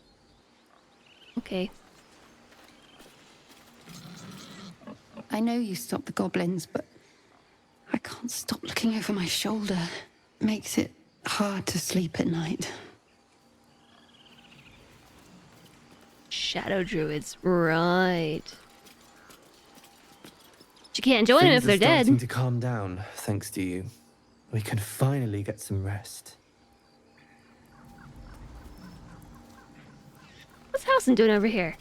Speaker 1: Okay.
Speaker 7: I know you stopped the goblins, but I can't stop looking over my shoulder. Makes it hard to sleep at night.
Speaker 1: Shadow Druids, right. But you can't join them if they're dead.
Speaker 10: Starting to calm down, thanks to you. We can finally get some rest.
Speaker 1: What's Halsin doing over here?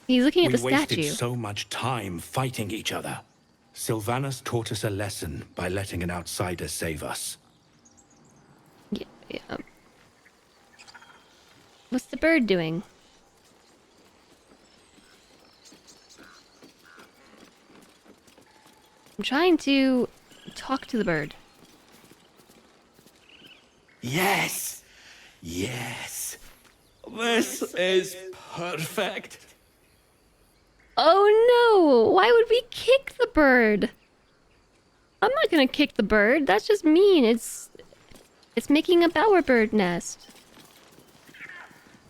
Speaker 1: He's looking at the statue.
Speaker 2: We wasted so much time fighting each other. Sylvanas taught us a lesson by letting an outsider save us.
Speaker 1: Yeah. What's the bird doing? I'm trying to talk to the bird.
Speaker 11: Yes! Yes! This is perfect!
Speaker 1: Oh no! Why would we kick the bird? I'm not gonna kick the bird. That's just mean. It's making a bowerbird nest.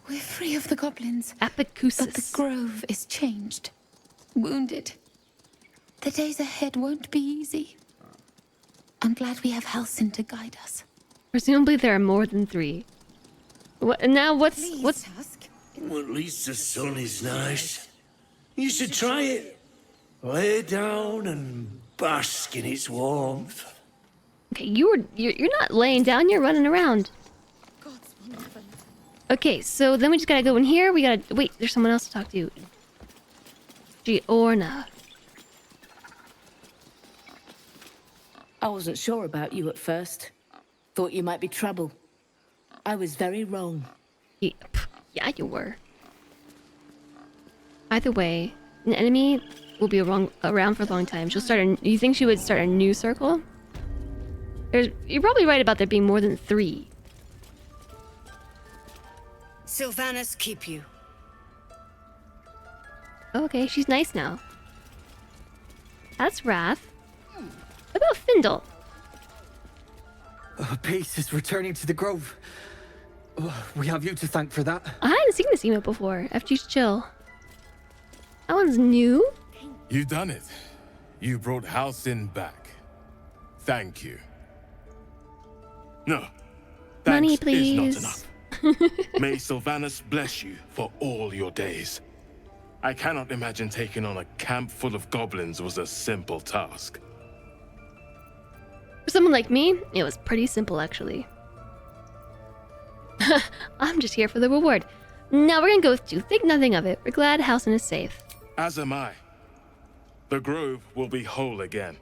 Speaker 7: We're free of the goblins.
Speaker 1: Apicusis.
Speaker 7: But the grove is changed. Wounded. The days ahead won't be easy. I'm glad we have Halsin to guide us.
Speaker 1: Presumably there are more than 3. What now? What's
Speaker 11: Well, at least the sun is nice. You should try it. Lay down and bask in its warmth.
Speaker 1: Okay, you're not laying down. You're running around. Okay, so then we just gotta go in here. We gotta wait. There's someone else to talk to. Giorna.
Speaker 18: I wasn't sure about you at first. Thought you might be trouble. I was very wrong.
Speaker 1: Yeah, you were. Either way, an enemy will be around for a long time. She'll start you think she would start a new circle? You're probably right about there being more than 3.
Speaker 13: Sylvanas keep you.
Speaker 1: Okay, she's nice now. That's Wrath. What about Findle?
Speaker 19: Peace is returning to the grove. We have you to thank for that.
Speaker 1: I hadn't seen this emote before. FG's chill. That one's new.
Speaker 15: You done it. You brought Halsin back. Thank you. No.
Speaker 1: Money,
Speaker 15: Thanks
Speaker 1: please.
Speaker 15: is not enough. May Sylvanas bless you for all your days. I cannot imagine taking on a camp full of goblins was a simple task.
Speaker 1: For someone like me, it was pretty simple, actually. I'm just here for the reward. Now we're gonna go with 2. Think nothing of it. We're glad Halsin is safe.
Speaker 15: As am I. The grove will be whole again.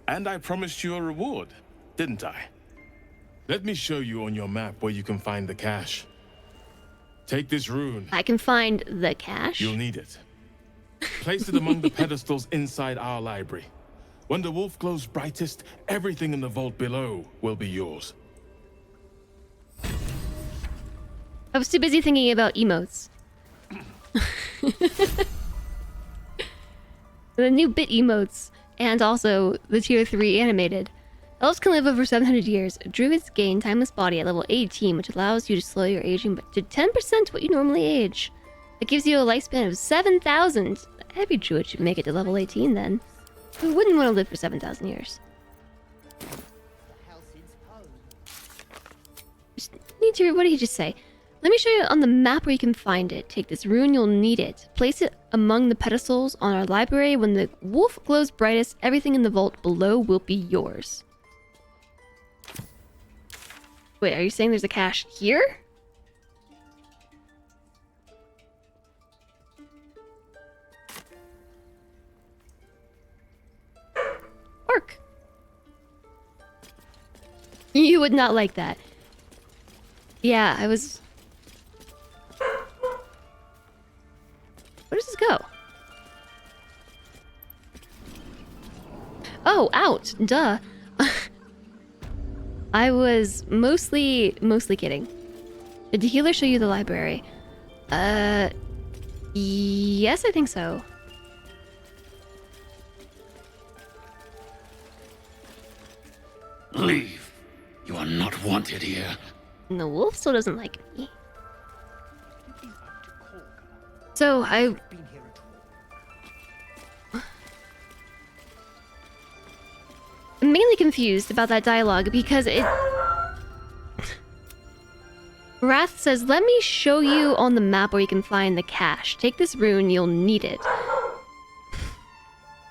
Speaker 15: And I promised you a reward, didn't I? Let me show you on your map where you can find the cache. Take this rune.
Speaker 1: I can find the cache?
Speaker 15: You'll need it. Place it among the pedestals inside our library. When the wolf glows brightest, everything in the vault below will be yours.
Speaker 1: I was too busy thinking about emotes. The new bit emotes, and also the tier 3 animated. Elves can live over 700 years. Druids gain timeless body at level 18, which allows you to slow your aging to 10% what you normally age. It gives you a lifespan of 7,000. Every druid should make it to level 18 then. Who wouldn't want to live for 7,000 years? Just need to. What did he just say? Let me show you on the map where you can find it. Take this rune, you'll need it. Place it among the pedestals on our library. When the wolf glows brightest, everything in the vault below will be yours. Wait, are you saying there's a cache here? Orc. You would not like that. Yeah, I was... Where does this go? Oh, out! Duh. I was mostly kidding. Did the healer show you the library? Yes, I think so.
Speaker 3: Leave. You are not wanted here.
Speaker 1: And the wolf still doesn't like me. So I'm mainly confused about that dialogue because it... Wrath says, let me show you on the map where you can find the cache. Take this rune, you'll need it.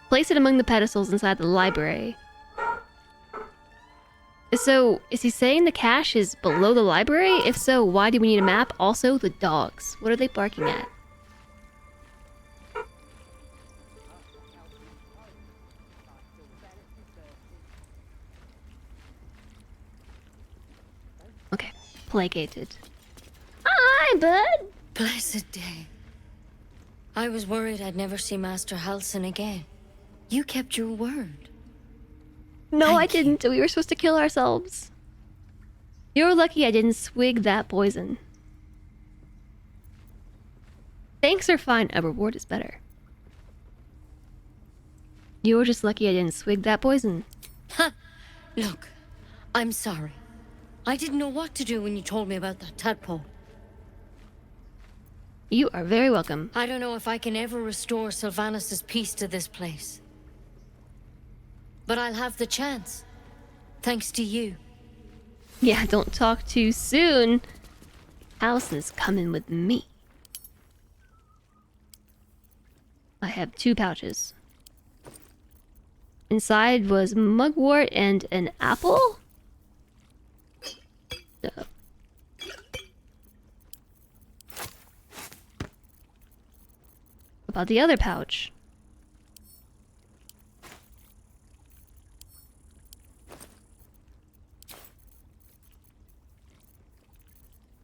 Speaker 1: Place it among the pedestals inside the library. So, is he saying the cache is below the library? If so, why do we need a map? Also, the dogs. What are they barking at? Okay, placated. Hi, bud!
Speaker 12: Blessed day. I was worried I'd never see Master Halsin again. You kept your word.
Speaker 1: No, I didn't. We were supposed to kill ourselves. You're lucky I didn't swig that poison. Thanks are fine. A reward is better. You were just lucky I didn't swig that poison.
Speaker 12: Ha! Look, I'm sorry. I didn't know what to do when you told me about that tadpole.
Speaker 1: You are very welcome.
Speaker 12: I don't know if I can ever restore Sylvanus' peace to this place. But I'll have the chance. Thanks to you.
Speaker 1: Yeah, don't talk too soon. House is coming with me. I have 2 pouches. Inside was mugwort and an apple? About the other pouch?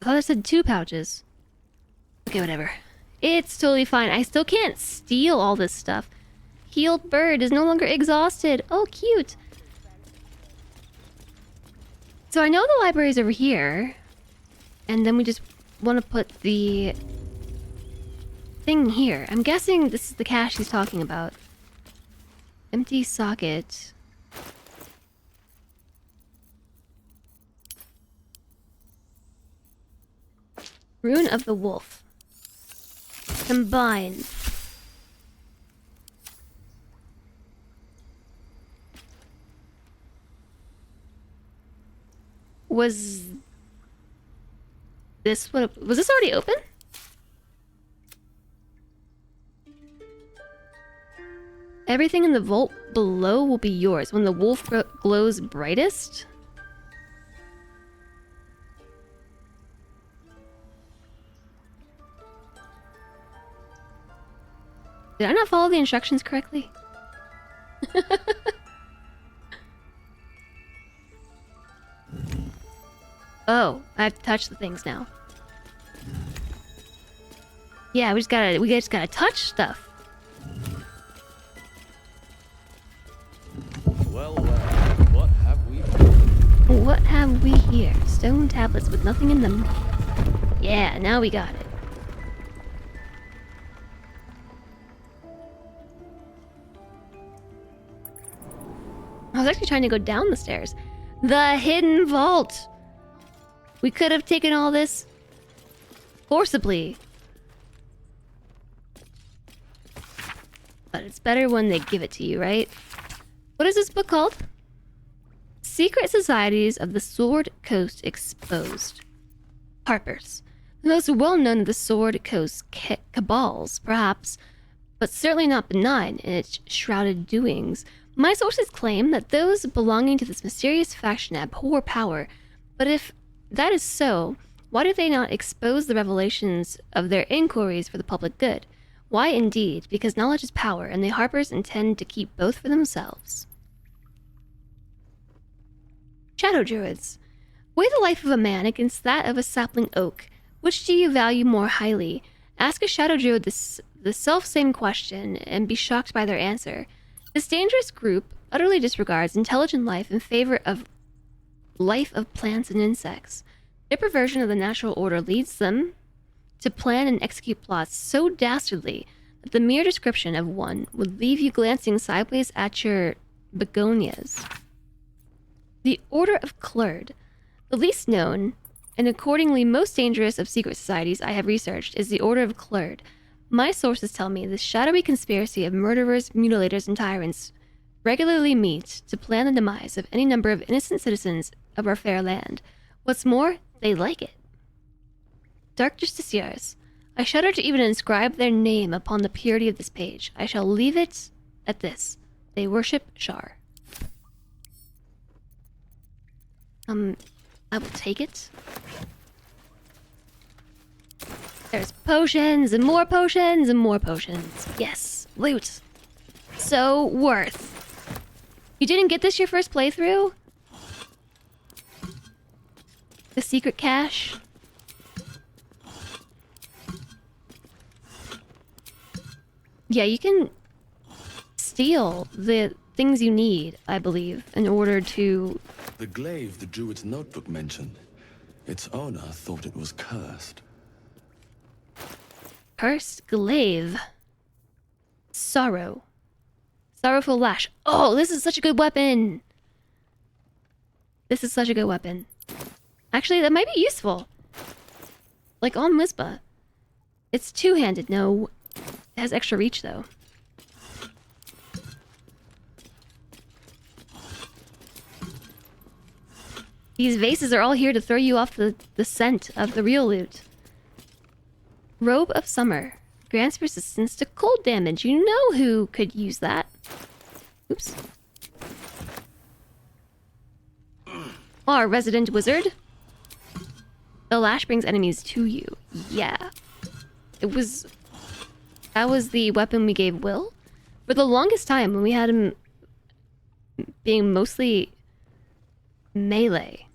Speaker 1: I thought I said 2 pouches. Okay, whatever. It's totally fine. I still can't steal all this stuff. Healed bird is no longer exhausted. Oh, cute. So I know the library's over here. And then we just want to put the thing here. I'm guessing this is the cache he's talking about. Empty socket. Rune of the Wolf. Combine. Was this what? Was this already open? Everything in the vault below will be yours when the wolf glows brightest. Did I not follow the instructions correctly? Oh, I have to touch the things now. Yeah, we just gotta touch stuff.
Speaker 5: Well, what have we here?
Speaker 1: What have we here? Stone tablets with nothing in them. Yeah, now we got it. I was actually trying to go down the stairs. The hidden vault! We could have taken all this forcibly. But it's better when they give it to you, right? What is this book called? Secret Societies of the Sword Coast Exposed. Harper's. The most well-known of the Sword Coast cabals, perhaps, but certainly not benign in its shrouded doings. My sources claim that those belonging to this mysterious faction abhor power, but if that is so, why do they not expose the revelations of their inquiries for the public good? Why indeed? Because knowledge is power, and the Harpers intend to keep both for themselves. Shadow Druids. Weigh the life of a man against that of a sapling oak. Which do you value more highly? Ask a Shadow Druid the self-same question, and be shocked by their answer. This dangerous group utterly disregards intelligent life in favor of life of plants and insects. Their perversion of the natural order leads them to plan and execute plots so dastardly that the mere description of one would leave you glancing sideways at your begonias. The Order of Clurd. The least known, and accordingly most dangerous of secret societies I have researched, is the Order of Clurd. My sources tell me this shadowy conspiracy of murderers, mutilators, and tyrants regularly meet to plan the demise of any number of innocent citizens of our fair land. What's more, they like it. Dark Justiciars. I shudder to even inscribe their name upon the purity of this page. I shall leave it at this. They worship Shar. I will take it. There's potions and more potions and more potions. Yes, loot. So worth. You didn't get this your first playthrough? The secret cache? Yeah, you can steal the things you need, I believe, in order to...
Speaker 4: The glaive the Druid's notebook mentioned. Its owner thought it was cursed.
Speaker 1: Cursed glaive. Sorrow. Sorrowful lash. Oh, this is such a good weapon. This is such a good weapon. Actually, that might be useful. Like on Whisba. It's two-handed, no. It has extra reach, though. These vases are all here to throw you off the scent of the real loot. Robe of Summer. Grants resistance to cold damage. You know who could use that. Oops. Our resident wizard. The lash brings enemies to you. Yeah. That was the weapon we gave Will. For the longest time, when we had him being mostly melee.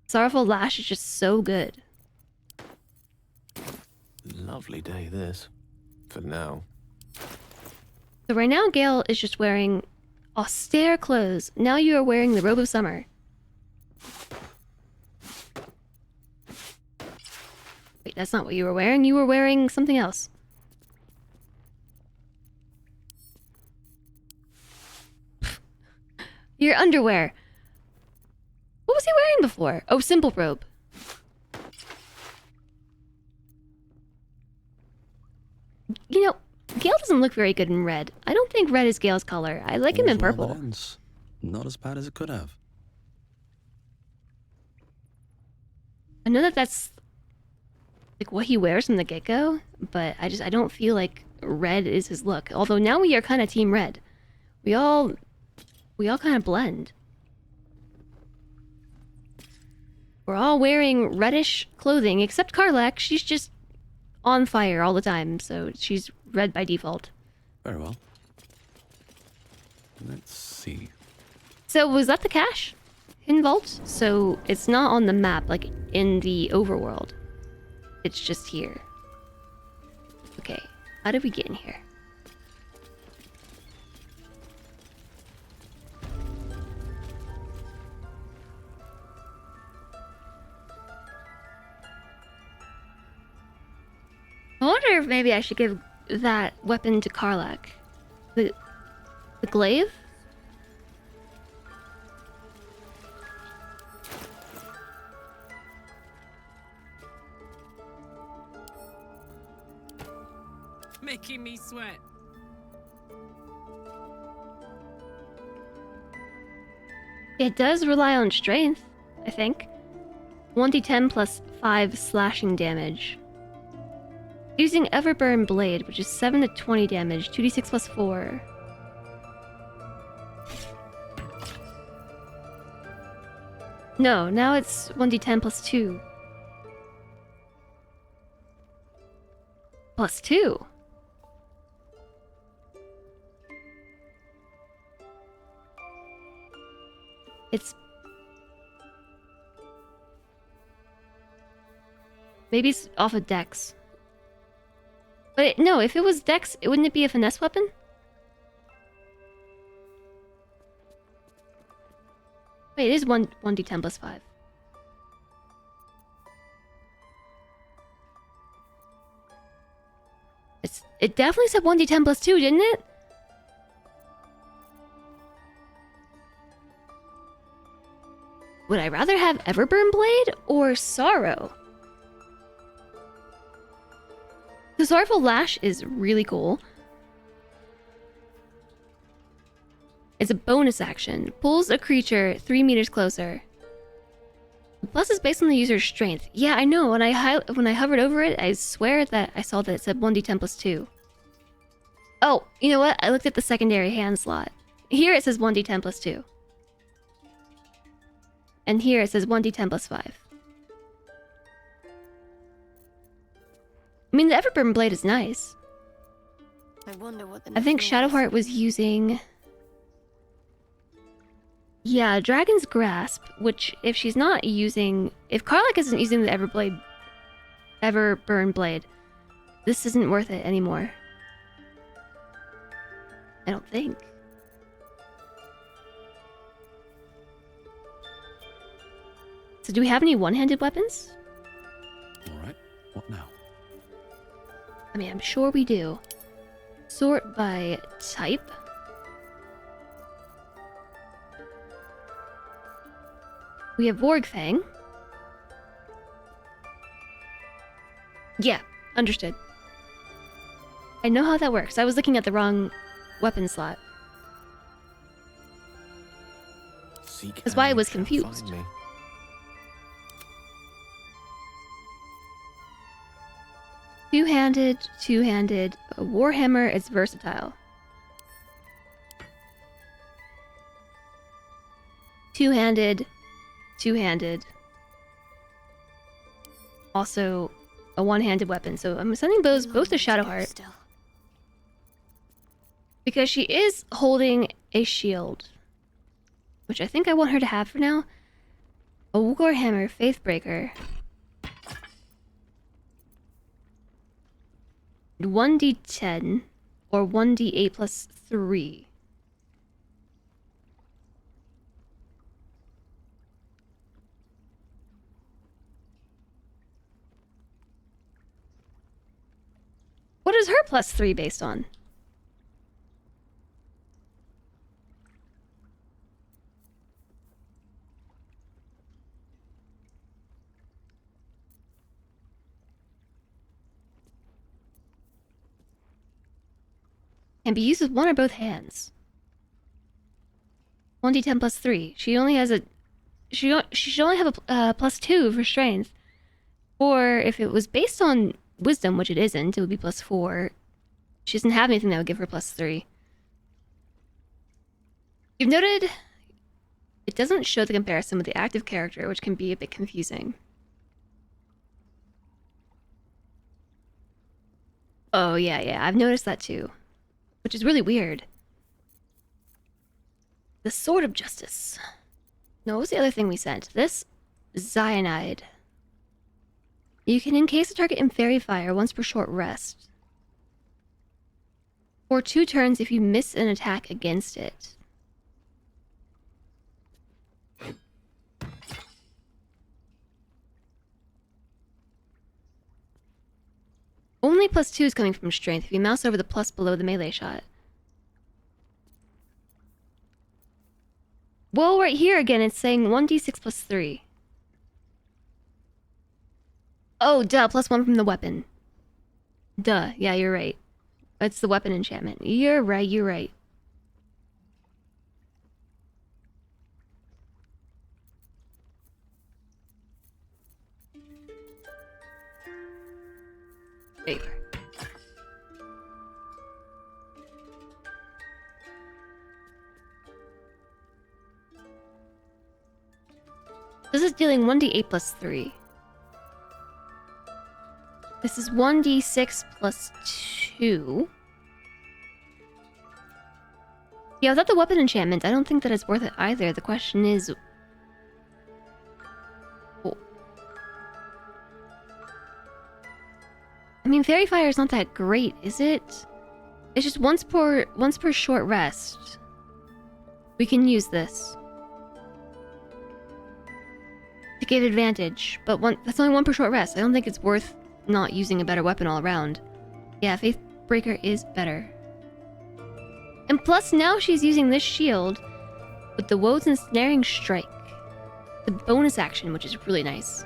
Speaker 1: Sorrowful Lash is just so good.
Speaker 6: Lovely day, this. For now.
Speaker 1: So right now, Gale is just wearing austere clothes. Now you are wearing the Robe of Summer. Wait, that's not what you were wearing. You were wearing something else. Your underwear. What was he wearing before? Oh, simple robe. You know, Gale doesn't look very good in red. I don't think red is Gale's color. I like him in purple.
Speaker 8: Not as bad as it could have.
Speaker 1: I know that that's like what he wears from the get-go, but I don't feel like red is his look. Although now we are kind of team red. We all kind of blend. We're all wearing reddish clothing, except Karlak. She's just on fire all the time, so she's red by default.
Speaker 8: Very well. Let's see.
Speaker 1: So was that the cache? Hidden Vault? So it's not on the map, like in the overworld. It's just here. Okay, how did we get in here? I wonder if maybe I should give that weapon to Karlak. The glaive?
Speaker 16: making me sweat.
Speaker 1: It does rely on strength, I think. 1d10 plus 5 slashing damage. Using Everburn Blade, which is 7 to 20 damage, 2d6 plus 4. No, now it's 1d10 plus 2. Plus 2. It's... Maybe it's off of Dex. But no, if it was Dex, wouldn't it be a finesse weapon? Wait, it is 1d10 plus 5. It definitely said 1d10 plus 2, didn't it? Would I rather have Everburn Blade or Sorrow? The Sorrowful Lash is really cool. It's a bonus action. Pulls a creature 3 meters closer. The plus is based on the user's strength. Yeah, I know. When I hovered over it, I swear that I saw that it said 1d10 plus 2. Oh, you know what? I looked at the secondary hand slot. Here it says 1d10 plus 2. And here it says 1d10 plus 5. I mean, the Everburn Blade is nice.
Speaker 13: I wonder what the
Speaker 1: I think Shadowheart was using... Yeah, Dragon's Grasp, which if she's not using... If Karlach isn't using the Everburn Blade, this isn't worth it anymore. I don't think. So do we have any one-handed weapons?
Speaker 3: Alright, what now?
Speaker 1: I mean, I'm sure we do. Sort by type. We have Vorgfang. Yeah, understood. I know how that works. I was looking at the wrong weapon slot. That's why I was confused. Two-handed, two-handed. A Warhammer is versatile. Two-handed, two-handed. Also, a one-handed weapon. So I'm sending those both to Shadowheart. Because she is holding a shield. Which I think I want her to have for now. A Warhammer Faithbreaker. 1d10 or 1d8 plus 3. What is her plus 3 based on? Can be used with one or both hands. 1d10 plus 3. She only has a... She should only have a plus 2 for strength. Or if it was based on wisdom, which it isn't, it would be plus 4. She doesn't have anything that would give her plus 3. You've noted it doesn't show the comparison with the active character, which can be a bit confusing. Oh, yeah, I've noticed that too. Which is really weird. The Sword of Justice. No, what was the other thing we sent? This Cyanide. You can encase the target in fairy fire once per short rest. For 2 turns if you miss an attack against it. Only plus 2 is coming from strength if you mouse over the plus below the melee shot. Well, right here again, it's saying 1d6 plus 3. Oh, duh, plus 1 from the weapon. Duh, yeah, you're right. It's the weapon enchantment. You're right, you're right. There you are. This is dealing 1d8 plus 3. This is 1d6 plus 2. Yeah, without the weapon enchantment, I don't think that it's worth it either. The question is... Oh. I mean, Fairy Fire is not that great, is it? It's just once per short rest. We can use this to give advantage, but that's only 1 per short rest. I don't think it's worth not using a better weapon all around. Yeah, Faithbreaker is better. And plus now she's using this shield with the Woes Ensnaring Strike. The bonus action, which is really nice.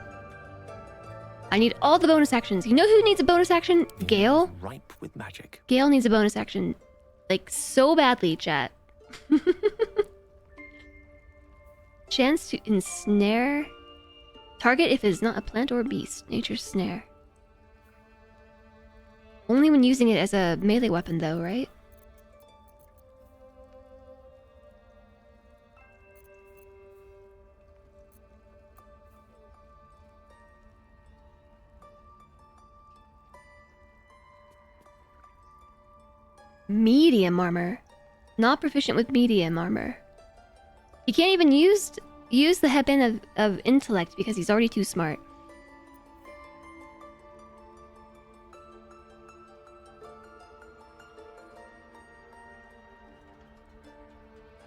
Speaker 1: I need all the bonus actions. You know who needs a bonus action? Gale.
Speaker 2: Ripe with magic.
Speaker 1: Gale needs a bonus action. Like, so badly, chat. Chance to ensnare target if it is not a plant or a beast. Nature's Snare. Only when using it as a melee weapon though, right? Medium armor. Not proficient with medium armor. He can't even use the headband of intellect because he's already too smart.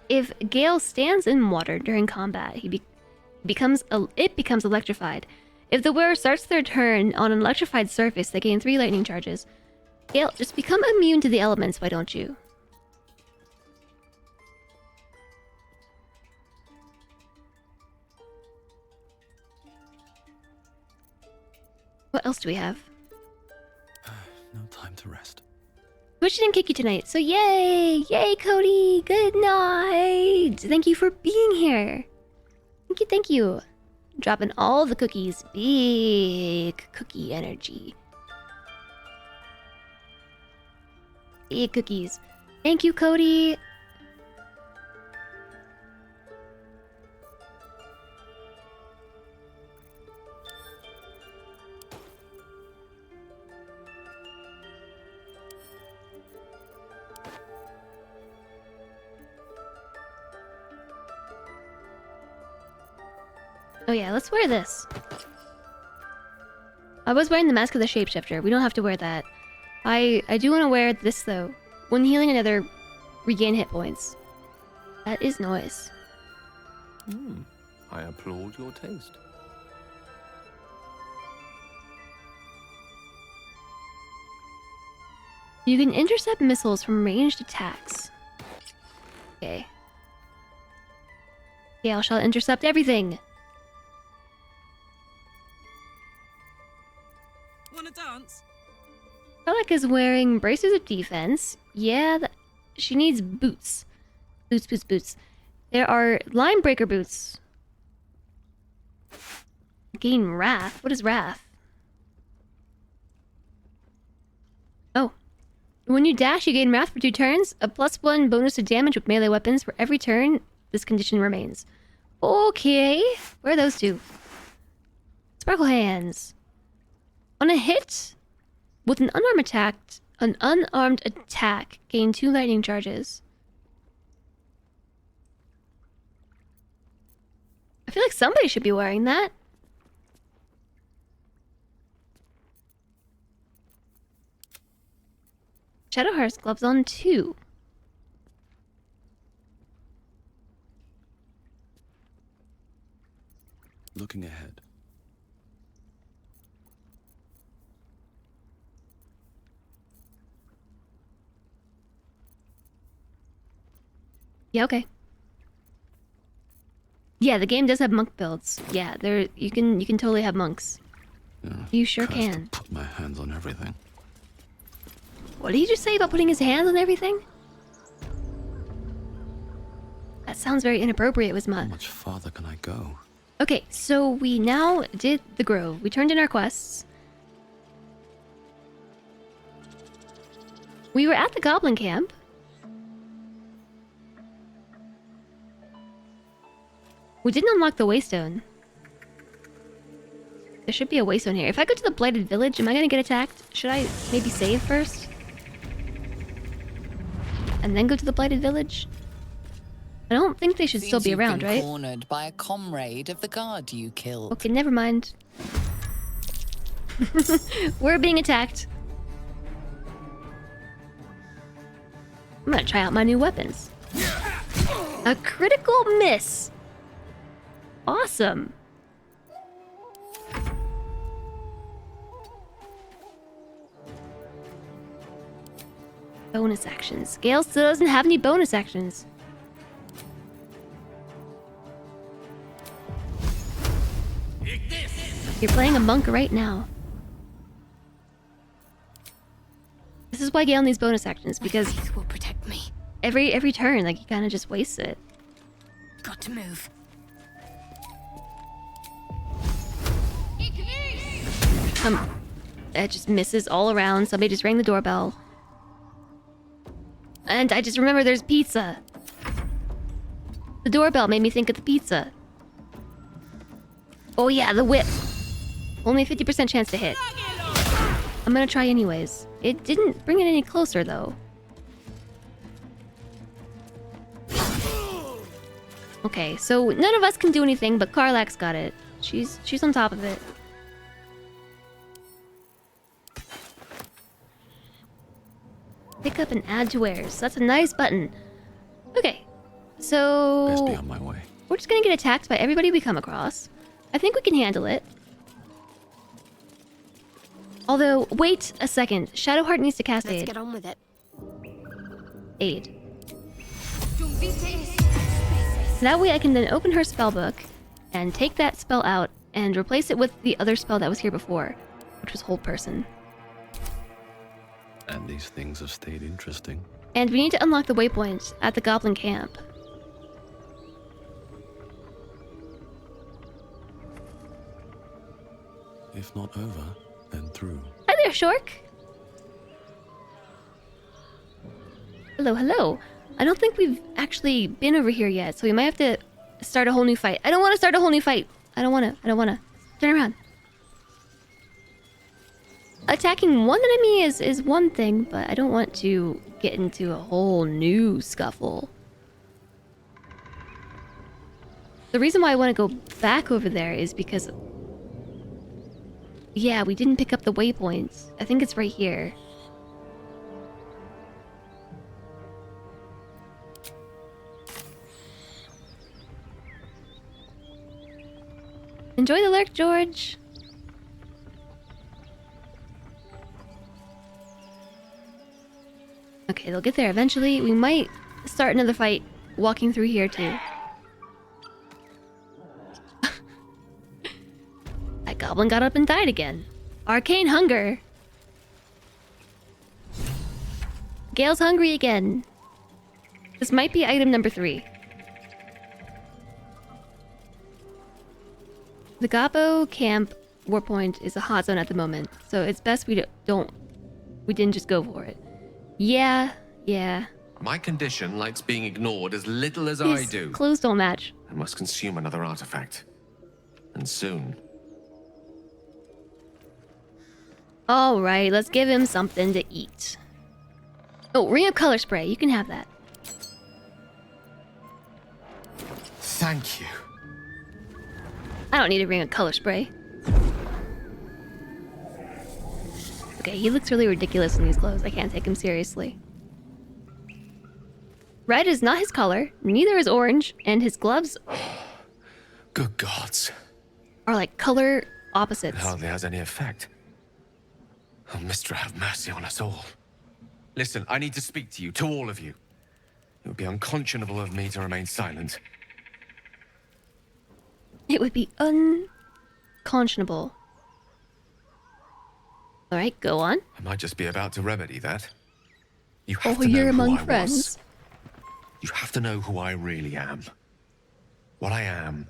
Speaker 1: If Gale stands in water during combat, it becomes electrified. If the wearer starts their turn on an electrified surface, they gain 3 lightning charges. Gale, just become immune to the elements, why don't you? What else do we have?
Speaker 3: No time to rest.
Speaker 1: Twitch didn't kick you tonight, so yay! Yay, Cody! Good night! Thank you for being here. Thank you. Dropping all the cookies. Big cookie energy. Big cookies. Thank you, Cody. Oh yeah, let's wear this. I was wearing the Mask of the Shapeshifter. We don't have to wear that. I do want to wear this though. When healing another, regain hit points. That is nice.
Speaker 2: I applaud your taste.
Speaker 1: You can intercept missiles from ranged attacks. Okay. Gale shall intercept everything.
Speaker 16: Wanna dance?
Speaker 1: Karlak is wearing braces of defense. Yeah, she needs boots. Boots. There are line breaker boots. Gain wrath. What is wrath? Oh. When you dash, you gain wrath for 2 turns. A +1 bonus to damage with melee weapons for every turn this condition remains. Okay. Where are those 2? Sparkle hands. On a hit with an unarmed attack, gain 2 lightning charges. I feel like somebody should be wearing that. Shadowheart's gloves on 2.
Speaker 3: Looking ahead.
Speaker 1: Yeah, okay. Yeah, the game does have monk builds. Yeah, you can totally have monks.
Speaker 3: Yeah,
Speaker 1: You sure
Speaker 3: cursed
Speaker 1: can.
Speaker 3: to put my hands on everything.
Speaker 1: What did he just say about putting his hands on everything? That sounds very inappropriate, Wisma.
Speaker 3: How much farther can I go?
Speaker 1: Okay, so we now did the grove. We turned in our quests. We were at the goblin camp. We didn't unlock the waystone. There should be a waystone here. If I go to the blighted village, am I gonna get attacked? Should I maybe save first? And then go to the blighted village? I don't think they should still be around, right?
Speaker 16: Cornered by a comrade of the guard you killed.
Speaker 1: Okay, never mind. We're being attacked. I'm gonna try out my new weapons. A critical miss. Awesome. Bonus actions. Gale still doesn't have any bonus actions. You're playing a monk right now. This is why Gale needs bonus actions, because
Speaker 23: faith will protect me.
Speaker 1: Every turn, like, he kind of just wastes it.
Speaker 23: Got to move.
Speaker 1: It just misses all around. Somebody just rang the doorbell. And I just remember there's pizza. The doorbell made me think of the pizza. Oh yeah, the whip. Only a 50% chance to hit. I'm gonna try anyways. It didn't bring it any closer though. Okay, so none of us can do anything, but Karlak's got it. She's on top of it. Pick up and add to wares. That's a nice button. Okay, so
Speaker 3: Best be on my way.
Speaker 1: we're just gonna get attacked by everybody we come across. I think we can handle it. Although, wait a second. Shadowheart needs to cast
Speaker 23: Let's
Speaker 1: aid.
Speaker 23: get on with it.
Speaker 1: Aid. That way I can then open her spellbook and take that spell out and replace it with the other spell that was here before, which was Hold Person.
Speaker 3: And these things have stayed interesting.
Speaker 1: And we need to unlock the waypoint at the goblin camp.
Speaker 3: If not over, then through.
Speaker 1: Hi there, Shork! Hello, hello. I don't think we've actually been over here yet, so we might have to start a whole new fight. I don't want to start a whole new fight. I don't want to. Turn around. Attacking one enemy is one thing, but I don't want to get into a whole new scuffle. The reason why I want to go back over there is because... yeah, we didn't pick up the waypoints. I think it's right here. Enjoy the lurk, George. Okay, they'll get there eventually. We might start another fight walking through here too. That goblin got up and died again. Arcane hunger. Gale's hungry again. This might be item number 3. The Gabo camp warpoint is a hot zone at the moment, so it's best we didn't just go for it. Yeah.
Speaker 20: My condition likes being ignored as little as
Speaker 1: His
Speaker 20: I do.
Speaker 1: clothes don't match.
Speaker 20: I must consume another artifact. And soon.
Speaker 1: Alright, let's give him something to eat. Oh, ring of color spray. You can have that.
Speaker 20: Thank you.
Speaker 1: I don't need a ring of color spray. Okay, he looks really ridiculous in these clothes. I can't take him seriously. Red is not his color, neither is orange, and his gloves
Speaker 20: Good gods.
Speaker 1: are like color opposites.
Speaker 20: It hardly has any effect. Oh, Mistra, have mercy on us all. Listen, I need to speak to you, to all of you. It would be unconscionable of me to remain silent.
Speaker 1: It would be unconscionable. Alright, go on.
Speaker 20: I might just be about to remedy that. You have
Speaker 1: Oh,
Speaker 20: to
Speaker 1: you're
Speaker 20: know who
Speaker 1: among
Speaker 20: I
Speaker 1: friends.
Speaker 20: was. You have to know who I really am. What I am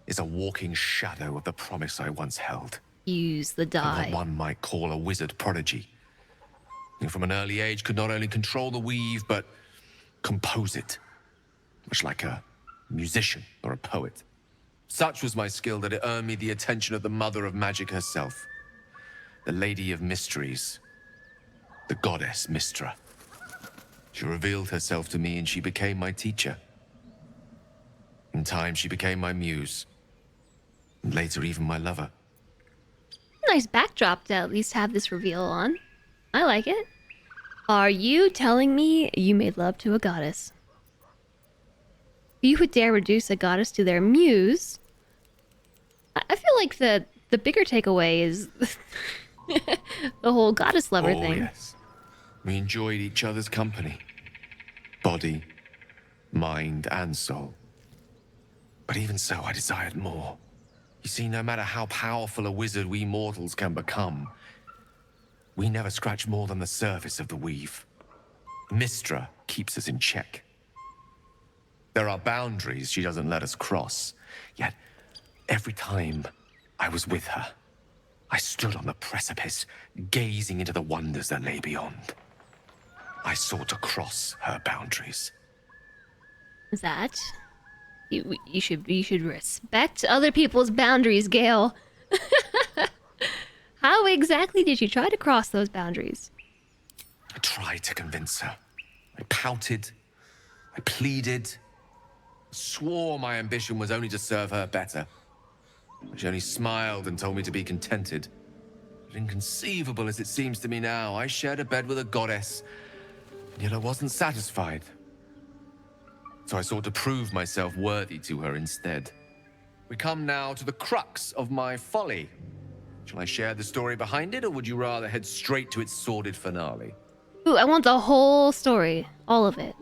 Speaker 20: is a walking shadow of the promise I once held.
Speaker 1: Use the
Speaker 20: And
Speaker 1: die.
Speaker 20: what one might call a wizard prodigy. Who from an early age could not only control the weave, but compose it. Much like a musician or a poet. Such was my skill that it earned me the attention of the mother of magic herself. The Lady of Mysteries. The goddess Mystra. She revealed herself to me and she became my teacher. In time, she became my muse. And later, even my lover.
Speaker 1: Nice backdrop to at least have this reveal on. I like it. Are you telling me you made love to a goddess? You would dare reduce a goddess to their muse? I feel like the bigger takeaway is the whole goddess lover thing.
Speaker 20: Yes. We enjoyed each other's company. Body, mind, and soul. But even so, I desired more. You see, no matter how powerful a wizard we mortals can become, we never scratch more than the surface of the weave. Mystra keeps us in check. There are boundaries she doesn't let us cross. Yet, every time I was with her, I stood on the precipice, gazing into the wonders that lay beyond. I sought to cross her boundaries.
Speaker 1: That you should respect other people's boundaries, Gale. How exactly did you try to cross those boundaries?
Speaker 20: I tried to convince her. I pouted. I pleaded. Swore my ambition was only to serve her better. She only smiled and told me to be contented. But inconceivable as it seems to me now, I shared a bed with a goddess, and yet I wasn't satisfied. So I sought to prove myself worthy to her instead. We come now to the crux of my folly. Shall I share the story behind it, or would you rather head straight to its sordid finale?
Speaker 1: Ooh, I want the whole story. All of it.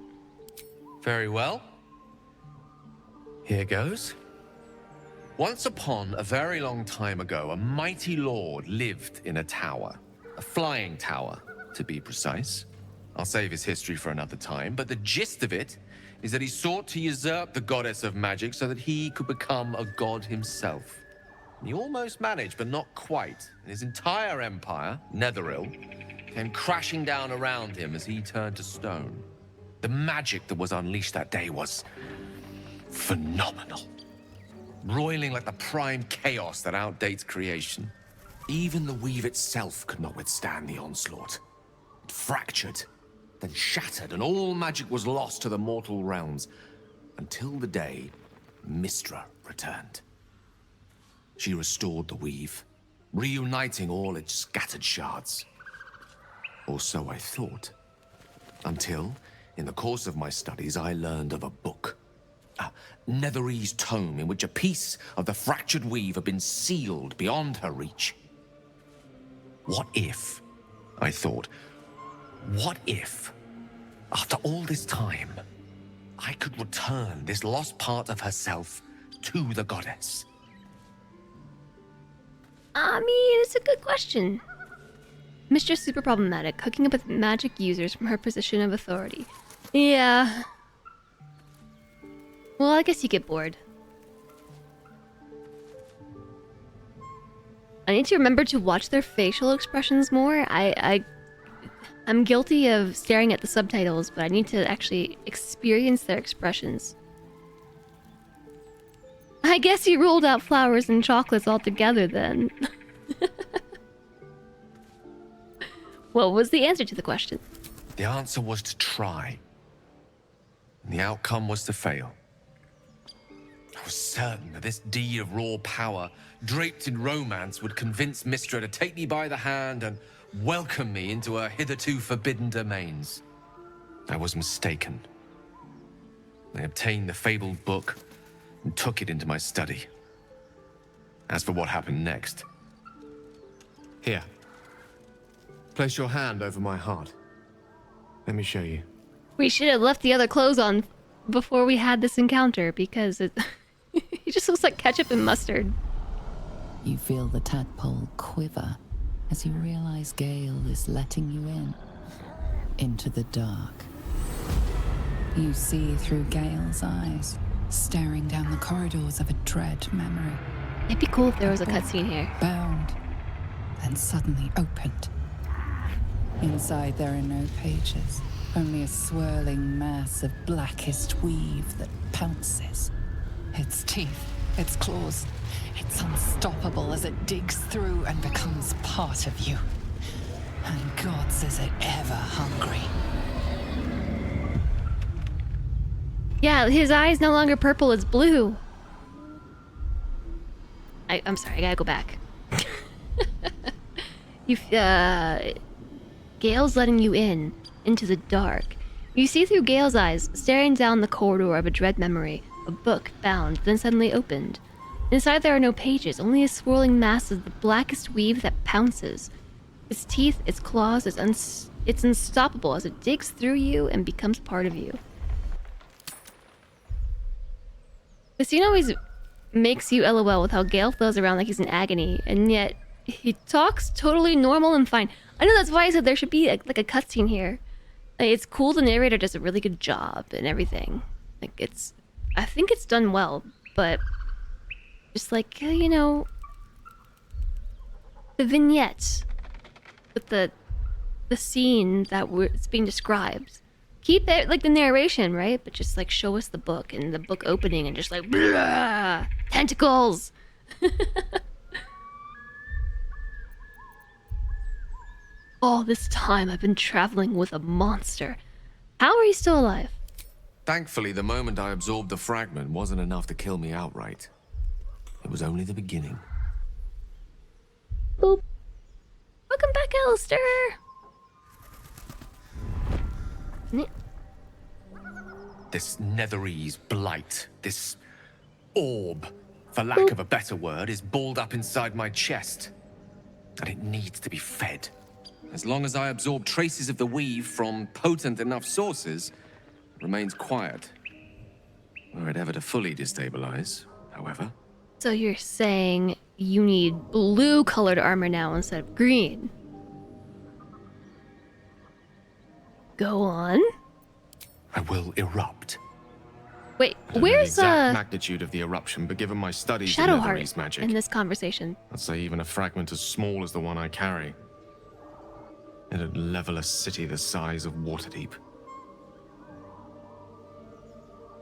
Speaker 20: Very well. Here goes. Once upon a very long time ago, a mighty lord lived in a tower. A flying tower, to be precise. I'll save his history for another time, but the gist of it is that he sought to usurp the goddess of magic so that he could become a god himself. And he almost managed, but not quite. And his entire empire, Netheril, came crashing down around him as he turned to stone. The magic that was unleashed that day was phenomenal. Roiling like the prime chaos that outdates creation. Even the weave itself could not withstand the onslaught. It fractured, then shattered, and all magic was lost to the mortal realms, until the day Mystra returned. She restored the weave, reuniting all its scattered shards. Or so I thought. Until, in the course of my studies, I learned of a book. A Netherese tome in which a piece of the fractured weave had been sealed beyond her reach. What if, I thought, what if, after all this time, I could return this lost part of herself to the goddess?
Speaker 1: I mean, it's a good question. Mistress super problematic, hooking up with magic users from her position of authority. Yeah. Well, I guess you get bored. I need to remember to watch their facial expressions more. I'm guilty of staring at the subtitles, but I need to actually experience their expressions. I guess you ruled out flowers and chocolates altogether then. What was the answer to the question?
Speaker 20: The answer was to try. And the outcome was to fail. I was certain that this deed of raw power, draped in romance, would convince Mystra to take me by the hand and welcome me into her hitherto forbidden domains. I was mistaken. I obtained the fabled book and took it into my study. As for what happened next... Here. Place your hand over my heart. Let me show you.
Speaker 1: We should have left the other clothes on before we had this encounter, because it just looks like ketchup and mustard.
Speaker 16: You feel the tadpole quiver as you realize Gale is letting you in. into the dark. You see through Gale's eyes, staring down the corridors of a dread memory.
Speaker 1: It'd be cool if there was a cutscene here.
Speaker 16: Bound, then suddenly opened. Inside there are no pages, only a swirling mass of blackest weave that pounces. Its teeth, its claws, it's unstoppable as it digs through and becomes part of you. And gods, is it ever hungry.
Speaker 1: Yeah, his eye's no longer purple, it's blue. I'm sorry, I gotta go back. Gale's letting you into the dark. You see through Gale's eyes, staring down the corridor of a dread memory, a book bound, then suddenly opened. Inside there are no pages, only a swirling mass of the blackest weave that pounces. Its teeth, its claws, it's unstoppable as it digs through you and becomes part of you. The scene always makes you LOL with how Gale flows around like he's in agony, and yet he talks totally normal and fine. I know, that's why I said there should be like a cutscene here. Like, it's cool, the narrator does a really good job and everything. Like, I think it's done well, but just like, you know, the vignette with the scene that it's being described. Keep it like the narration, right? But just like show us the book and the book opening and just like blah, tentacles. All this time I've been traveling with a monster. How are you still alive?
Speaker 20: Thankfully, the moment I absorbed the fragment wasn't enough to kill me outright. It was only the beginning.
Speaker 1: Boop. Welcome back, Alistair.
Speaker 20: This Netherese blight, this orb, for lack of a better word, is balled up inside my chest. And it needs to be fed. As long as I absorb traces of the weave from potent enough sources, it remains quiet. Were it ever to fully destabilize, however.
Speaker 1: So you're saying you need blue-colored armor now instead of green? Go on.
Speaker 20: I will erupt.
Speaker 1: Wait,
Speaker 20: I don't know
Speaker 1: where's
Speaker 20: the exact magnitude of the eruption, but given my studies in
Speaker 1: Shadowheart
Speaker 20: Netherese magic,
Speaker 1: in this conversation?
Speaker 20: I'd say even a fragment as small as the one I carry, it'd level a city the size of Waterdeep.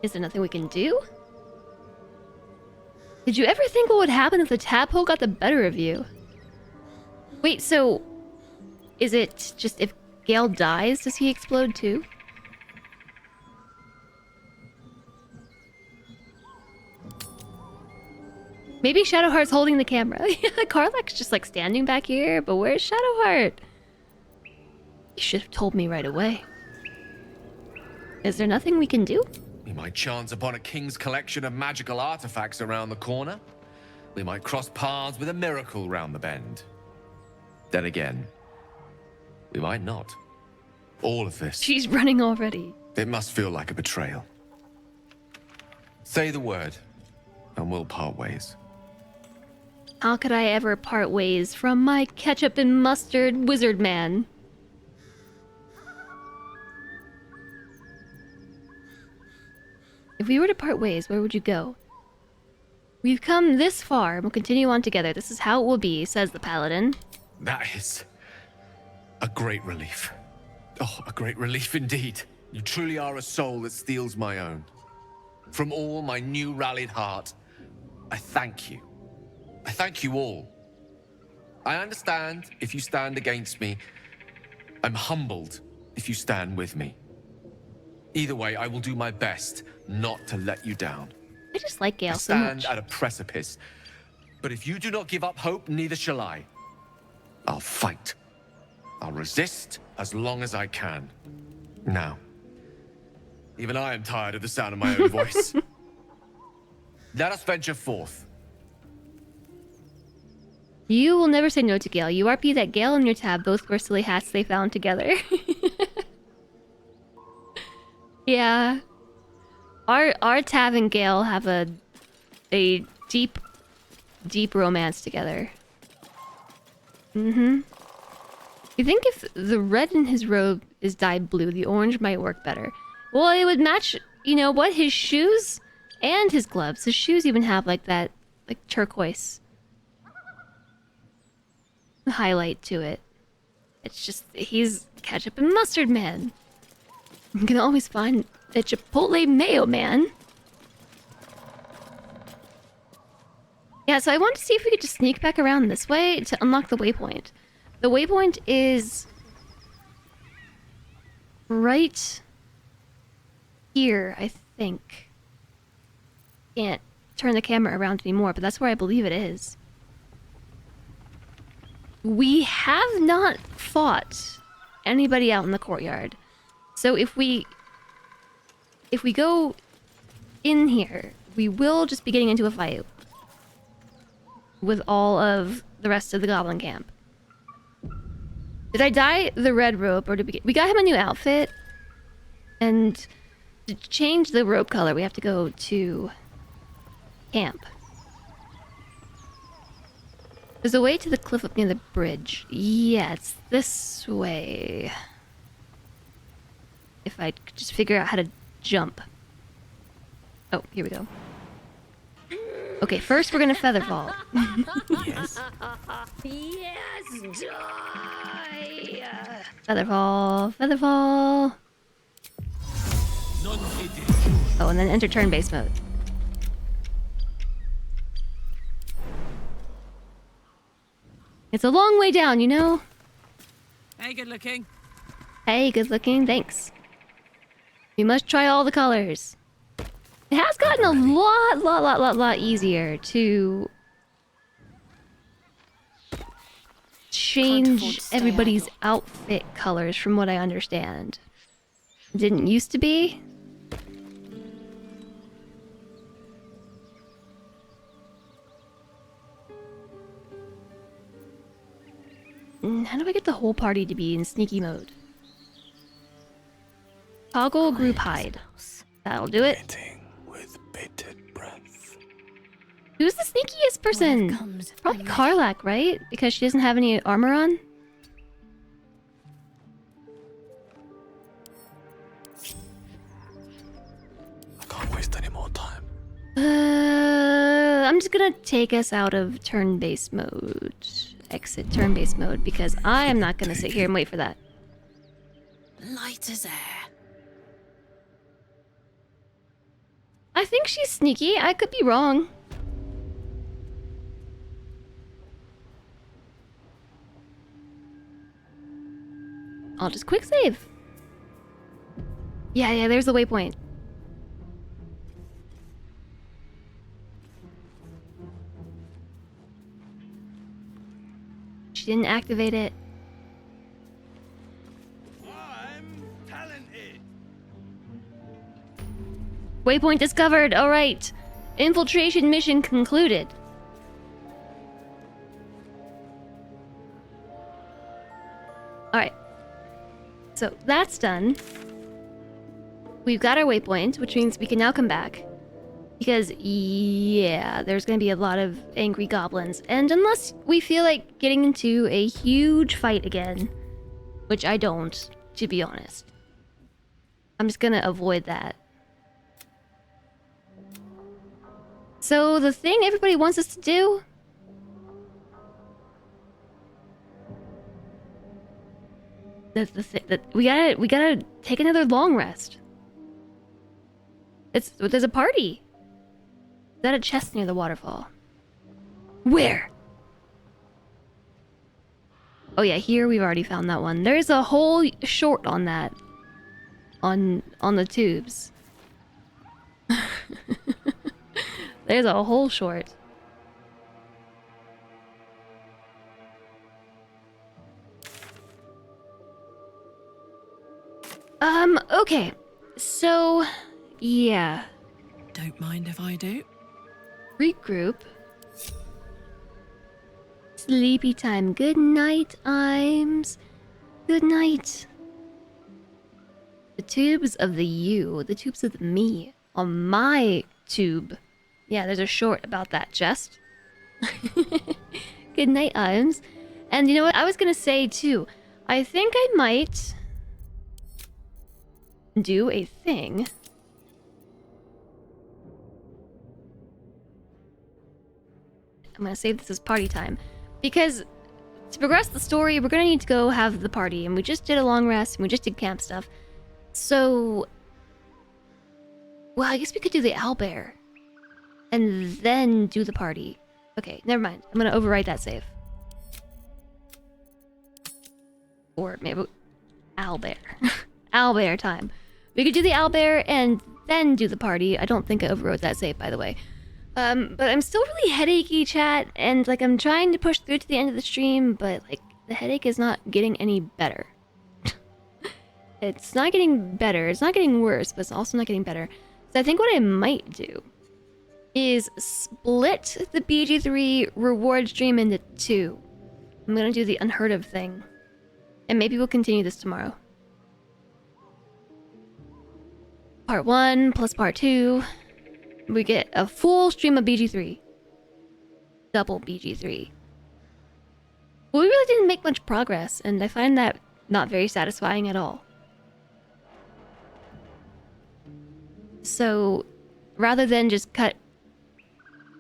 Speaker 1: Is there nothing we can do? Did you ever think what would happen if the tadpole got the better of you? Wait, so is it just if Gale dies, does he explode too? Maybe Shadowheart's holding the camera. Karlach's just like standing back here, but where's Shadowheart? You should have told me right away. Is there nothing we can do?
Speaker 20: We might chance upon a king's collection of magical artifacts around the corner. We might cross paths with a miracle round the bend. Then again, we might not. All of this.
Speaker 1: She's running already.
Speaker 20: It must feel like a betrayal. Say the word, and we'll part ways.
Speaker 1: How could I ever part ways from my ketchup and mustard wizard man? If we were to part ways, where would you go? We've come this far and we'll continue on together. This is how it will be, says the paladin.
Speaker 20: That is a great relief. Oh, a great relief indeed. You truly are a soul that steals my own. From all my new rallied heart, I thank you. I thank you all. I understand if you stand against me. I'm humbled if you stand with me. Either way, I will do my best not to let you down.
Speaker 1: I just like Gale
Speaker 20: I
Speaker 1: so much.
Speaker 20: stand at a precipice, but if you do not give up hope, neither shall I. I'll fight. I'll resist as long as I can. Now, even I am tired of the sound of my own voice. Let us venture forth.
Speaker 1: You will never say no to Gale. You RP that Gale and your tab both were silly hats they found together. Yeah. Our Tav and Gale have a deep romance together. Mm-hmm. You think if the red in his robe is dyed blue. The orange might work better. Well, it would match, you know what, his shoes and his gloves. His shoes even have like that, like turquoise highlight to it. It's just, he's ketchup and mustard man. You can always find the Chipotle mayo man. Yeah, so I wanted to see if we could just sneak back around this way to unlock the waypoint. The waypoint is right here, I think. Can't turn the camera around anymore, but that's where I believe it is. We have not fought anybody out in the courtyard. So if we go in here, we will just be getting into a fight with all of the rest of the goblin camp. Did I dye the red robe, or did we got him a new outfit? And to change the robe color, we have to go to camp. There's a way to the cliff up near the bridge. Yeah, it's this way. If I could just figure out how to jump. Oh, here we go. Okay, first we're gonna feather fall.
Speaker 11: Yes.
Speaker 17: Yes, die!
Speaker 1: Feather fall, feather fall. Oh, and then enter turn-based mode. It's a long way down, you know?
Speaker 14: Hey, good looking.
Speaker 1: Hey, good looking, thanks. We must try all the colors. It has gotten a lot easier to change everybody's outfit colors from what I understand. It didn't used to be. How do I get the whole party to be in sneaky mode? Toggle group hide. That'll do it. Who's the sneakiest person? Probably Karlak, right? Because she doesn't have any armor on?
Speaker 3: I can't waste any more time.
Speaker 1: I'm just gonna take us out of turn-based mode. Exit turn-based mode, because I am not gonna sit here and wait for that.
Speaker 17: Light as air.
Speaker 1: I think she's sneaky. I could be wrong. I'll just quick save. Yeah, there's the waypoint. She didn't activate it. Waypoint discovered. All right. Infiltration mission concluded. All right. So that's done. We've got our waypoint, which means we can now come back. Because, yeah, there's going to be a lot of angry goblins. And unless we feel like getting into a huge fight again, which I don't, to be honest, I'm just going to avoid that. So the thing everybody wants us to do... we gotta take another long rest. There's a party. Is that a chest near the waterfall? Where? Oh yeah, here we've already found that one. There's a whole short on that. On the tubes. There's a whole short. Okay. So, yeah.
Speaker 17: Don't mind if I do.
Speaker 1: Regroup. Sleepy time. Good night, Imes. Good night. The tubes of the you, the tubes of the me, on my tube. Yeah, there's a short about that, Jest. Good night, Imes. And you know what? I was gonna say too, I think I might do a thing. I'm gonna save this as party time. Because to progress the story, we're gonna need to go have the party. And we just did a long rest, and we just did camp stuff. So... well, I guess we could do the owlbear. And then do the party. Okay, never mind. I'm gonna overwrite that save. Or maybe... owlbear. Owlbear time. We could do the owlbear and then do the party. I don't think I overwrote that save, by the way. But I'm still really headachy, chat, and like I'm trying to push through to the end of the stream, but like the headache is not getting any better. It's not getting better. It's not getting worse, but it's also not getting better. So I think what I might do is split the BG3 reward stream into 2. I'm gonna do the unheard of thing. And maybe we'll continue this tomorrow. Part 1 plus part 2. We get a full stream of BG3. Double BG3. But we really didn't make much progress, and I find that not very satisfying at all. So, rather than just cut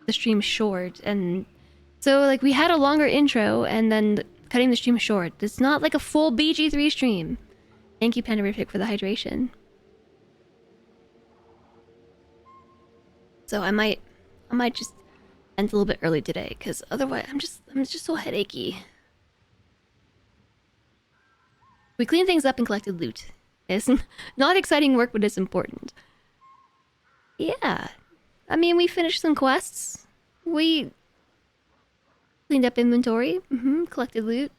Speaker 1: the stream short, and... so, like, we had a longer intro, and then cutting the stream short. It's not like a full BG3 stream. Thank you, Panderific, for the hydration. So I might just end a little bit early today, because otherwise I'm just so headachy. We cleaned things up and collected loot. It's not exciting work, but it's important. Yeah. I mean, we finished some quests. We cleaned up inventory. Collected loot.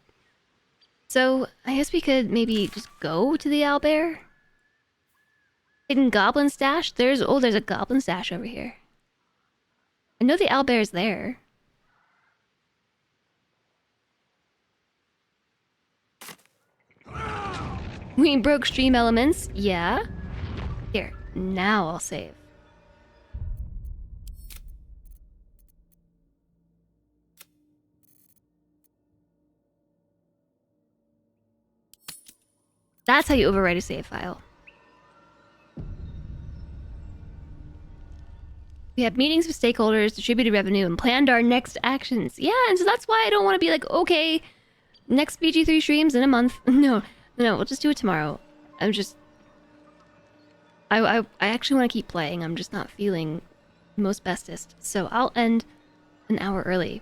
Speaker 1: So I guess we could maybe just go to the owlbear. Hidden goblin stash? There's a goblin stash over here. I know the owlbear's there. We broke stream elements, yeah. Here, now I'll save. That's how you overwrite a save file. We have meetings with stakeholders, distributed revenue, and planned our next actions. Yeah, and so that's why I don't want to be like, okay, next BG3 streams in a month. No, we'll just do it tomorrow. I'm just... I actually want to keep playing. I'm just not feeling most bestest. So I'll end an hour early.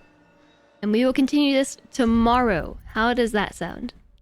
Speaker 1: And we will continue this tomorrow. How does that sound?